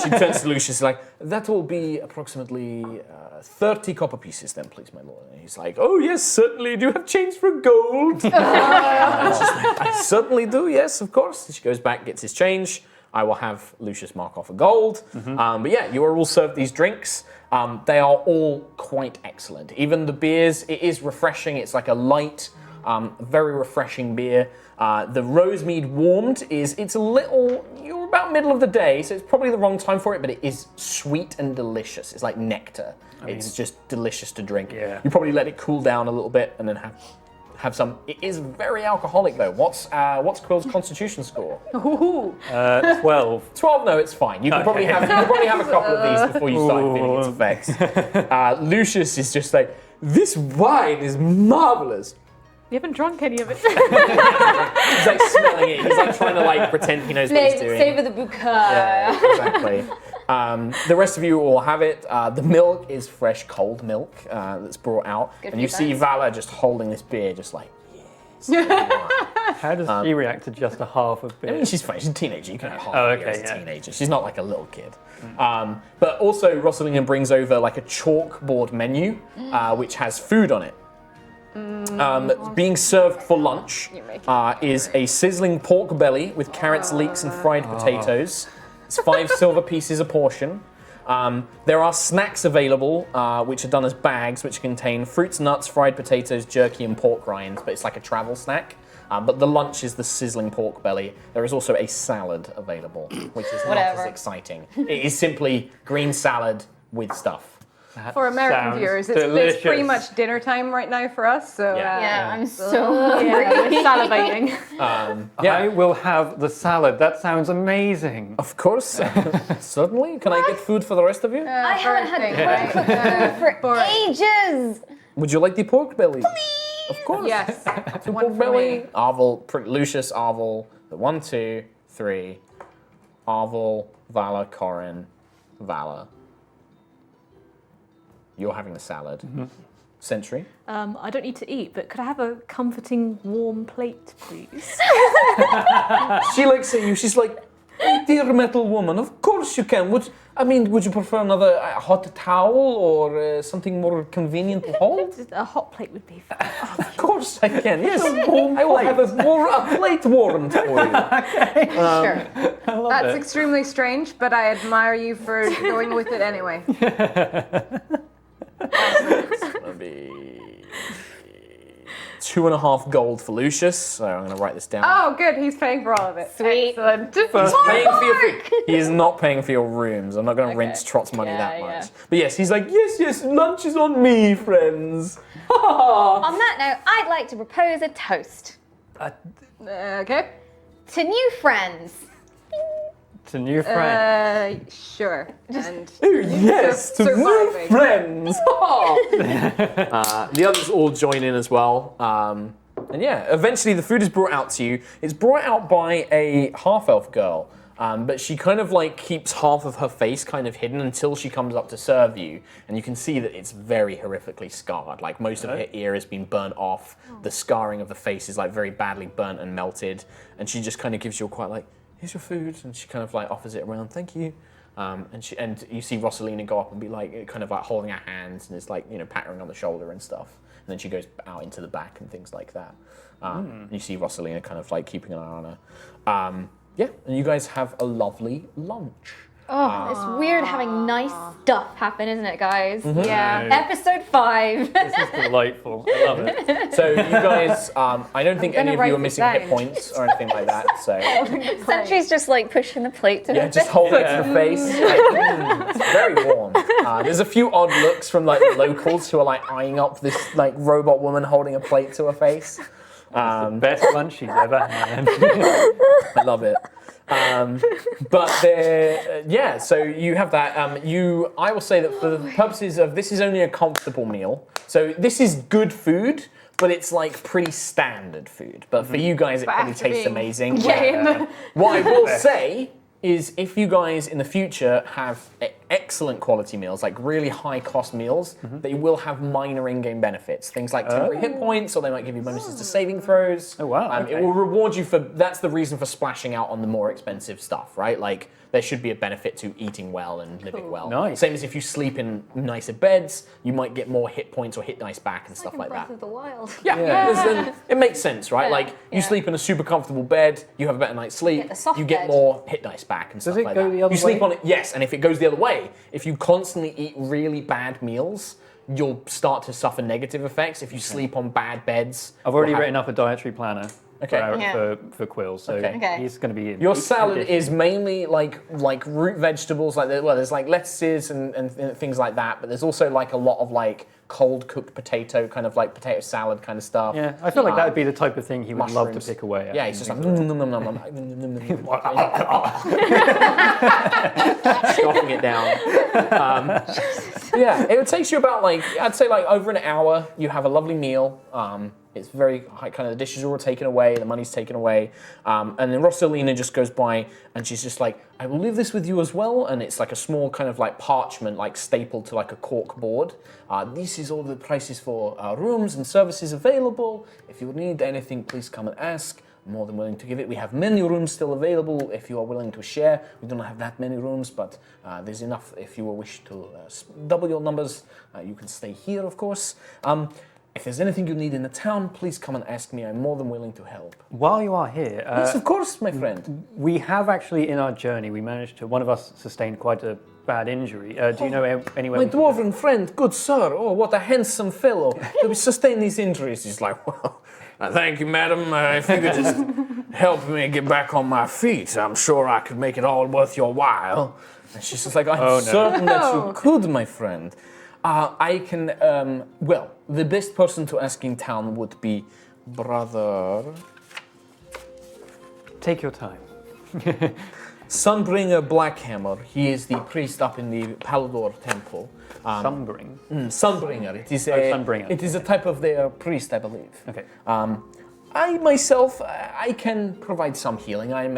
She turns to Lucius like, that will be approximately 30 copper pieces then, please, my lord. And he's like, oh, yes, certainly. Do you have change for gold? And she's like, I certainly do, yes, of course. She goes back, gets his change. I will have Lucius mark off a gold. But yeah, you are all served these drinks. They are all quite excellent. Even the beers, it is refreshing. It's like a light, Very refreshing beer. The Rosemead Warmed it's a little, you're about middle of the day, so it's probably the wrong time for it, but it is sweet and delicious. It's like nectar. It's just delicious to drink. Yeah. You probably let it cool down a little bit and then have some. It is very alcoholic though. What's Quill's constitution score? 12. 12? No, it's fine. You can probably have a couple of these before you start feeling its effects. Lucius is just like, this wine is marvelous. You haven't drunk any of it. He's like smelling it. He's like trying to like pretend he knows what he's doing. Savor the bouquet. Yeah, exactly. The rest of you all have it. The milk is fresh, cold milk that's brought out, and you see Vala just holding this beer, just like. How does she react to just a half of beer? I mean, she's fine. She's a teenager. You can have half Oh, of beer okay, as a yeah. teenager. She's not like a little kid. But also, Rosalina brings over like a chalkboard menu, which has food on it. Being served for lunch is a sizzling pork belly with carrots, leeks, and fried potatoes. It's 5 silver pieces a portion. There are snacks available, which are done as bags, which contain fruits, nuts, fried potatoes, jerky, and pork rinds, but it's like a travel snack. But the lunch is the sizzling pork belly. There is also a salad available, which is not as exciting. It is simply green salad with stuff. For American sounds viewers, delicious. it's pretty much dinner time right now for us. So Yeah, I'm so hungry. We're salivating. I will have the salad. That sounds amazing. Of course, certainly. Can I get food for the rest of you? I haven't had home-cooked food for ages. Would you like the pork belly? Of course. yes, Two one pork for belly. me. Arvel, Lucius, Arvel. 1, 2, 3. Arvel, Vala, Corin, Vala. You're having the salad. Sentry. I don't need to eat, but could I have a comforting, warm plate, please? She looks at you. She's like, "Oh, dear metal woman, of course you can. Would you prefer another hot towel or something more convenient to hold? A hot plate would be fine. Of course I can. Yes, I will have a plate warmed for you. Sure. That's extremely strange, but I admire you for going with it anyway. It's gonna be 2.5 gold for Lucius. So I'm gonna write this down. Oh, good. He's paying for all of it. Sweet. Excellent. He's paying for your food. He is not paying for your rooms. I'm not going to rinse Trot's money that much. But yes, he's like, yes, lunch is on me, friends. On that note, I'd like to propose a toast Okay. to new friends. To new friend. Sure. And Oh, yes, to new surviving. friends. The others all join in as well. And yeah, eventually the food is brought out to you. It's brought out by a half-elf girl. But she kind of like keeps half of her face kind of hidden until she comes up to serve you. And you can see that it's very horrifically scarred. Like most of her ear has been burnt off. The scarring of the face is like very badly burnt and melted. And she just kind of gives you a quite like, here's your food. And she kind of like offers it around, thank you. And you see Rosalina go up and be like, kind of like holding her hands and it's like, patting her on the shoulder and stuff. And then she goes out into the back and things like that. And you see Rosalina kind of like keeping an eye on her. Yeah, and you guys have a lovely lunch. Oh, it's weird having nice stuff happen, isn't it, guys? Yeah. Episode 5. This is delightful. I love it. So you guys, I don't think any of you write are this missing hit down. points or anything like that. So Sentry's just like pushing the plate to yeah, her just face. hold it to the face. It's very warm. There's a few odd looks from like the locals who are like eyeing up this like robot woman holding a plate to her face. Best lunch she's ever had. I love it. But so you have that. I will say that for the purposes of this is only a comfortable meal. So this is good food, but it's like pretty standard food. But for you guys, it probably after tastes being amazing. game. What I will say is if you guys in the future have excellent quality meals, like really high cost meals, they will have minor in-game benefits. Things like temporary hit points, or they might give you bonuses to saving throws. Oh, wow, okay. It will reward you for, that's the reason for splashing out on the more expensive stuff, right? Like there should be a benefit to eating well and living well. Nice. Same as if you sleep in nicer beds, you might get more hit points or hit dice back and stuff like Breath that. of the Wild. Yeah. It makes sense, right? Yeah, Like you yeah. sleep in a super comfortable bed, you have a better night's sleep, Get the soft you get bed. more hit dice back and stuff it like go that. the other You sleep way? on it, yes, and if it goes the other way, if you constantly eat really bad meals, you'll start to suffer negative effects if you sleep on bad beds. I've already written up a dietary planner Okay. for Quill, so Okay. he's going to be in. Your each salad edition. is mainly like root vegetables, there's like lettuces and things like that, but there's also like a lot of like cold cooked potato, kind of like potato salad kind of stuff. Yeah, I feel like that would be the type of thing he would love to mushrooms. pick away at. Yeah, he's just like nom, nom, nom, nom, nom, scoffing it down. Yeah, it takes you about I'd say over an hour. You have a lovely meal. It's very high, kind of the dishes are all taken away, the money's taken away, and then Rosalina just goes by and she's just like, I will leave this with you as well, and it's like a small kind of like parchment stapled to like a cork board. This is all the prices for rooms and services available. If you need anything, please come and ask. I'm more than willing to give it. We have many rooms still available if you are willing to share. We don't have that many rooms, but there's enough if you wish to double your numbers. You can stay here, of course. If there's anything you need in the town, please come and ask me. I'm more than willing to help. While you are here, Yes, of course, my friend. we have actually in our journey, we managed to, one of us sustained quite a bad injury. Do you know anywhere? My dwarven friend, good sir. Oh, what a handsome fellow. To sustain these injuries. He's like, well, thank you, madam. If you could just help me get back on my feet, I'm sure I could make it all worth your while. And she's just like, I'm certain that you could, my friend. I can, well, the best person to ask in town would be Brother Take your time. Sunbringer Blackhammer. He is the priest up in the Palidor temple. Sunbring. Sunbringer. It is Sunbringer. It is a type of their priest, I believe. Okay. I myself, I can provide some healing. I'm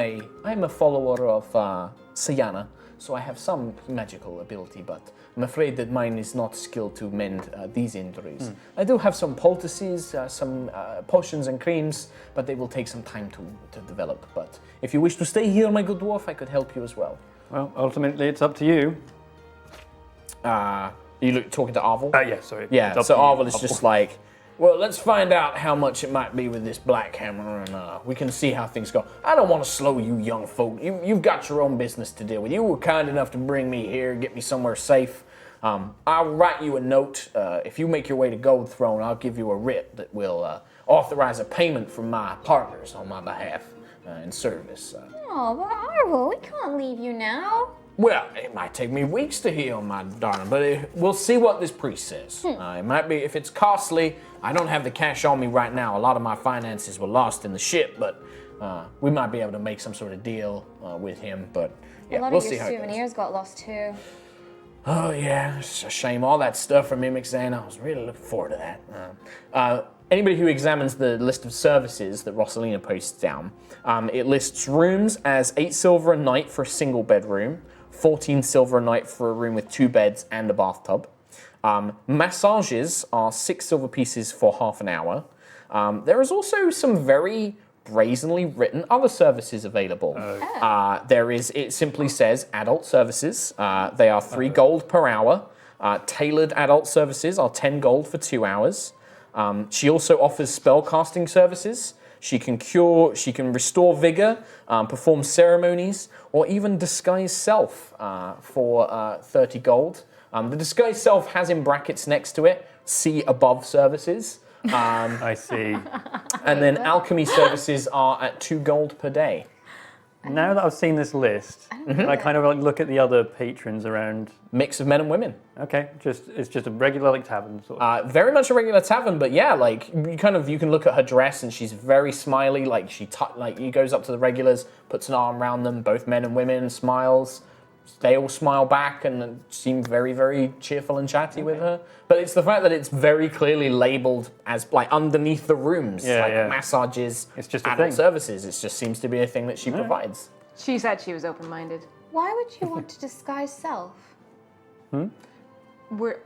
a follower of Sayana, so I have some magical ability, but I'm afraid that mine is not skilled to mend these injuries. I do have some poultices, some potions and creams, but they will take some time to develop. But if you wish to stay here, my good dwarf, I could help you as well. Well, ultimately, it's up to you. You talking to Arvel? Yeah, sorry. Yeah, It's up so to you. Arvel is just like, well, let's find out how much it might be with this black hammer, and we can see how things go. I don't want to slow you young folk. You've got your own business to deal with. You were kind enough to bring me here, get me somewhere safe. I'll write you a note. If you make your way to Gold Throne, I'll give you a writ that will authorize a payment from my partners on my behalf in service. Oh, but Arvo, we can't leave you now. Well, it might take me weeks to heal, my darling, but we'll see what this priest says. It might be, if it's costly, I don't have the cash on me right now. A lot of my finances were lost in the ship, but we might be able to make some sort of deal with him. But yeah, A lot we'll of see your how it goes. souvenirs got lost too. Oh yeah, it's a shame. All that stuff from Mimixan, I was really looking forward to that. Anybody who examines the list of services that Rosalina posts down, it lists rooms as 8 silver a night for a single bedroom, 14 silver a night for a room with 2 beds and a bathtub. Massages are 6 silver pieces for half an hour. There is also some very brazenly written other services available. It simply says adult services. They are 3 gold per hour. Tailored adult services are 10 gold for 2 hours. She also offers spellcasting services. She can cure, she can restore vigor, perform ceremonies, or even disguise self for 30 gold. The disguise self has in brackets next to it, see above services. I see. And then alchemy services are at 2 gold per day. Now that I've seen this list, I kind of look at the other patrons around. Mix of men and women. Okay, it's just a regular tavern sort of. Very much a regular tavern, but yeah, you can look at her dress and she's very smiley. He goes up to the regulars, puts an arm around them, both men and women, smiles. They all smile back and seem very, very cheerful and chatty with her. But it's the fact that it's very clearly labelled as underneath the rooms, massages, It's just a adult thing. services. It just seems to be a thing that she provides. She said she was open-minded. Why would you want to disguise self? We're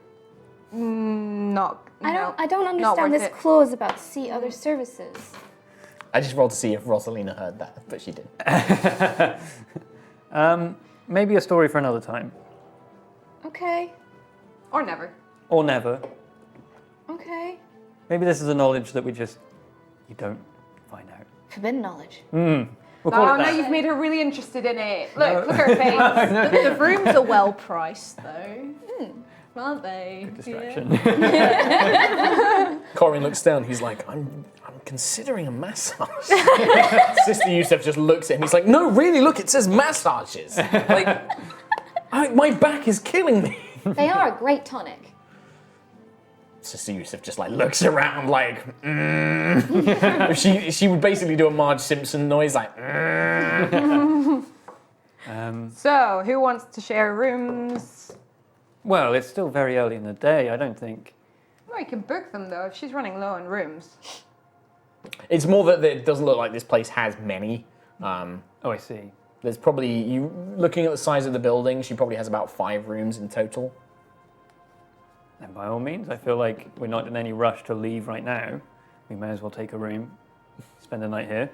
not. I don't not understand worth this it. clause about see other services. I just rolled to see if Rosalina heard that, but she did. Maybe a story for another time. Okay. Or never. Or never. Okay. Maybe this is a knowledge that you don't find out. Forbidden knowledge. We'll call Oh, it now that. you've made her really interested in it. Look at her face. The rooms are well priced, though. Aren't they? Distraction. Corin looks down. He's like, I'm considering a massage. Sister Yusuf just looks at him. He's like, no, really, look, it says massages. Like, my back is killing me. They are a great tonic. Sister Yusuf just like looks around like, she would basically do a Marge Simpson noise like, So, who wants to share rooms? Well, it's still very early in the day. I don't think. Well, you can book them though if she's running low on rooms. It's more that it doesn't look like this place has many. Oh, I see. There's probably, looking at the size of the building, she probably has about 5 rooms in total. And by all means, I feel like we're not in any rush to leave right now. We may as well take a room, spend the night here.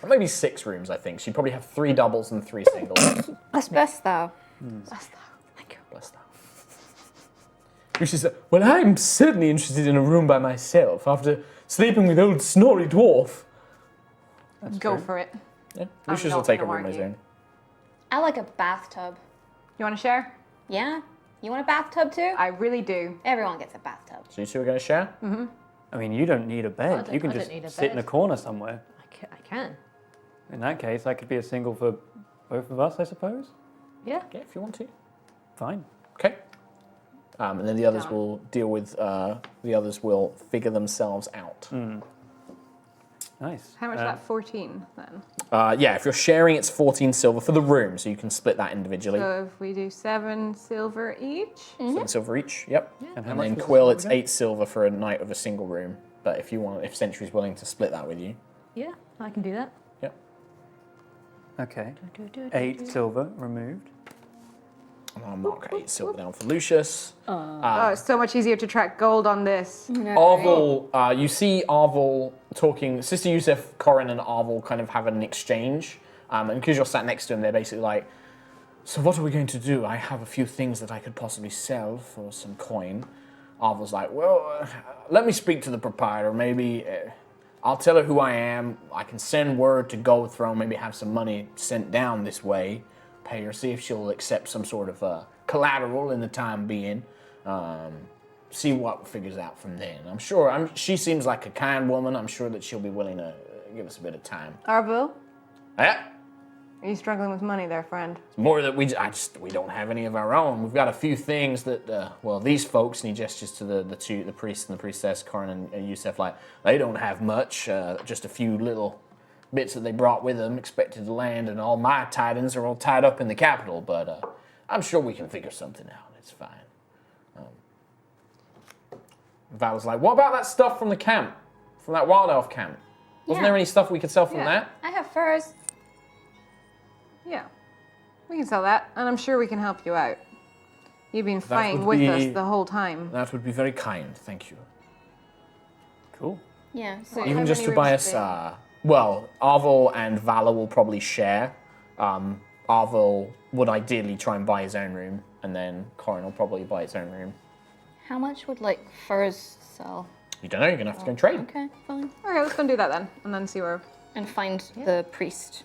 Maybe 6 rooms, I think. She'd probably have 3 doubles and 3 singles. Bless thou. Bless thou. She said, well, I'm certainly interested in a room by myself after sleeping with old Snorri Dwarf. Go for it. Yeah, I'm Lucius will not take a gonna room on his argue. own. I like a bathtub. You want to share? Yeah? You want a bathtub too? I really do. Everyone gets a bathtub. So you two are going to share? I mean, you don't need a bed. don't- You can I don't just need a sit in bed. a corner somewhere. I can. In that case, I could be a single for both of us, I suppose. Yeah. Yeah, if you want to. Fine. Okay. And then the others Done. will deal with, the others will figure themselves out. Nice. How much is that? 14 then. Yeah, if you're sharing, it's 14 silver for the room, so you can split that individually. So if we do 7 silver each. 7 silver each, yep. And how And much then was the Quill, silver it's again? 8 silver for a night of a single room. But if you want, if Sentry's willing to split that with you, Yeah, I can do that. yep. Okay. 8 silver removed. And I'll mark 8 silver down for Lucius. Oh, it's so much easier to track gold on this. Arvel, you see Arvel talking, Sister Yusuf, Corin and Arvel kind of have an exchange. And because you're sat next to him, they're basically like, so what are we going to do? I have a few things that I could possibly sell for some coin. Arvel's like, well, let me speak to the proprietor. Maybe I'll tell her who I am. I can send word to Goldthrone, maybe have some money sent down this way. Pay her, see if she'll accept some sort of collateral in the time being. See what figures out from then. I'm sure, she seems like a kind woman. I'm sure that she'll be willing to give us a bit of time. Arvel, Yeah. are you struggling with money there, friend? It's more that we don't have any of our own. We've got a few things that, these folks, and he gestures to the priest and the priestess, Corin and Yusuf, like, they don't have much, just a few little bits that they brought with them, expected to land, and all my tidings are all tied up in the capital, but I'm sure we can figure something out. It's fine. Val's like, what about that stuff from the camp? From that wild elf camp? Wasn't there any stuff we could sell from Yeah. that? I have furs. Yeah. We can sell that, and I'm sure we can help you out. You've been fighting would with us be- the whole time. That would be very kind, thank you. Cool. Yeah, so Even How just many to buy rooms us, are Arvel and Valor will probably share. Arvel would ideally try and buy his own room, and then Corin will probably buy his own room. how much would like furs sell? You don't know, you're going to have to go and trade. Okay, fine. Okay, let's go and do that then, and then see where. And find the priest.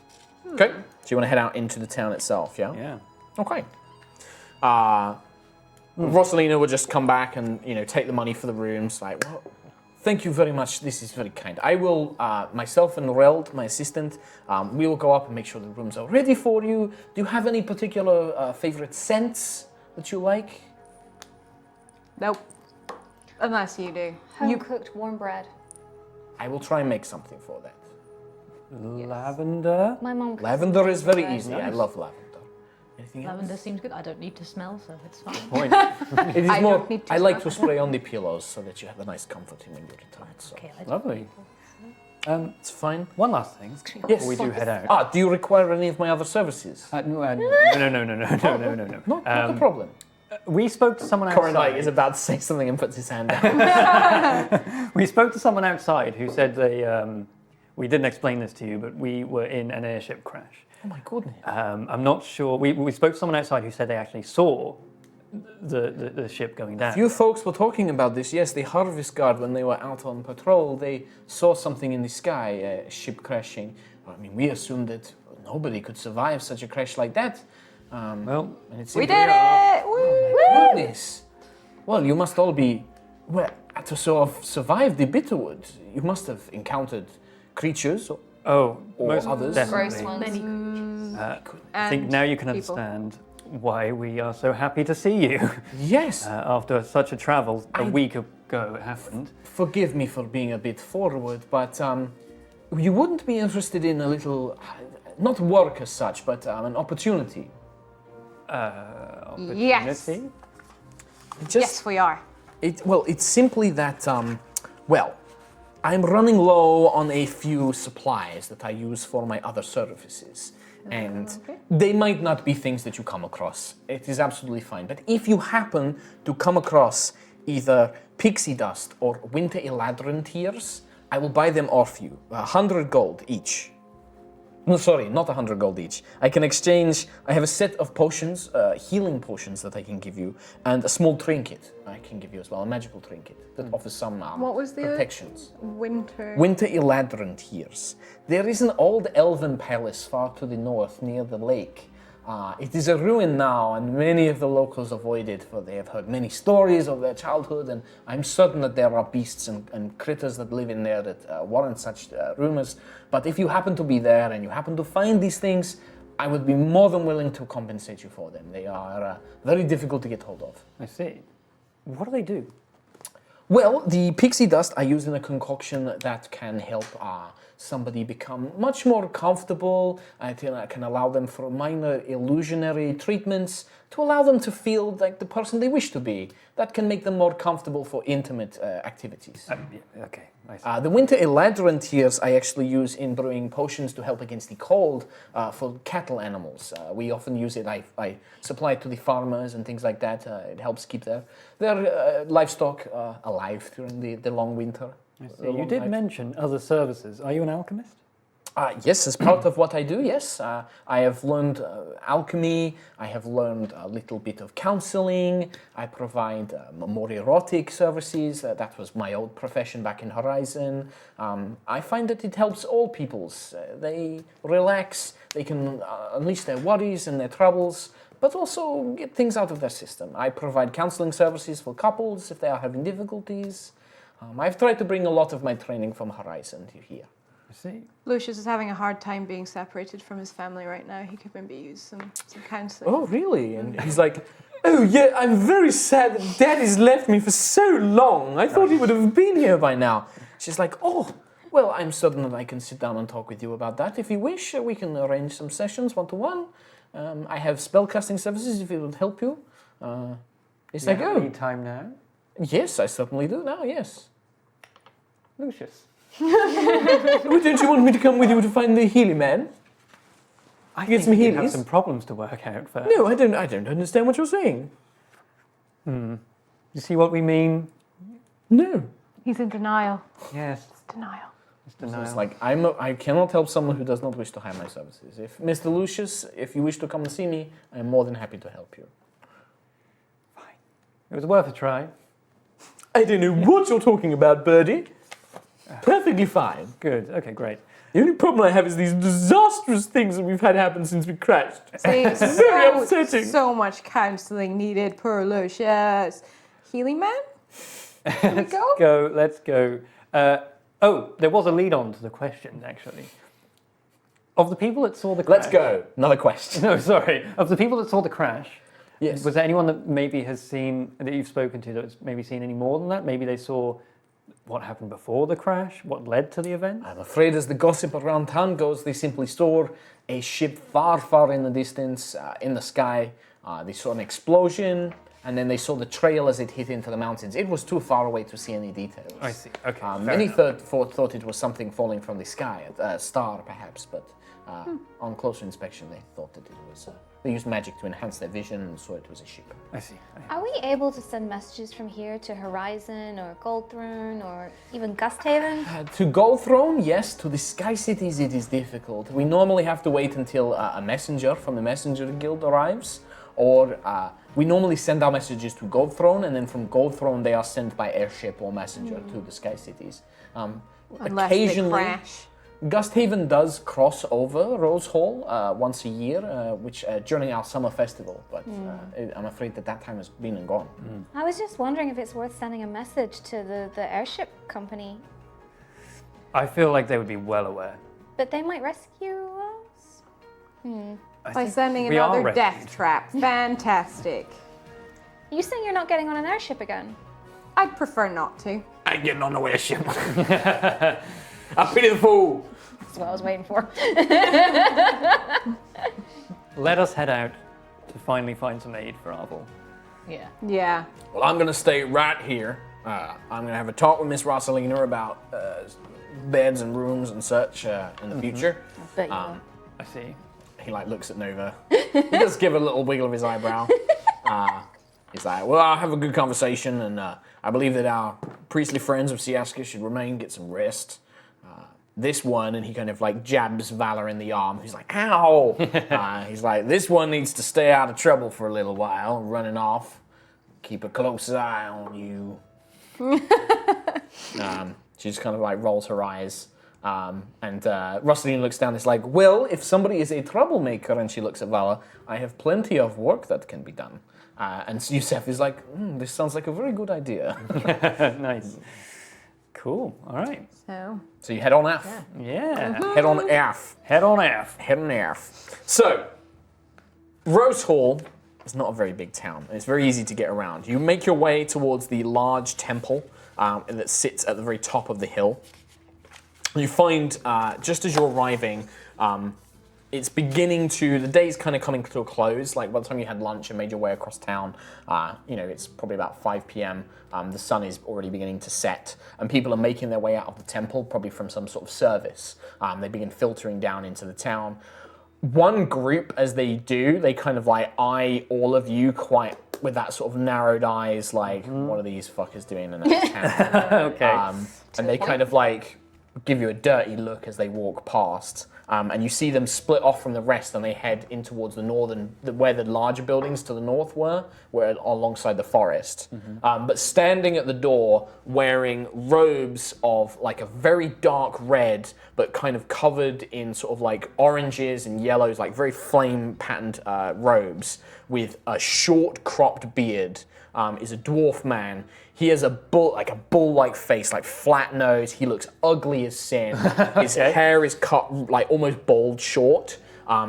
Okay, so you want to head out into the town itself, yeah? Yeah. Okay. Rosalina will just come back and, take the money for the rooms. Like, well, thank you very much. This is very kind. I will, myself and Reld, my assistant, we will go up and make sure the rooms are ready for you. Do you have any particular favorite scents that you like? Nope. Unless you do. Home cooked warm bread. I will try and make something for that. Lavender. My mom cooks Lavender is very bread. easy. I love lavender. Anything else? Lavender seems good. I don't need to smell, so it's fine. Point. It is I more. don't need to I like to smell. spray on the pillows so that you have a nice comforting when you're retired. So Okay, I Lovely. it's fine. One last thing Yes. before we do head out. Do you require any of my other services? No. Not a problem. We spoke to someone Corin outside. is about to say something and puts his hand down. We spoke to someone outside who said they. We didn't explain this to you, but we were in an airship crash. Oh my goodness. I'm not sure. We spoke to someone outside who said they actually saw the ship going down. You folks were talking about this. Yes, the Harvest Guard, when they were out on patrol, they saw something in the sky, a ship crashing. I mean, we assumed that nobody could survive such a crash like that. Well, And it We seemed did it! Woo! Oh my goodness. Well, you must all be, well, to sort of survive the Bitterwood, you must have encountered creatures or most others. Gross definitely. ones. Many creatures. I think now you can people. understand why we are so happy to see you. Yes. After such a travel, a week ago it happened. Forgive me for being a bit forward, but you wouldn't be interested in a little, not work as such, but an opportunity. Opportunity? Yes. Yes, we are. It's simply that, I'm running low on a few supplies that I use for my other services. And they might not be things that you come across. It is absolutely fine. But if you happen to come across either pixie dust or winter eladrin tears, I will buy them off you. 100 gold each. No, sorry, not 100 gold each. I can exchange, I have a set of potions, healing potions that I can give you, and a small trinket I can give you as well, a magical trinket that offers some What was the protections. winter? Winter eladrin tears. There is an old elven palace far to the north near the lake. It is a ruin now, and many of the locals avoid it, for they have heard many stories of their childhood, and I'm certain that there are beasts and critters that live in there that warrant such rumors. But if you happen to be there and you happen to find these things, I would be more than willing to compensate you for them. They are very difficult to get hold of. I see. What do they do? Well, the pixie dust I use in a concoction that can help somebody become much more comfortable. I can allow them for minor illusionary treatments to allow them to feel like the person they wish to be. That can make them more comfortable for intimate activities. Okay, I see. The winter eladrin tears I actually use in brewing potions to help against the cold for cattle animals. We often use it, I supply it to the farmers and things like that. It helps keep their livestock alive during the long winter. I see. You did mention other services. Are you an alchemist? Yes, as part of what I do, yes. I have learned alchemy, I have learned a little bit of counseling, I provide more erotic services. That was my old profession back in Horizon. I find that it helps all peoples. They relax, they can unleash their worries and their troubles, but also get things out of their system. I provide counseling services for couples if they are having difficulties. I've tried to bring a lot of my training from Horizon to here. I see. Lucius is having a hard time being separated from his family right now. He could maybe use some counselling. Oh, really? And he's like, oh, yeah, I'm very sad that Dad has left me for so long. I thought he would have been here by now. She's like, oh, well, I'm certain that I can sit down and talk with you about that. If you wish, we can arrange some sessions one-to-one. I have spellcasting services if it would help you. It's like, oh, Any time now? yes, I certainly do now, yes. Lucius. Oh, don't you want me to come with you to find the Healy man? I Get think some you have Heelys? some problems to work out first. No, I don't understand what you're saying. You see what we mean? No. He's in denial. Yes. Denial. It's So denial. it's like, I cannot help someone who does not wish to hire my services. If Mr. Lucius, if you wish to come and see me, I am more than happy to help you. It was worth a try. I don't know what you're talking about, Birdie. Perfectly fine. Good. Okay, great. The only problem I have is these disastrous things that we've had happen since we crashed. See, Very upsetting. So much counselling needed. Poor Lucius. Healing man? Can we go? Let's go. There was a lead on to the question, actually. Of the people that saw the crash... Let's go. Another question. No, sorry. Of the people that saw the crash, Yes. was there anyone that maybe has seen, that you've spoken to, that's maybe seen any more than that? Maybe they saw what happened before the crash, what led to the event? I'm afraid as the gossip around town goes, they simply saw a ship far, far in the distance, in the sky. They saw an explosion, and then they saw the trail as it hit into the mountains. It was too far away to see any details. I see. Okay. fair Many enough. thought it was something falling from the sky, a star perhaps, but on closer inspection they thought that it was... they used magic to enhance their vision and saw it was a ship. I see. Are we able to send messages from here to Horizon or Goldthrone or even Gusthaven? To Goldthrone, yes. To the Sky Cities, it is difficult. We normally have to wait until a messenger from the Messenger Guild arrives, or we normally send our messages to Goldthrone, and then from Goldthrone they are sent by airship or messenger to the Sky Cities. Unless they crash. Gusthaven does cross over Rose Hall once a year, which during our summer festival, but I'm afraid that time has been and gone. I was just wondering if it's worth sending a message to the airship company. I feel like they would be well aware. But they might rescue us? By sending we are another death rescued. trap. Fantastic. You saying you're not getting on an airship again? I'd prefer not to. I ain't getting on the airship. I pity the fool. That's what I was waiting for. Let us head out to finally find some aid for Arvel. Yeah. Yeah. Well, I'm going to stay right here. I'm going to have a talk with Miss Rosalina about beds and rooms and such in the future. I bet you will. I see. He looks at Nova. He does give a little wiggle of his eyebrow. He's like, well, I'll have a good conversation, and I believe that our priestly friends of Siaska should remain, get some rest. This one, and he kind of jabs Valor in the arm. He's like, ow! He's like, this one needs to stay out of trouble for a little while, running off. Keep a close eye on you. She just kind of rolls her eyes. And Rosaline looks down. It's like, well, if somebody is a troublemaker, and she looks at Valor, I have plenty of work that can be done. And Yusef is like, this sounds like a very good idea. Nice. Cool. All right. So you head on F. Yeah. Head on F. Head on F. Head on F. So, Rose Hall is not a very big town, and it's very easy to get around. You make your way towards the large temple that sits at the very top of the hill. You find, just as you're arriving, it's beginning to, the day's kind of coming to a close. By the time you had lunch and made your way across town, it's probably about 5 p.m. The sun is already beginning to set, and people are making their way out of the temple, probably from some sort of service. They begin filtering down into the town. One group, as they do, they kind of eye all of you quite with that sort of narrowed eyes, what are these fuckers doing in a town? Okay. And they kind of give you a dirty look as they walk past. And you see them split off from the rest, and they head in towards the northern, where the larger buildings to the north were alongside the forest. But standing at the door, wearing robes of a very dark red, but kind of covered in sort of oranges and yellows, very flame patterned robes, with a short cropped beard, is a dwarf man. He has a bull-like face, flat nose. He looks ugly as sin. His hair is cut almost bald short.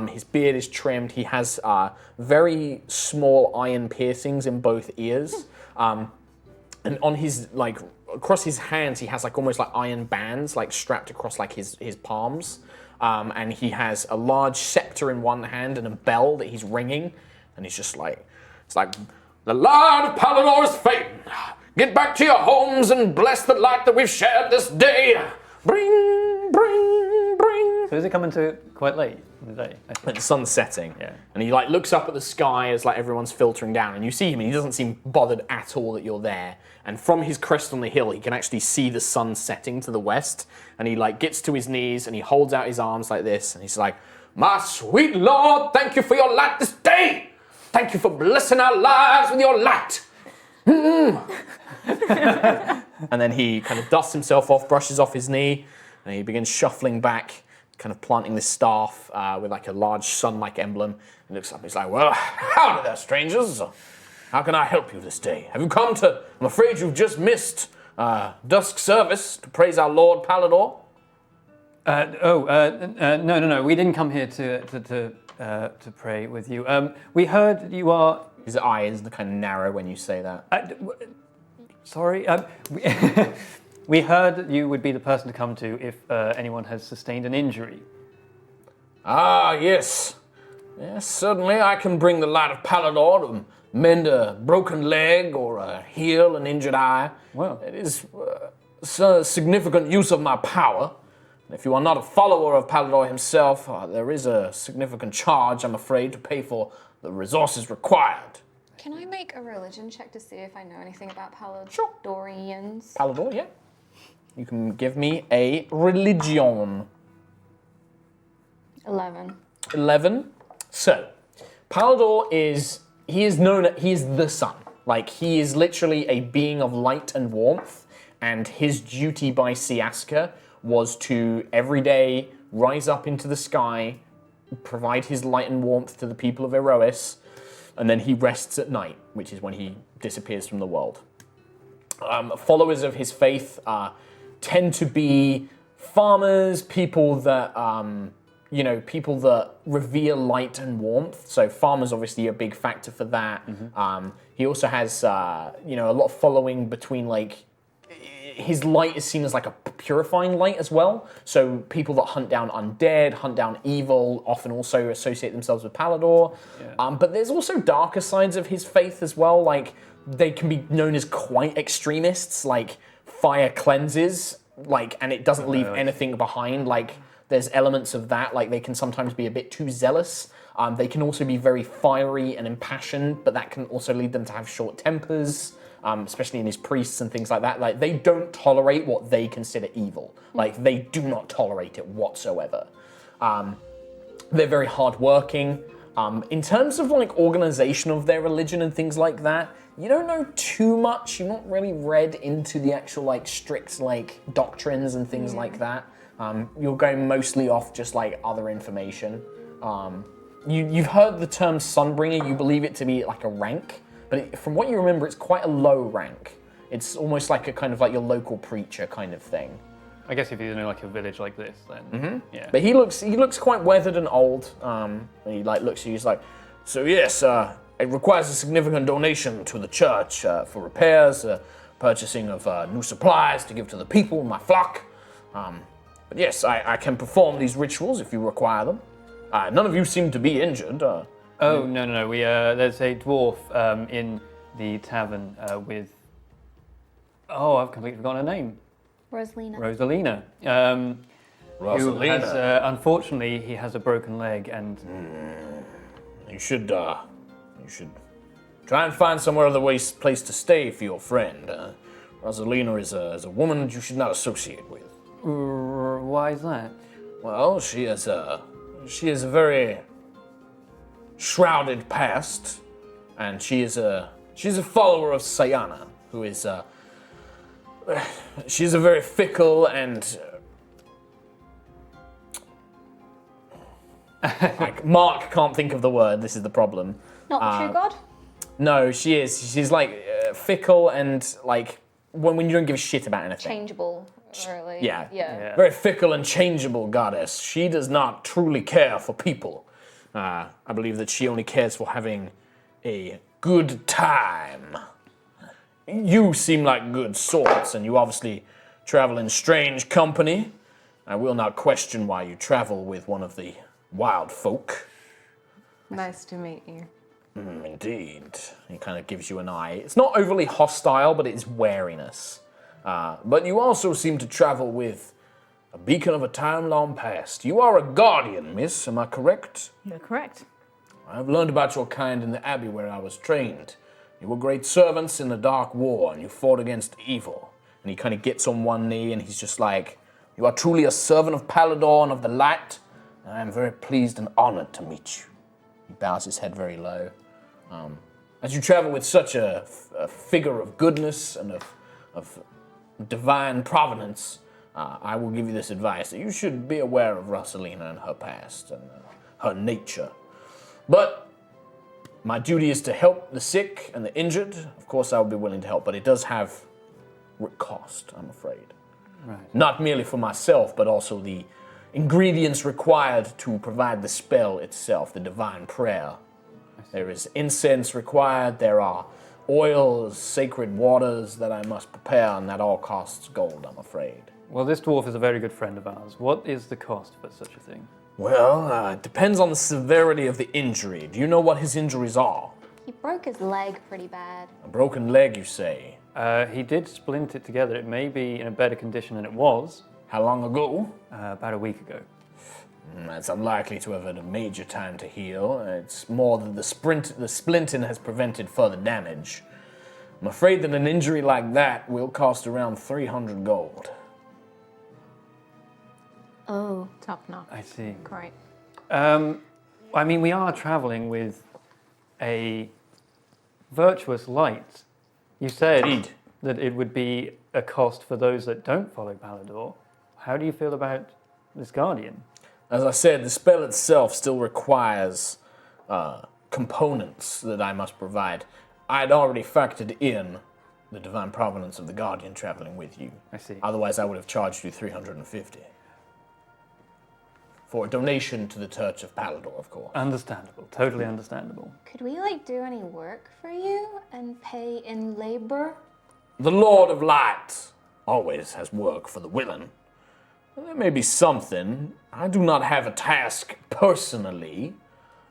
His beard is trimmed. He has very small iron piercings in both ears. And on his across his hands, he has almost iron bands strapped across his palms. And he has a large scepter in one hand and a bell that he's ringing. And he's just it's the light of Palidor is fading. Get back to your homes and bless the light that we've shared this day. Bring, bring, bring. So is it coming to quite late in the day? The sun's setting. Yeah. And he looks up at the sky as everyone's filtering down, and you see him, and he doesn't seem bothered at all that you're there. And from his crest on the hill, he can actually see the sun setting to the west. And he gets to his knees and he holds out his arms like this, and he's like, my sweet Lord, thank you for your light this day. Thank you for blessing our lives with your light. And then he kind of dusts himself off, brushes off his knee, and he begins shuffling back, kind of planting this staff with a large sun-like emblem. He looks up and he's like, well, howdy there, strangers. How can I help you this day? Have you come to, I'm afraid you've just missed dusk service to praise our Lord Palidor? No. We didn't come here to pray with you. We heard you are... His eyes are kind of narrow when you say that. Sorry. We heard that you would be the person to come to if anyone has sustained an injury. Ah, yes. Yes, certainly I can bring the light of Palidor to mend a broken leg or heal an injured eye. Well, it is a significant use of my power. If you are not a follower of Palidor himself, there is a significant charge, I'm afraid, to pay for the resources required. Can I make a religion check to see if I know anything about Palidorians? Sure. Palidor, yeah. You can give me a religion. 11. 11. So, Palidor is the sun. He is literally a being of light and warmth, and his duty by Siaska was to every day rise up into the sky, provide his light and warmth to the people of Aerois, and then he rests at night, which is when he disappears from the world. Followers of his faith tend to be farmers, people that people that revere light and warmth. So farmers obviously a big factor for that. He also has a lot of following between his light is seen as like a purifying light as well. So people that hunt down undead, hunt down evil, often also associate themselves with Palidor. Yeah. But there's also darker sides of his faith as well. Like they can be known as quite extremists, like fire cleanses, and it doesn't leave anything behind. Like there's elements of that. Like they can sometimes be a bit too zealous. They can also be very fiery and impassioned, but that can also lead them to have short tempers. Especially in his priests and things like that. Like, they don't tolerate what they consider evil. Like, they do not tolerate it whatsoever. They're very hardworking. In terms of, organization of their religion and things like that, you don't know too much. You're not really read into the actual, strict, doctrines and things like that. You're going mostly off just, other information. You've heard the term Sunbringer. You believe it to be, a rank. But from what you remember, it's quite a low rank. It's almost like a kind of your local preacher kind of thing. I guess if he's in a village like this, then yeah. But he looks quite weathered and old. And he looks at you. He's like, so yes, it requires a significant donation to the church for repairs, purchasing of new supplies to give to the people in my flock. But yes, I can perform these rituals if you require them. None of you seem to be injured. Oh, no. There's a dwarf in the tavern with... Oh, I've completely forgotten her name. Rosalina. Who has, unfortunately, he has a broken leg and... You should try and find somewhere other place to stay for your friend. Rosalina is a woman that you should not associate with. Why is that? Well, she has a very shrouded past, and she's a follower of Sayana, who is she's a very fickle and Mark can't think of the word. This is the problem. Not the true god? No, she is. She's fickle and when you don't give a shit about anything. Changeable, really. Yeah. Very fickle and changeable goddess. She does not truly care for people. I believe that she only cares for having a good time. You seem like good sorts, and you obviously travel in strange company. I will not question why you travel with one of the wild folk. Nice to meet you. Indeed. He kind of gives you an eye. It's not overly hostile, but it's wariness. But you also seem to travel with a beacon of a time long past. You are a guardian, miss, am I correct? You're correct. I've learned about your kind in the abbey where I was trained. You were great servants in the Dark War, and you fought against evil. And he kind of gets on one knee, and he's just like, you are truly a servant of Palidor and of the light, and I am very pleased and honored to meet you. He bows his head very low. As you travel with such a figure of goodness and of divine providence, I will give you this advice, that you should be aware of Rosalina and her past and her nature. But my duty is to help the sick and the injured. Of course, I would be willing to help, but it does have cost, I'm afraid. Right. Not merely for myself, but also the ingredients required to provide the spell itself, the divine prayer. There is incense required, there are oils, sacred waters that I must prepare, and that all costs gold, I'm afraid. Well, this dwarf is a very good friend of ours. What is the cost for such a thing? Well, it depends on the severity of the injury. Do you know what his injuries are? He broke his leg pretty bad. A broken leg, you say? He did splint it together. It may be in a better condition than it was. How long ago? About a week ago. That's unlikely to have had a major time to heal. It's more that the splinting has prevented further damage. I'm afraid that an injury like that will cost around 300 gold. Oh. Top notch. I see. Great. I mean, we are traveling with a virtuous light. You said Indeed. that it would be a cost for those that don't follow Palidor. how do you feel about this guardian? As I said, the spell itself still requires components that I must provide. I'd already factored in the divine providence of the guardian traveling with you. I see. Otherwise, I would have charged you 350 for a donation to the Church of Palidor, of course. Understandable. Totally understandable. Could we like do any work for you and pay in labor? The Lord of Light always has work for the willing. There may be something. I do not have a task personally,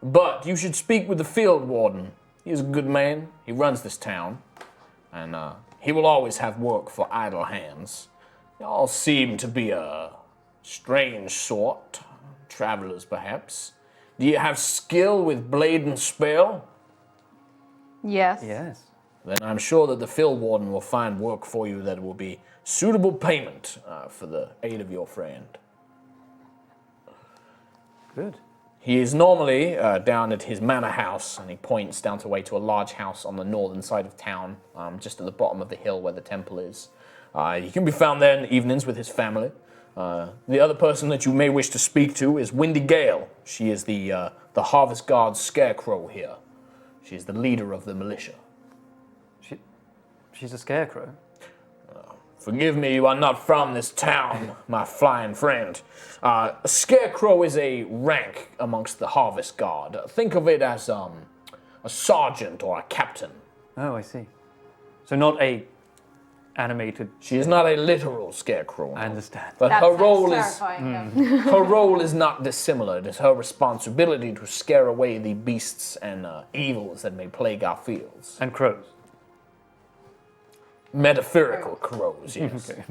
but you should speak with the field warden. He is a good man. He runs this town, and he will always have work for idle hands. They all seem to be a strange sort. Travelers, perhaps. Do you have skill with blade and spell? Yes. Yes. Then I'm sure that the field warden will find work for you that will be suitable payment for the aid of your friend. Good. He is normally down at his manor house, and he points down to a large house on the northern side of town, just at the bottom of the hill where the temple is. He can be found there in the evenings with his family. The other person that you may wish to speak to is Windy Gale. She is the Harvest Guard's scarecrow here. She is the leader of the militia. She's a scarecrow. Forgive me, you are not from this town, my flying friend. A scarecrow is a rank amongst the Harvest Guard. Think of it as a sergeant or a captain. Oh, I see. So not a animated. She is not a literal scarecrow. I understand. But That her sounds role is terrifying, her role is not dissimilar. It is her responsibility to scare away the beasts and evils that may plague our fields. And crows. Metaphorical crows, yes. Okay.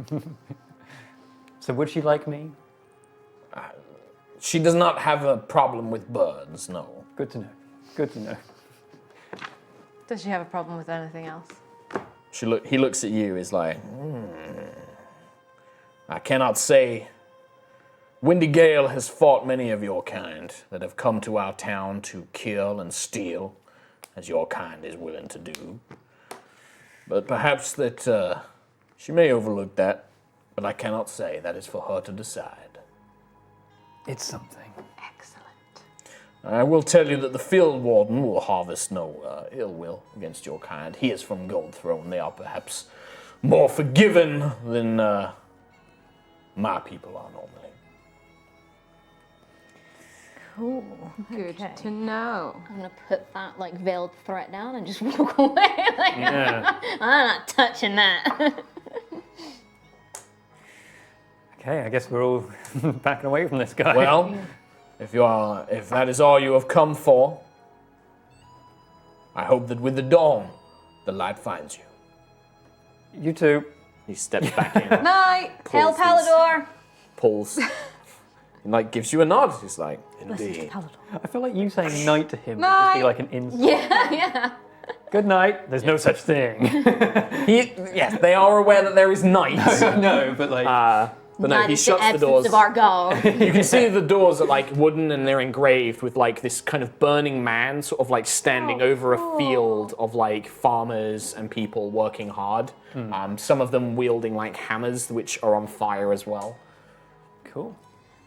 So would she like me? She does not have a problem with birds, no. Good to know. Good to know. Does she have a problem with anything else? He looks at you, is like, I cannot say. Windy Gale has fought many of your kind that have come to our town to kill and steal, as your kind is willing to do. But perhaps that she may overlook that, but I cannot say. That is for her to decide. It's something. Excellent. I will tell you that the field warden will harvest no ill will against your kind. He is from Gold Throne. They are perhaps more forgiven than my people are normally. Cool. Good Okay. to know. I'm gonna put that like veiled threat down and just walk away. Like, Yeah. I'm not touching that. Okay, I guess we're all backing away from this guy. Well, if that is all you have come for, I hope that with the dawn, the light finds you. You too. He steps back in, Night. Hail Pulls these- Palidor! pulls, and like gives you a nod. He's like, Blessings to indeed. Palidor. I feel like you saying night to him would just be Night. like an insult. Yeah. Good night. There's no such thing. Yes, they are aware that there is night. No, but like. But no, Night he is shuts the absence doors. of our God. You can see the doors are like wooden and they're engraved with like this kind of burning man sort of like standing over a field of like farmers and people working hard. Some of them wielding like hammers which are on fire as well. Cool.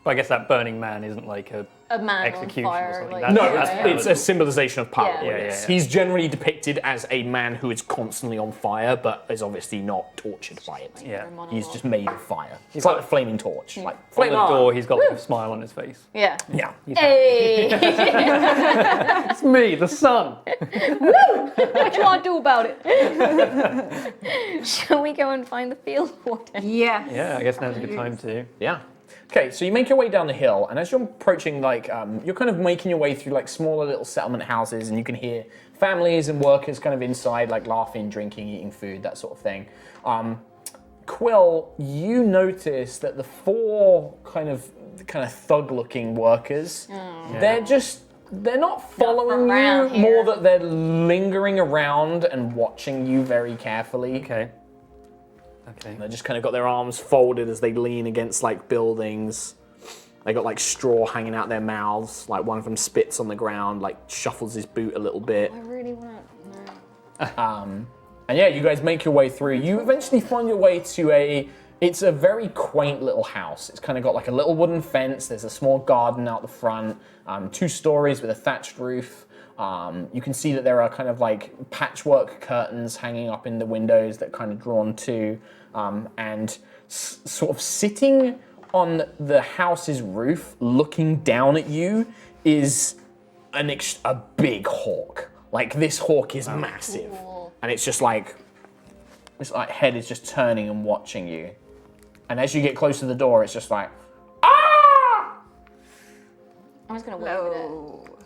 But I guess that burning man isn't like a A man execution on or fire. something. Like, No, That's it's a symbolization of power. Yeah. Yes. Yeah. He's generally depicted as a man who is constantly on fire, but is obviously not tortured by it. Yeah. He's just made of fire. It's like a flaming torch. Like on flame the on. door. He's got like a smile on his face. Yeah. Yeah. Hey! It's me, the sun. What you want to do about it? Shall we go and find the field warden? Yeah. Yeah, I guess now's a good time to. Yeah. Okay, so you make your way down the hill, and as you're approaching, like, you're kind of making your way through, like, smaller little settlement houses, and you can hear families and workers kind of inside, like, laughing, drinking, eating food, that sort of thing. Quill, you notice that the four kind of thug-looking workers, they're not following around you, more here. that they're lingering around and watching you very carefully. Okay. Okay. They just kind of got their arms folded as they lean against like buildings. They got like straw hanging out their mouths. Like one of them spits on the ground, like shuffles his boot a little bit. I really want to. And yeah, you guys make your way through. You eventually find your way to a It's a very quaint little house. It's kind of got like a little wooden fence. There's a small garden out the front, 2 stories with a thatched roof. You can see that there are kind of like patchwork curtains hanging up in the windows that are kind of drawn to, and sort of sitting on the house's roof, looking down at you, is a big hawk. Like this hawk is massive, and it's just like this like head is just turning and watching you. And as you get close to the door, it's just like, ah! I'm just gonna wave at it.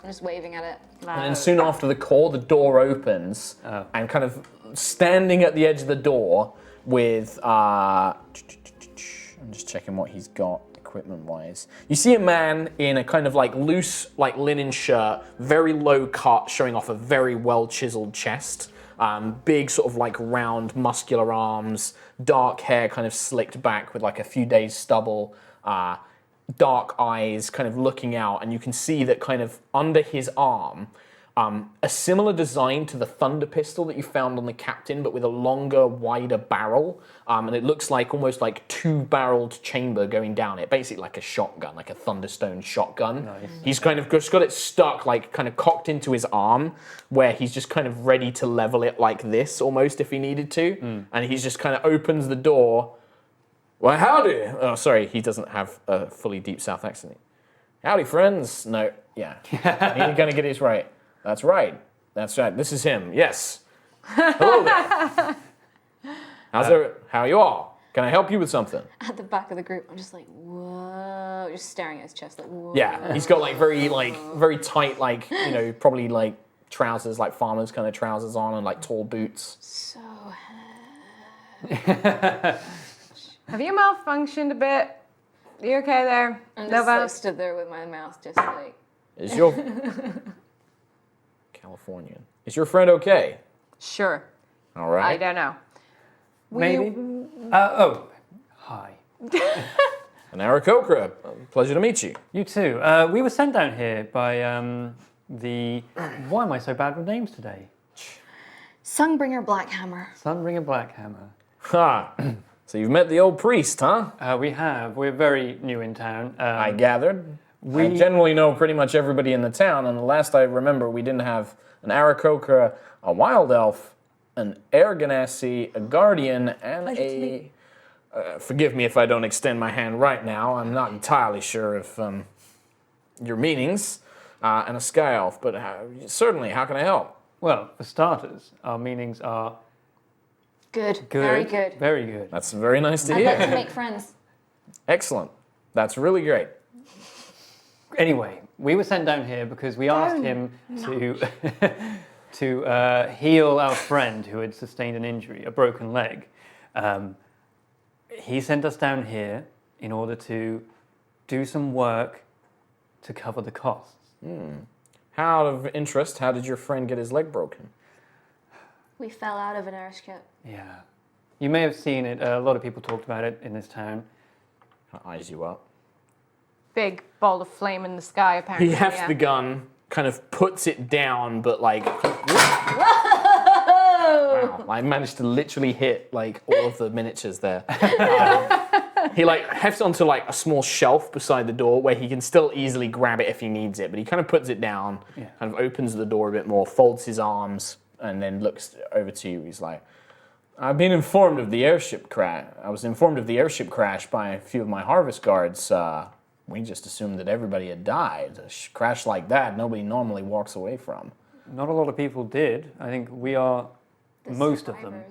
I'm just waving at it. And then soon after the call, the door opens, and kind of standing at the edge of the door with, I'm just checking what he's got equipment-wise. You see a man in a kind of like loose, like linen shirt, very low cut, showing off a very well-chiseled chest. Big sort of like round muscular arms, dark hair kind of slicked back with like a few days stubble, dark eyes kind of looking out, and you can see that kind of under his arm, a similar design to the thunder pistol that you found on the captain, but with a longer, wider barrel, and it looks like almost like 2-barreled chamber going down it, basically like a shotgun, like a Thunderstone shotgun. Nice. He's kind of just got it stuck, like kind of cocked into his arm, where he's just kind of ready to level it like this, almost if he needed to, and he's just kind of opens the door. Well, howdy. Oh, sorry, he doesn't have a fully deep South accent. Howdy, friends. No, yeah, you're gonna get it right. That's right. That's right. This is him. Yes. Hello there. How are you all? Can I help you with something? At the back of the group, I'm just like, whoa, just staring at his chest, like, whoa. Yeah, he's got like very tight, like, you know, probably like trousers, like farmers kind of trousers on, and like tall boots. So Have you malfunctioned a bit? You okay there? I'm just like, stood there with my mouth just like. Is your Californian? Is your friend okay? Sure. All right. I don't know. Maybe. Hi. An Aarakocra. Pleasure to meet you. You too. We were sent down here by the. Why am I so bad with names today? Sungbringer Blackhammer. Sunbringer Blackhammer. Ha. So you've met the old priest, huh? We have. We're very new in town. I gathered. I generally know pretty much everybody in the town, and the last I remember, we didn't have an Aarakocra, a wild elf, an air ganassi, a guardian, and a. Forgive me if I don't extend my hand right now. I'm not entirely sure of your meanings, and a sky elf. But certainly, how can I help? Well, for starters, our meanings are Good. Very good. Very good. That's very nice to I'd hear. like to make friends. Excellent. That's really great. Anyway, we were sent down here because we asked him to heal our friend who had sustained an injury, a broken leg. He sent us down here in order to do some work to cover the costs. Out of interest, how did your friend get his leg broken? We fell out of an airship. Yeah. You may have seen it. A lot of people talked about it in this town. Eyes you up. Big ball of flame in the sky, apparently. He hefts the gun, kind of puts it down, but like, wow, I managed to literally hit like all of the miniatures there. He like hefts onto like a small shelf beside the door where he can still easily grab it if he needs it, but he kind of puts it down, kind of opens the door a bit more, folds his arms, and then looks over to you. He's like, I've been informed of the airship crash. I was informed of the airship crash by a few of my harvest guards. We just assumed that everybody had died. A crash like that, nobody normally walks away from. Not a lot of people did. I think we are most of them.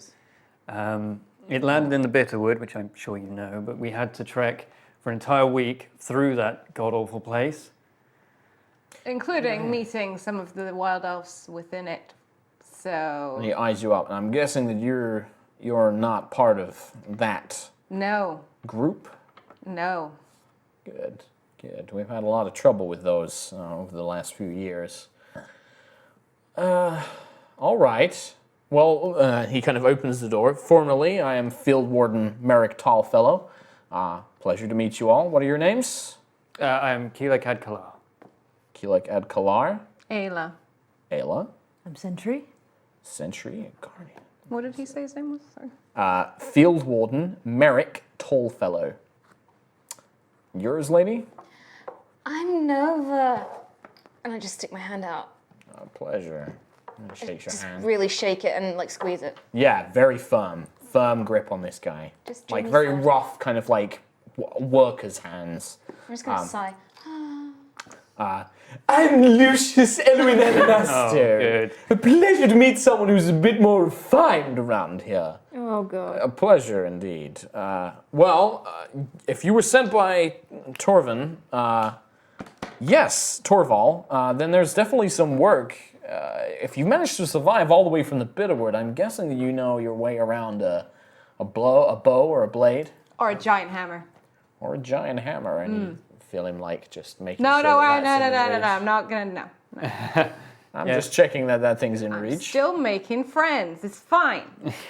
It landed in the Bitterwood, which I'm sure you know, but we had to trek for an entire week through that god-awful place. Including meeting some of the wild elves within it. So... And he eyes you up, and I'm guessing that you're not part of that No. group? No. Good. We've had a lot of trouble with those over the last few years. All right. Well, he kind of opens the door. Formally, I am Field Warden Merrick Tallfellow. Pleasure to meet you all. What are your names? I am Keelek Adkalar. Keelek Adkalar. Ayla. Ayla. I'm Sentry. Sentry and Guardian. What did he say his name was? Sorry. Field Warden Merrick Tallfellow. Yours, lady? I'm Nova. And I just stick my hand out. A pleasure. Shake your Just hand. really shake it and like squeeze it. Yeah, very firm. Firm grip on this guy. Just like Jimmy very size. rough, kind of like worker's hands. I'm just gonna sigh. I'm Lucius Elwin Anastaster. good. A pleasure to meet someone who's a bit more refined around here. Oh god. A pleasure indeed. If you were sent by Torvin, yes, Torval, then there's definitely some work. If you managed to survive all the way from the Bitterwood, I'm guessing that you know your way around a bow or a blade. Or a giant hammer. Or a giant hammer, and you feel him like just making No, sure no, that that's in no. reach. I'm not gonna. No. I'm just checking that thing's in I'm reach. still making friends. It's fine.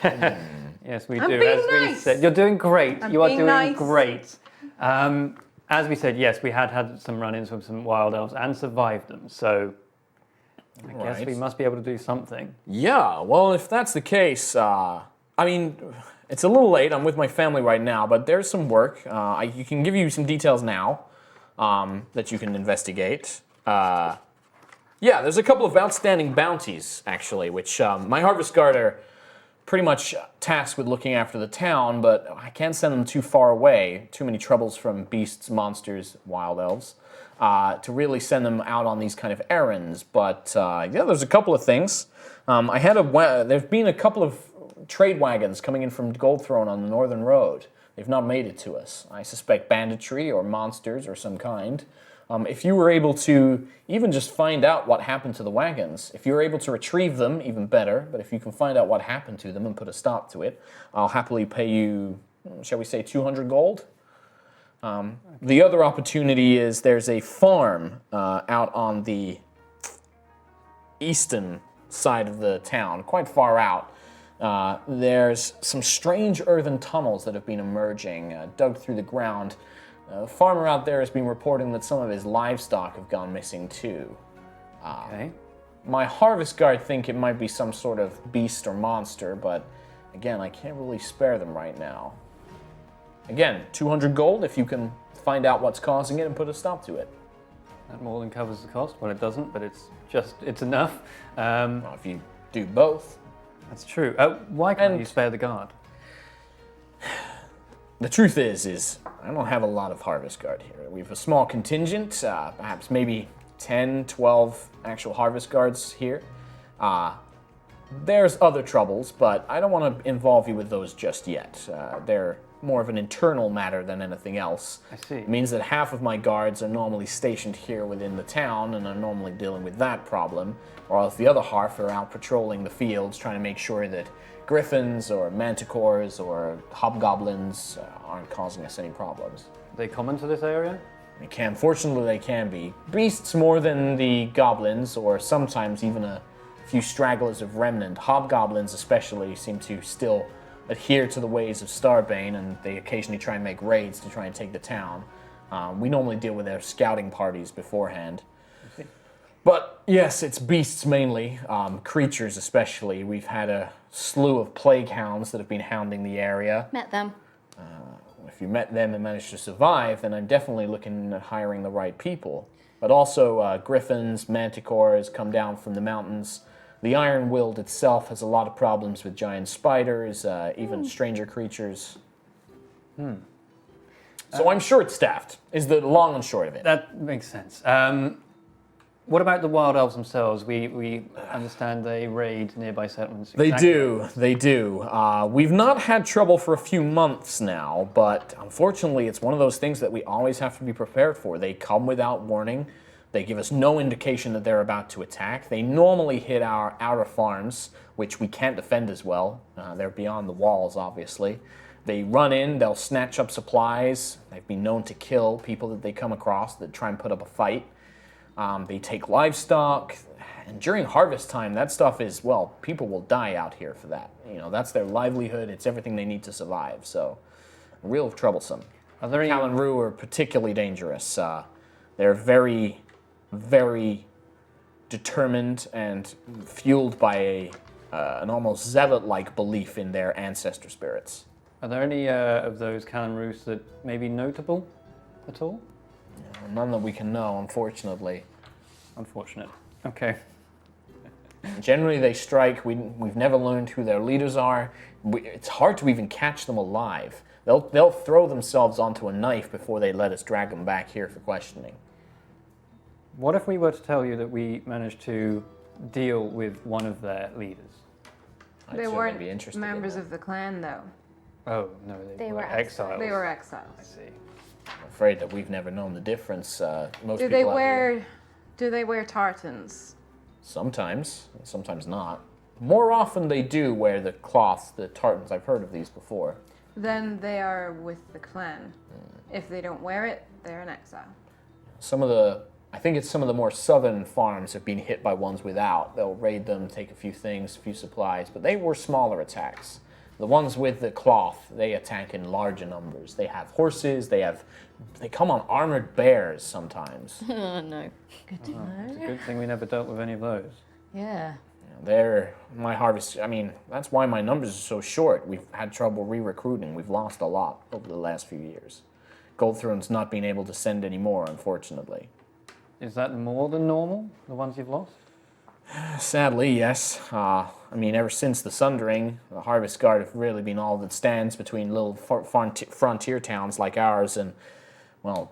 Yes, we I'm do. being As we nice. said, you're doing great. I'm You are being doing nice. great. As we said, yes, we had some run-ins with some wild elves and survived them. So I guess Right. we must be able to do something. Yeah, well, if that's the case, I mean, it's a little late. I'm with my family right now, but there's some work. I can give you some details now that you can investigate. Yeah, there's a couple of outstanding bounties, actually, which my Harvest Guard are pretty much tasked with looking after the town, but I can't send them too far away. Too many troubles from beasts, monsters, wild elves, to really send them out on these kind of errands. But yeah, there's a couple of things. There've been a couple of trade wagons coming in from Gold Throne on the Northern Road. They've not made it to us. I suspect banditry or monsters or some kind. If you were able to even just find out what happened to the wagons, if you were able to retrieve them, even better, but if you can find out what happened to them and put a stop to it, I'll happily pay you, shall we say, 200 gold? The other opportunity is there's a farm out on the eastern side of the town, quite far out. There's some strange earthen tunnels that have been emerging, dug through the ground. The farmer out there has been reporting that some of his livestock have gone missing too. Okay. My Harvest Guard think it might be some sort of beast or monster, but again, I can't really spare them right now. Again, 200 gold if you can find out what's causing it and put a stop to it. That more than covers the cost. Well, it doesn't, but it's enough. Well, if you do both. That's true. Why can't you spare the guard? The truth is I don't have a lot of Harvest Guard here. We have a small contingent, perhaps maybe 10, 12 actual Harvest Guards here. There's other troubles, but I don't want to involve you with those just yet. They're more of an internal matter than anything else. I see. It means that half of my guards are normally stationed here within the town and are normally dealing with that problem, or else the other half are out patrolling the fields trying to make sure that griffins or manticores or hobgoblins aren't causing us any problems. Are they common to this area? Fortunately, they can be. Beasts more than the goblins, or sometimes even a few stragglers of remnant. Hobgoblins especially seem to still adhere to the ways of Starbane, and they occasionally try and make raids to try and take the town. We normally deal with their scouting parties beforehand. But yes, it's beasts mainly, creatures especially. We've had a slew of plague hounds that have been hounding the area. Met them. If you met them and managed to survive, then I'm definitely looking at hiring the right people. But also griffins, manticores come down from the mountains. The Iron Wild itself has a lot of problems with giant spiders, even stranger creatures. So I'm short-staffed, is the long and short of it. That makes sense. What about the wild elves themselves? We understand they raid nearby settlements. They Exactly. do. We've not had trouble for a few months now, but unfortunately it's one of those things that we always have to be prepared for. They come without warning. They give us no indication that they're about to attack. They normally hit our outer farms, which we can't defend as well. They're beyond the walls, obviously. They run in, they'll snatch up supplies. They've been known to kill people that they come across that try and put up a fight. They take livestock, and during harvest time, that stuff is, well, people will die out here for that. You know, that's their livelihood. It's everything they need to survive. So, real troublesome. Are there any... Callan Rue are particularly dangerous. They're very, very determined and fueled by a an almost zealot-like belief in their ancestor spirits. Are there any of those Callan roofs that may be notable at all? None that we can know, unfortunately. Unfortunate. Okay. Generally, they strike. We've never learned who their leaders are. It's hard to even catch them alive. They'll throw themselves onto a knife before they let us drag them back here for questioning. What if we were to tell you that we managed to deal with one of their leaders? I'd They certainly weren't be interested in members that. of the clan, though. Oh, no, they were exiles. They were I exiles. see. I'm afraid that we've never known the difference. Most Do people they out here- wear tartans? Sometimes not. More often they do wear the cloths, the tartans. I've heard of these before. Then they are with the clan. If they don't wear it, they're an exile. I think it's some of the more southern farms have been hit by ones without. They'll raid them, take a few things, a few supplies, but they were smaller attacks. The ones with the cloth, they attack in larger numbers. They have horses, they come on armored bears sometimes. Oh, no. Good to know. It's a good thing we never dealt with any of those. Yeah. They're my harvest. I mean, that's why my numbers are so short. We've had trouble re-recruiting. We've lost a lot over the last few years. Goldthrone's not been able to send any more, unfortunately. Is that more than normal, the ones you've lost? Sadly, yes. I mean, ever since the Sundering, the Harvest Guard have really been all that stands between little frontier towns like ours and, well,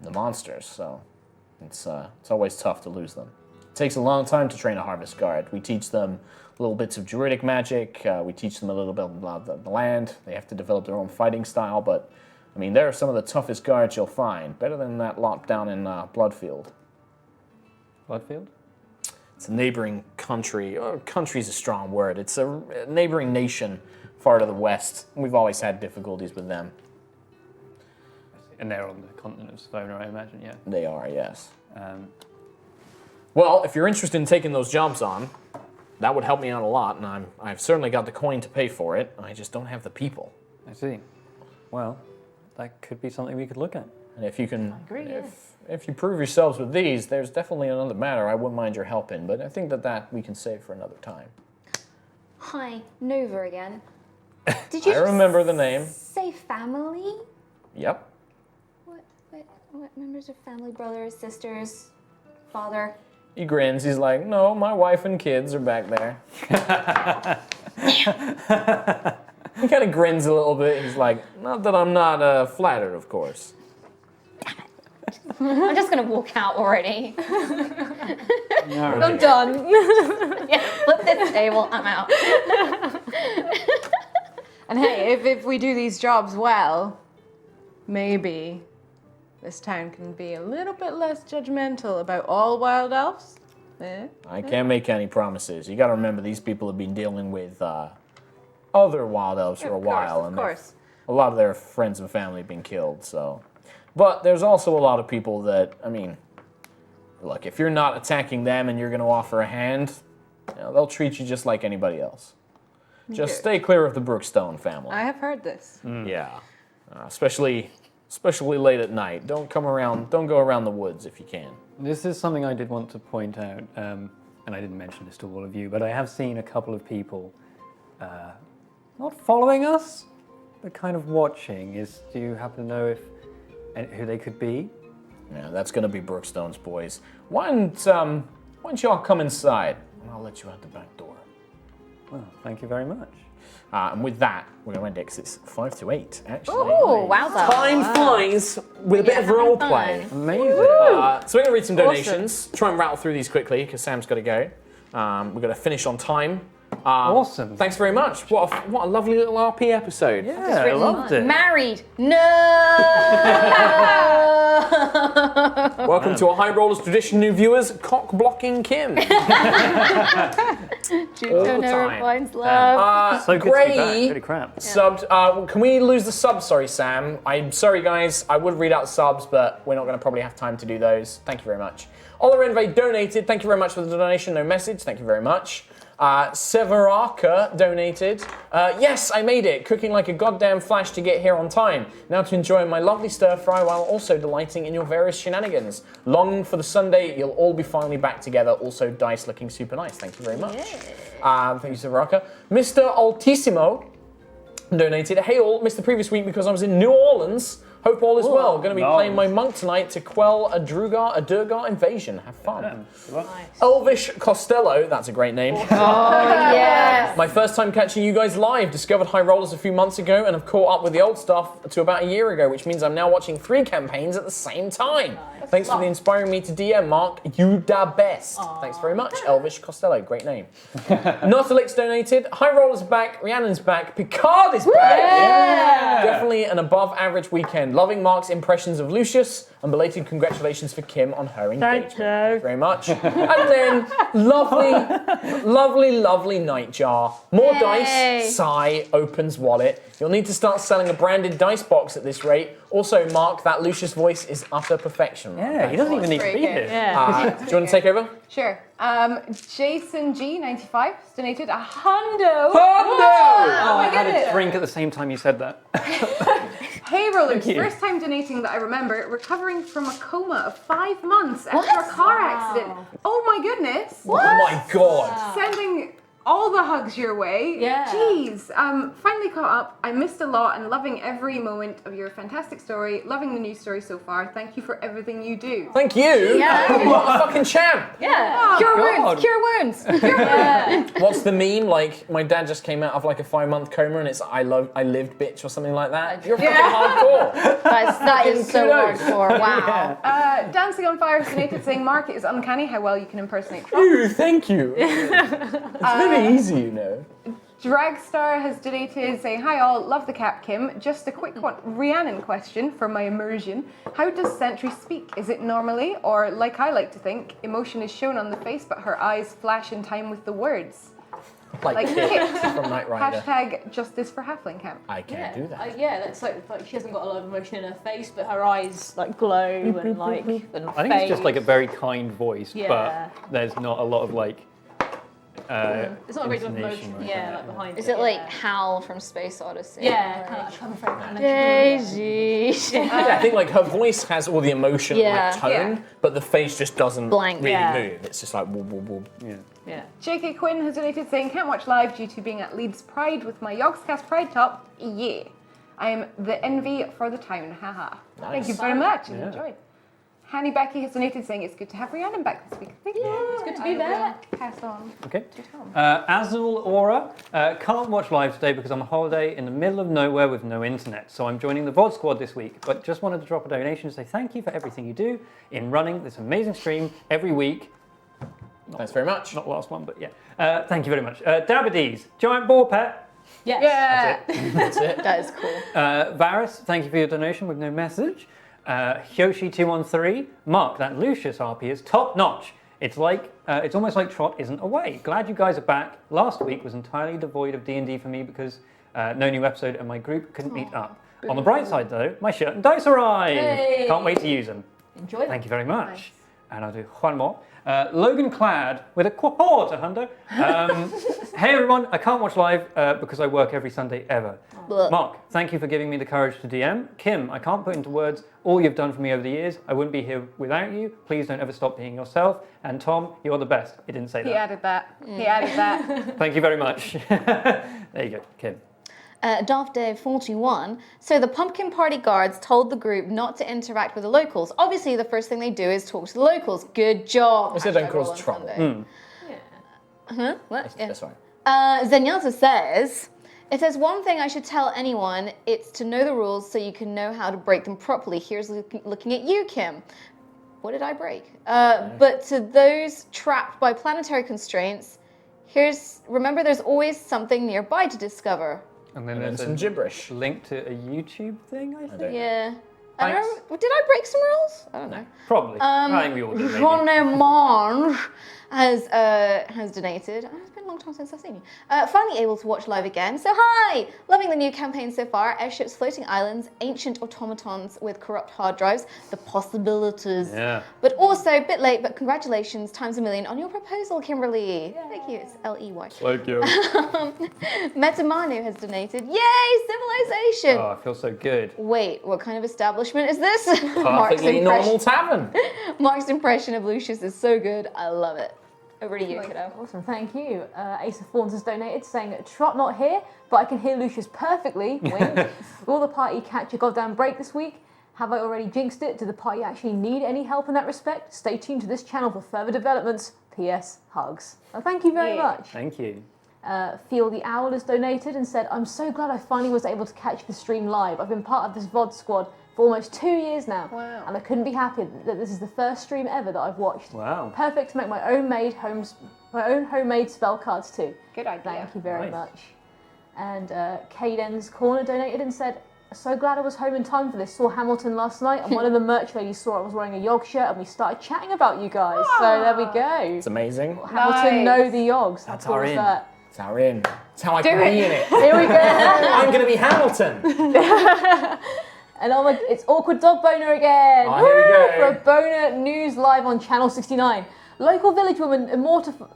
the monsters. So it's always tough to lose them. It takes a long time to train a Harvest Guard. We teach them little bits of druidic magic. We teach them a little bit about the land. They have to develop their own fighting style, but I mean, they're some of the toughest guards you'll find. Better than that lot down in Bloodfield. Bloodfield? It's a neighboring country. Country's a strong word. It's a neighboring nation far to the west. We've always had difficulties with them. And they're on the continent of Savona, I imagine, yeah. They are, yes. Well, if you're interested in taking those jobs on, that would help me out a lot, and I've certainly got the coin to pay for it. I just don't have the people. I see. Well, that could be something we could look at. And if you can, agree, yeah. if you prove yourselves with these, there's definitely another matter I wouldn't mind your help in, but I think that we can save for another time. Hi, Nova again. Did you I remember the name. say family? Yep. What members of family? Brothers, sisters, father? He grins. He's like, no, my wife and kids are back there. He kind of grins a little bit. He's like, not that I'm not flattered, of course. I'm just gonna walk out already. No. I'm done. Yeah, flip this table. I'm out. And hey, if we do these jobs well, maybe this town can be a little bit less judgmental about all wild elves. I can't make any promises. You got to remember, these people have been dealing with other wild elves for a while, Of course. a lot of their friends and family have been killed. So, but there's also a lot of people that, I mean, look, if you're not attacking them and you're going to offer a hand, they'll treat you just like anybody else. Just stay clear of the Brookstone family. I have heard this. Yeah, especially late at night. Don't go around the woods if you can. This is something I did want to point out, and I didn't mention this to all of you, but I have seen a couple of people not following us, but kind of watching. Do you happen to know who they could be? Yeah, that's gonna be Brookstone's boys. Why don't y'all come inside, and I'll let you out the back door. Well, thank you very much. And with that, we're going to exits 5 to 8, actually. Ooh, wowza. Time flies with a bit of role play. Amazing. So we're going to read some donations, try and rattle through these quickly, because Sam's got to go. We're going to finish on time. Awesome. Thanks very much. What a lovely little RP episode. Yeah, I loved it. Married? No. Welcome to our High Rollers tradition, new viewers, cock blocking Kim. Judo never time. finds love. So good to be back. Gray Holy crap. subbed. Can we lose the subs? Sorry, Sam. I'm sorry, guys. I would read out subs, but we're not going to probably have time to do those. Thank you very much. Oliver Envey donated. Thank you very much for the donation. No message. Thank you very much. Severaka donated. Yes, I made it. Cooking like a goddamn flash to get here on time. Now to enjoy my lovely stir fry while also delighting in your various shenanigans. Long for the Sunday, you'll all be finally back together. Also, dice looking super nice. Thank you very much. Thank you, Severaka. Mr. Altissimo donated. Hey all, missed the previous week because I was in New Orleans. Hope all is well. Going to be playing my monk tonight to quell a Durgar invasion. Have fun. Nice. Elvish Costello, that's a great name. Yes. My first time catching you guys live. Discovered High Rollers a few months ago and have caught up with the old stuff to about a year ago, which means I'm now watching 3 campaigns at the same time. Thanks for inspiring me to DM, Mark. You da best. Thanks very much, Elvish Costello. Great name. Nautilix donated. High Rollers back. Rhiannon's back. Picard is back. Yeah. Definitely an above average weekend. Loving Mark's impressions of Lucius, and belated congratulations for Kim on her engagement. Thank you very much. And then, lovely Nightjar. More dice. Sigh. Opens wallet. You'll need to start selling a branded dice box at this rate. Also, Mark, that Lucius voice is utter perfection. Yeah, he doesn't even need to be here. Yeah. Do you want to take over? Sure. Jason G95 donated a hundo. Oh, Oh my I had a goodness. drink at the same time you said that. Hey Rollers, you. first time donating that I remember, recovering from a coma of 5 months after a car accident. Oh my goodness. Oh my god. Sending all the hugs your way. Yeah. Jeez. Finally caught up. I missed a lot and loving every moment of your fantastic story. Loving the new story so far. Thank you for everything you do. Thank you. Yeah. What a fucking champ. Yeah. Cure wounds. Cure wounds. What's the meme? Like, my dad just came out of like a 5-month coma and it's I lived bitch or something like that. You're fucking hardcore. That is so kudos. hardcore. Wow. Dancing on Fire has donated saying, Mark, it is uncanny how well you can impersonate Trump. Ooh, thank you. It's very easy, you know. Dragstar has donated saying, hi all, love the cap, Kim. Just a quick one, Rhiannon question for my immersion. How does Sentry speak? Is it normally, or like I like to think, emotion is shown on the face but her eyes flash in time with the words? Like Kit from Knight Rider. Hashtag justice for Halfling Camp. I can't do that. Yeah, that's like she hasn't got a lot of emotion in her face, but her eyes like glow and like. And I think it's just like a very kind voice, Yeah. but there's not a lot of like. It's not a great deal of intonation emotion. right Yeah, there. like behind. Is it like Hal from Space Odyssey? Yeah, kind of like come from kind of. Daisy. Yeah, I think like her voice has all the emotion Yeah. like tone, Yeah. but the face just doesn't Blank. really Yeah. move. It's just like woo, woo, woo. Yeah. Yeah. JK Quinn has donated saying, can't watch live due to being at Leeds Pride with my Yogscast Pride top. Yeah. I am the envy for the town. Haha. Thank you very much and Yeah. enjoy. Hanny Becky has donated saying it's good to have Rhiannon back this week. Thank you. It's good to be I will back. Pass on Okay. to Tom. Azul Aura, can't watch live today because I'm on holiday in the middle of nowhere with no internet, so I'm joining the VOD squad this week, but just wanted to drop a donation to say thank you for everything you do in running this amazing stream every week. Thanks very much. Not the last one, but yeah. Thank you very much. Dabadees, giant boar pet. Yes. Yeah. That's it. That is cool. Varys, thank you for your donation with no message. Hyoshi213, Mark, that Lucius RP is top notch. It's like it's almost like Trot isn't away. Glad you guys are back. Last week was entirely devoid of D&D for me because no new episode and my group couldn't meet up. On the bright side though, my shirt and dice arrived. Hey. Can't wait to use them. Enjoy them. Thank you very much. Nice. And I'll do one more. Logan Clad with a quarter hundo. Hey everyone, I can't watch live because I work every Sunday ever. Blech. Mark, thank you for giving me the courage to DM. Kim, I can't put into words all you've done for me over the years. I wouldn't be here without you. Please don't ever stop being yourself. And Tom, you're the best. He didn't say He that. added that. He added that. Thank you very much. There you go, Kim. Darth Dave 41. So the pumpkin party guards told the group not to interact with the locals. Obviously, the first thing they do is talk to the locals. Good job. I said don't Hashtag cause roll on trouble. Sunday. Huh? What? Yeah. That's fine. Zenyatta says, if there's one thing I should tell anyone, it's to know the rules so you can know how to break them properly. Here's looking at you, Kim. What did I break? But to those trapped by planetary constraints, remember there's always something nearby to discover. And then And then there's some a gibberish. link to a YouTube thing, I think. Yeah. I Thanks. don't know, did I break some rules? I don't know. Probably. I think we all do, maybe. René Mange has donated. It's been a long time since I've seen you. Finally able to watch live again. So hi! Loving the new campaign so far. Airships, floating islands, ancient automatons with corrupt hard drives. The possibilities. Yeah. But also, a bit late, but congratulations times a million on your proposal, Kimberly. Thank you. It's L-E-Y. Thank you. Metamanu has donated. Yay! Civilization! Oh, I feel so good. Wait, what kind of establishment is this? Perfectly normal tavern. Mark's impression of Lucius is so good. I love it. Over to you, kiddo. Awesome, thank you. Ace of Thorns has donated, saying, Trot not here, but I can hear Lucius perfectly. Wink. Will the party catch a goddamn break this week? Have I already jinxed it? Do the party actually need any help in that respect? Stay tuned to this channel for further developments. P.S. Hugs. Well, thank you very much. Thank you. Feel the Owl has donated and said, I'm so glad I finally was able to catch the stream live. I've been part of this VOD squad for almost 2 years now. Wow. And I couldn't be happier that this is the first stream ever that I've watched. Wow. Perfect to make my own homemade spell cards too. Good idea. Thank you very Nice. much. And Caden's Corner donated and said, so glad I was home in time for this. Saw Hamilton last night and one of the merch ladies saw I was wearing a Yogg shirt and we started chatting about you guys. So there we go. It's amazing. Hamilton know the Yogs. That's How cool our is in. that? That's how we're in. That's how I can be in it. Here we go. I'm going to be Hamilton. And oh my, it's Awkward Dog Boner again. Oh, here we go. For a boner news live on Channel 69. Local village woman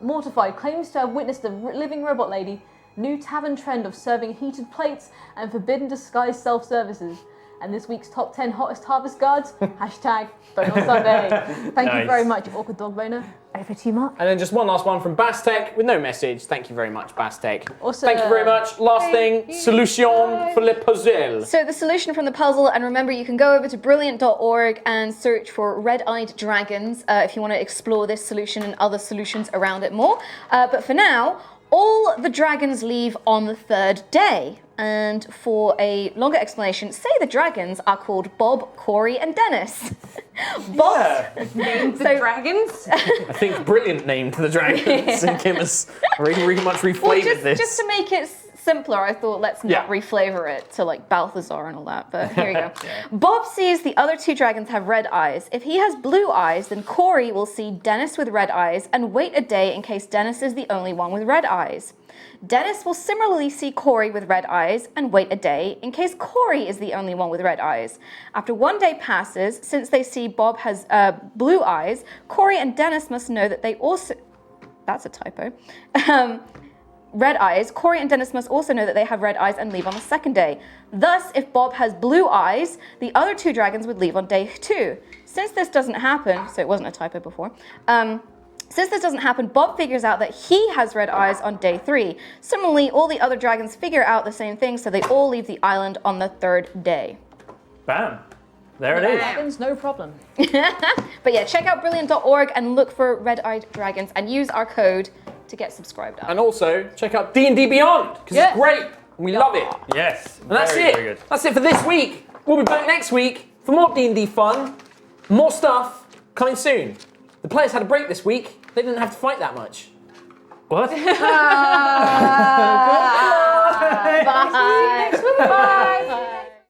mortified claims to have witnessed a living robot lady. New tavern trend of serving heated plates and forbidden disguised self-services. And this week's top 10 hottest harvest guards, hashtag Bone on Sunday. Thank you Nice. very much, Awkward Dog Boner. Over to you, Mark. And then just one last one from Bastek with no message. Thank you very much, Bastek. Awesome. Thank you very much. Last thing, solution for le puzzle. So the solution from the puzzle, and remember you can go over to brilliant.org and search for red-eyed dragons if you want to explore this solution and other solutions around it more. But for now, all the dragons leave on the third day. And for a longer explanation, say the dragons are called Bob, Corey, and Dennis. Bob, Named the dragons. I think brilliant name to the dragons. And Kim has really much well, reflavoured this. just to make it simpler, I thought let's not reflavor it to like Balthazar and all that. But here you go. Bob sees the other two dragons have red eyes. If he has blue eyes, then Corey will see Dennis with red eyes and wait a day in case Dennis is the only one with red eyes. Dennis will similarly see Corey with red eyes and wait a day in case Corey is the only one with red eyes. After 1 day passes, since they see Bob has blue eyes, Corey and Dennis must know that they also... That's a typo. Red eyes, Corey and Dennis must also know that they have red eyes and leave on the second day. Thus, if Bob has blue eyes, the other two dragons would leave on day 2. Since this doesn't happen, so it wasn't a typo before, since this doesn't happen, Bob figures out that he has red eyes on day 3. Similarly, all the other dragons figure out the same thing, so they all leave the island on the 3rd day. Bam. There it is. Dragons, no problem. But yeah, check out brilliant.org and look for red-eyed dragons and use our code to get subscribed up. And also, check out D&D Beyond, because it's great. We love it. Yes. And that's very, it. Very good. That's it for this week. We'll be back next week for more D&D fun, more stuff coming soon. The players had a break this week. They didn't have to fight that much. What? Bye.